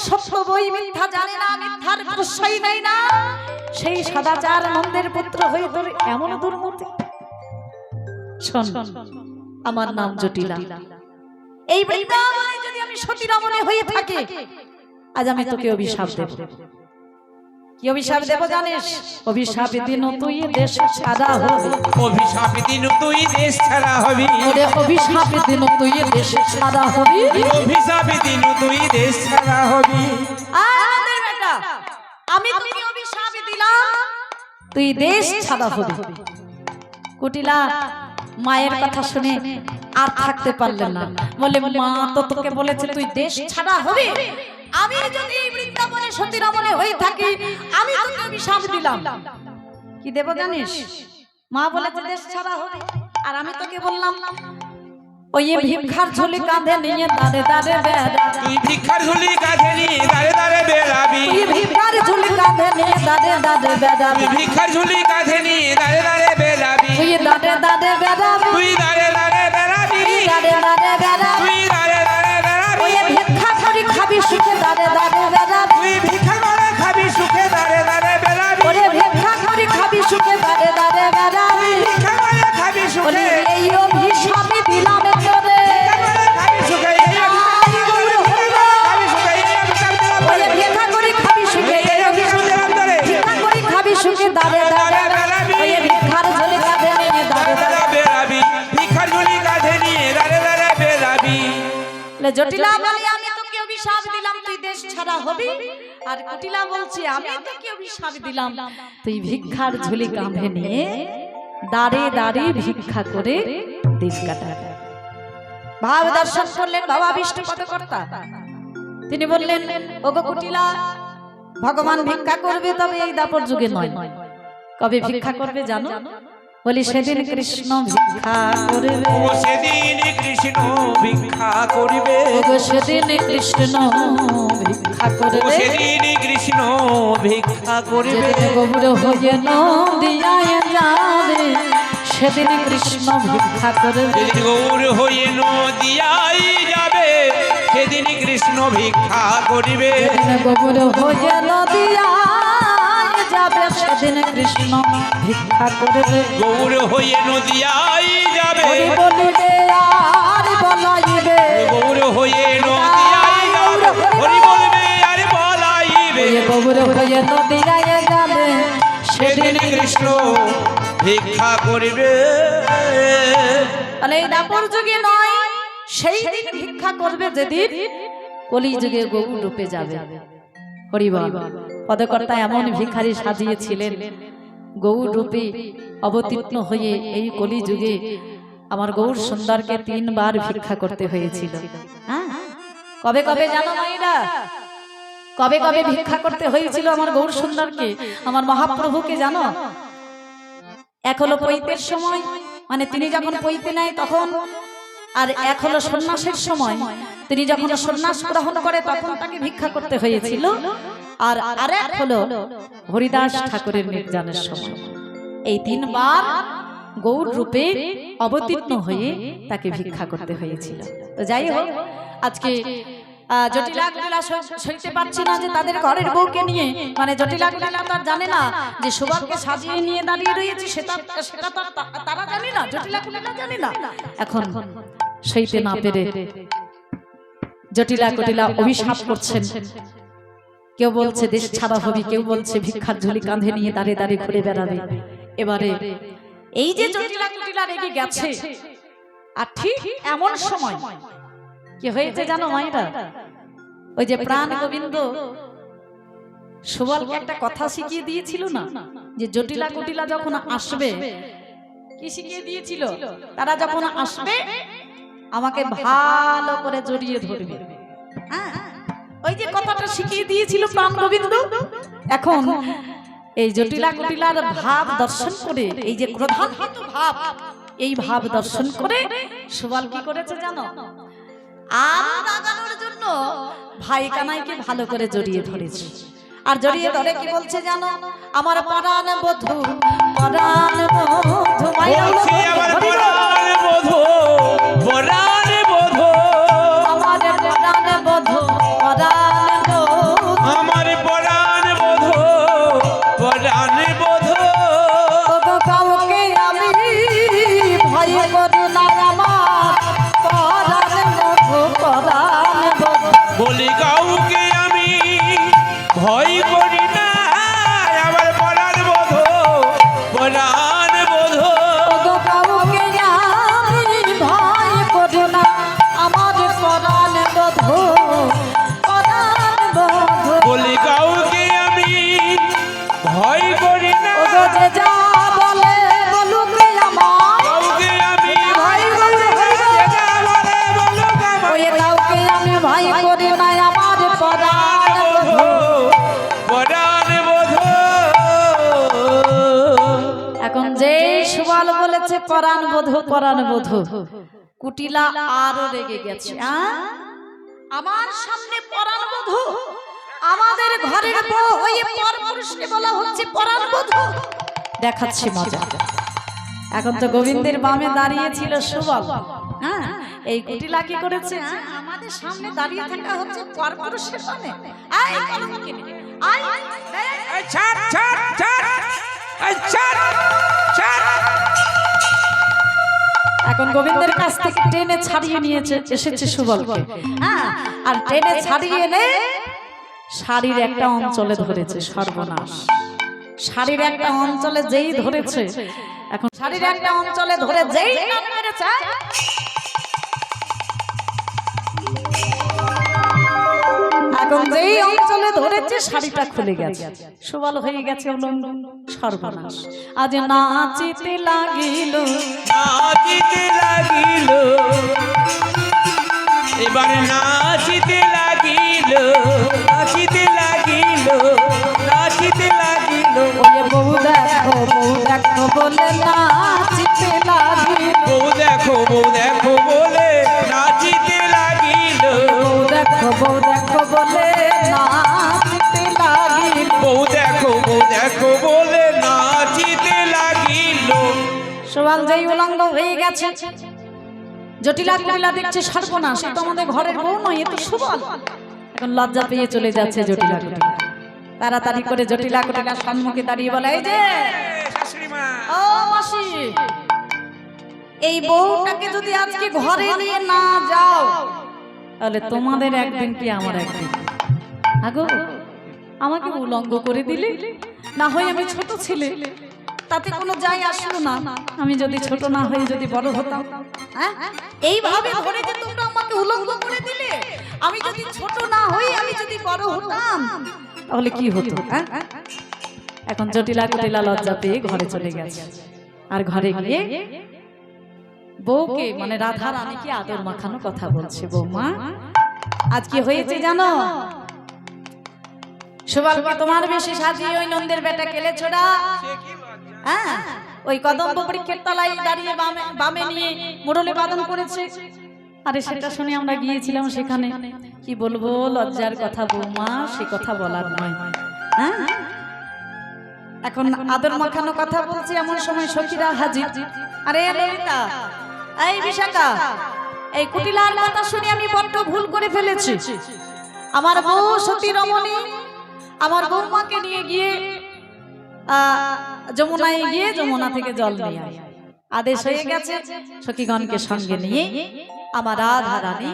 সত্য বই মিথ্যা জানে না, মিথ্যার প্রশ্রয় নেয় না, সেই সদাচার নন্দের পুত্র হয়ে তোর এমন দুর্মতি। শোন আমার নাম জটিলা, এই বৃন্দাবনে যদি আমি সতী রমণী হয়ে থাকি আজ আমি তোকে অভিশাপ দেব। কি অভিশাপ দেব জানিস? অভিশাপ দিন তুই দেশ ছাড়া হবি, অভিশাপ দিন তুই দেশ ছাড়া হবি, ওরে অভিশাপ দিন তুই দেশ ছাড়া হবি, অভিশাপ দিন তুই দেশ ছাড়া হবি। আমাদের বেটা আমি তোকে অভিশাপ দিলাম, তুই দেশ ছাড়া হবি। কুটিলা মায়ের কথা শুনে আর থাকতে পারলেন না, বলে মা তো তোকে বলেছে তুই দেশ ছাড়া হবি, আমি যদি বৃন্দাবনে সতী রমণী হয়ে থাকি আমি তোকে অভিশাপ দিলাম। কি দেব জানিস? মা বলেছে দেশ ছাড়া হবি আর আমি তোকে বললাম ওই ভিক্ষার ঝুলি কাঁধে নিয়ে দাঁড়ে দাঁড়ে বেড়া তুই ভিক্ষার ঝুলি কাঁধে নিয়ে দাঁড়ে দাঁড়ে বেড়াবি তুই ভিক্ষার ঝুলি কাঁধে নিয়ে দাঁড়ে দাঁড়ে বেড়াবি তুই ভিক্ষার ঝুলি কাঁধে নিয়ে দাঁড়ে দাঁড়ে বেড়াবি তুই দাঁড়ে দাঁড়ে বেড়াবি তুই দাঁড়ে দাঁড়ে বেড়াবি দাঁড়ে দাঁড়ে বেড়াবি তুই দাঁড়ে দাঁড়ে বেড়াবি ওই ভিক্ষা করি খাবি সুখে দাঁড়ে দাঁড়ে বেড়াবি তুই ভিক্ষা করে খাবি সুখে দাঁড়ে দাঁড়ে বেড়াবি ওরে ভিক্ষা করি খাবি সুখে দাঁড়ে দাঁড়ে বেড়াবি ভিক্ষা করে খাবি ওরে সুখে এই অভিশাপে দিলাম তোরে খাবি সুখে এই খাবি সুখে এই অভিশাপ দিলাম ওরে তোরে। ভিক্ষা করি খাবি সুখে এই অভিশাপ দিলাম তোরে। ভিক্ষা করি খাবি সুখে দাঁড়ে দাঁড়ে বেড়াবি। ওই ভিক্ষার ঝুলি কাঁধে নিয়ে দাঁড়ে দাঁড়ে দাঁড়ে দাঁড়ে বেড়াবি ভিক্ষার ঝুলি কাঁধে নিয়ে দাঁড়ে দাঁড়ে বেড়াবি বলে জটিলা বলে আমি তোকে অভিশাপ দিলাম তুই দেশ ছাড়া হবি আর কুটিলা বলছে আমি তোকে অভিশাপ দিলাম তুই ভিক্ষার ঝুলি কাঁধে নিয়ে দাঁড়িয়ে দাঁড়িয়ে ভিক্ষা করে দিন কাটাবি ভাব দর্শন করলেন বাবা বিষ্ণু পদকর্তা তিনি বললেন ওগো কুটিলা ভগবান ভিক্ষা করবে তবে এই দাপর যুগে নয় কবে ভিক্ষা করবে জানো বলি সেদিন কৃষ্ণ ভিক্ষা করবে ও সেদিন কৃষ্ণ ভিক্ষা করিবে ওগো সেদিন কৃষ্ণ ভিক্ষা ও করবে সেদিন কৃষ্ণ ভিক্ষা করিবে যেদিন গৌর হয়ে নদিয়ায় যাবে সেদিন কৃষ্ণ ভিক্ষা করবে যেদিন গৌর হয়ে নদিয়াই যাবে সেদিন কৃষ্ণ ভিক্ষা করিবে যেদিন গৌর হয়ে নদিয়ায় যাবে সেদিন কৃষ্ণ ভিক্ষা করবে গৌর হয়ে নদিয়াই যাবে হরি বলিবে আর বলাইবে গৌর হয়ে নদিয়াই যাবে হরি বলবে আর বলাইবে ওই গৌর হয়ে নদিয়ায় যাবে সেদিন কৃষ্ণ ভিক্ষা করিবে তাহলে এই দাপর যুগে নয় সেই দিন ভিক্ষা করবে যেদিন কলি যুগে গৌর রূপে যাবে হরিবল পদকর্তা এমন ভিখারি সাজিয়েছিলেন গৌর রূপে অবতীর্ণ হয়ে এই কলি যুগে আমার গৌর সুন্দরকে 3 বার ভিক্ষা করতে হয়েছিল হ্যাঁ কবে কবে জানো মাইরা কবে কবে ভিক্ষা করতে হয়েছিল আমার গৌর সুন্দরকে আমার মহাপ্রভুকে জানো এক হলো পৈতের সময় মানে তিনি যখন পৈতে নেয় তখন আর এক হলো সন্ন্যাসের সময় তিনি যখন সন্ন্যাস গ্রহণ করে তখন তাকে ভিক্ষা করতে হয়েছিল আর আরেক হলো হরিদাস ঠাকুরের নির্যানের সময় এই 3 বার গৌর রূপে অবতীর্ণ হয়ে তাকে ভিক্ষা করতে হয়েছিল তো যাই হোক আজকে জটিলা কুটিলা সইতে পারছি না যে তাদের ঘরের বউকে নিয়ে মানে জটিলা কুটিলা তার জানে না যে সুভাগকে সাজিয়ে নিয়ে দাঁড়িয়ে রয়েছে সেটা তারা জানে না জটিলা কুটিলা জানে না এখন সইতে না পেরে জটিলা কুটিলা অভিশাপ করছেন কেউ বলছে দেশ ছাড়া হবি কেউ বলছে ভিক্ষার ঝুলি কাঁধে নিয়ে দাঁড়িয়ে দাঁড়িয়ে ঘুরে বেড়াবে এবারে এই যে জটিলা কুটিলা রেগে গেছে আর ঠিক এমন সময় কি হয়েছে জানো মায়েরা ওই যে প্রাণ গোবিন্দ সুবলকে একটা কথা শিখিয়ে দিয়েছিল না যে জটিলা কুটিলা যখন আসবে কি শিখিয়ে দিয়েছিল তারা যখন আসবে আমাকে ভালো করে জড়িয়ে ধরবে হ্যাঁ ওই যে কথাটা শিখিয়ে দিয়েছিল প্রাণ গোবিন্দ এখন এই জটিলা কুটিলার ভাব দর্শন করে এই যে ক্রোধান্বিত ভাব এই ভাব দর্শন করে সুবল কি করেছে জানো আম লাগানোর জন্য ভাই কানাইকে ভালো করে জড়িয়ে ধরেছে আর জড়িয়ে ধরে কি বলছে জানো আমার পরাণ বধূ বলছি আমার পরাণ বধূ পরাণ বধূ আমার পরাণ বধূ আমার পরাণ বধূ পরাণ বধূ কাউকে আমি ভয় করি না আমার পরাণ বধূ বলি কাউকে আমি ভয় করি না আমার পরাণ বধূ পরাণ বধূ কাউকে আমি ভয় করি না আমার পরাণ বধূ বলি কাউকে আমি ভয় করি না যে যা বলে বলুক আমার কাউকে আমি ভয় করি না যেটা বলে বলুক আমার ওই কাউকে আমি ভয় করি না আমার পরাণ বধূ পরাণ বধূ এখন যে সুবল বলেছে পরাণ বধূ কুটিলা আরো রেগে গেছে। আমার সামনে পরাণ বধূ, আমাদের ঘরের বউ হয়ে পরপুরুষকে বলা হচ্ছে পরাণ বধূ। দেখাচ্ছি মজা। এখন তো গোবিন্দের বামে দাঁড়িয়ে ছিল সুবল। এই কুটিলা কি করেছে? আমাদের সামনে দাঁড়িয়ে থাকা হচ্ছে পরপুরুষের বামে। আয় কলঙ্কিনী, আয় এই ছাড় ছাড় ছাড়, এই ছাড় ছাড়। এখন গোবিন্দের কাছ থেকে টেনে ছাড়িয়ে নিয়েছে, এসেছে সুবলকে। আর টেনে ছাড়িয়ে এনে শাড়ির একটা অঞ্চলে ধরেছে। সর্বনাশ! শাড়ির একটা অঞ্চলে যেই ধরেছে, এখন শাড়ির একটা অঞ্চলে ধরে যেই টান মেরেছে, এখন যেই অঞ্চলে ধরেছে শাড়িটা খুলে গেছে, সুবল হয়ে গেছে উলঙ্গ। সর্বনাশ! আজ নাচিতে লাগিল, নাচিতে লাগিল, এবার নাচিতে লাগিল, নাচিতে লাগিল, নাচিতে লাগিল। ওরে বউ দেখো বলে নাচিতে লাগিল, বউ দেখো বলে নাচিতে লাগিল, বউ দেখো বলে নাচিতে লাগিল। বউ দেখো বলে নাচিতে লাগিল। সুবল যেই উলঙ্গ হয়ে গেছে, জটিলা কুটিলা দেখছে সর্বনাশ, এ তো আমাদের ঘরের বউ নয়, এ তো সুবল। এখন লজ্জা পেয়ে চলে যাচ্ছে জটিলা কুটিলা। তাড়াতাড়ি করে জটিলা কুটিলার সম্মুখে দাঁড়িয়ে বলে, এই যে শাশুড়িমা, ও মাসি, এই বউটাকে যদি আজকে ঘরে নিয়ে না যাও, তাহলে তোমাদের একদিন কি আমার একদিন। আগো, আমাকে উলঙ্গ করে দিলে, না হয় আমি ছোট ছেলে, তাতে কোনো যাই আসলো না। আমি যদি ছোট না হয়ে যদি বড় হতাম, এইভাবে ধরে যে তোমরা আমাকে উলঙ্গ করে দিলে, আমি যদি ছোট না হই, আমি যদি বড় হতাম, তাহলে কি হতো? এখন জটিলা কুটিলা লজ্জা পেয়ে ঘরে চলে গেছে। আর ঘরে গিয়ে বউকে, মানে রাধা রানীকে আদর মাখানো কথা বলছে। বৌমা, আজ কি হয়েছে জানো? সুবলকে তোমার বেশি সাজিয়ে ওই নন্দের বেটা কেলে ছোড়া, ওই কদম্ব বৃক্ষের তলায় দাঁড়িয়ে বামে নিয়ে মুরলি বাদন করেছে। আরে সেটা শুনে আমরা গিয়েছিলাম সেখানে। কি বলবো, লজ্জার কথা বৌমা, সে কথা বলার নয়। এখন আদর মাখানো কথা বলছে, এমন সময় সখীরা হাজির। আরে ললিতা, এই বিশাখা, এই কুটিলার কথা শুনে আমি বড্ড ভুল করে ফেলেছি। আমার বউ সতী রমণী আমার বৌমাকে নিয়ে গিয়ে যমুনায় গিয়ে যমুনা থেকে জল নিয়ে আয়। আদেশ হয়ে গেছে। সখীগণকে সঙ্গে নিয়ে আমার রাধা রানী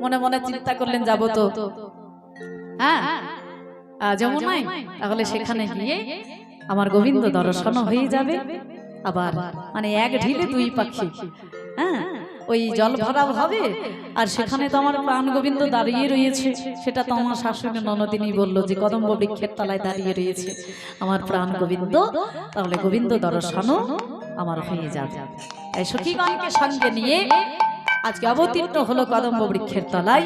মনে মনে চিন্তা করলেন, যাব তো যমুনায়, তাহলে সেখানে গিয়ে আমার গোবিন্দ দর্শন হয়ে যাবে। আবার মানে এক ঢিলে দুই পাখি, ওই জল ভরাও হবে, আর সেখানে তো আমার প্রাণ গোবিন্দ দাঁড়িয়ে রয়েছে। সেটা তো আমার শাশুড়ি ননদিনী বললো যে কদম্ব বৃক্ষের তলায় দাঁড়িয়ে রয়েছে আমার প্রাণ গোবিন্দ, তাহলে গোবিন্দ দর্শনও আমার হয়ে যাবে। এই সখীগণকে সঙ্গে নিয়ে আজকে অবতীর্ণ হলো কদম্ব বৃক্ষের তলায়।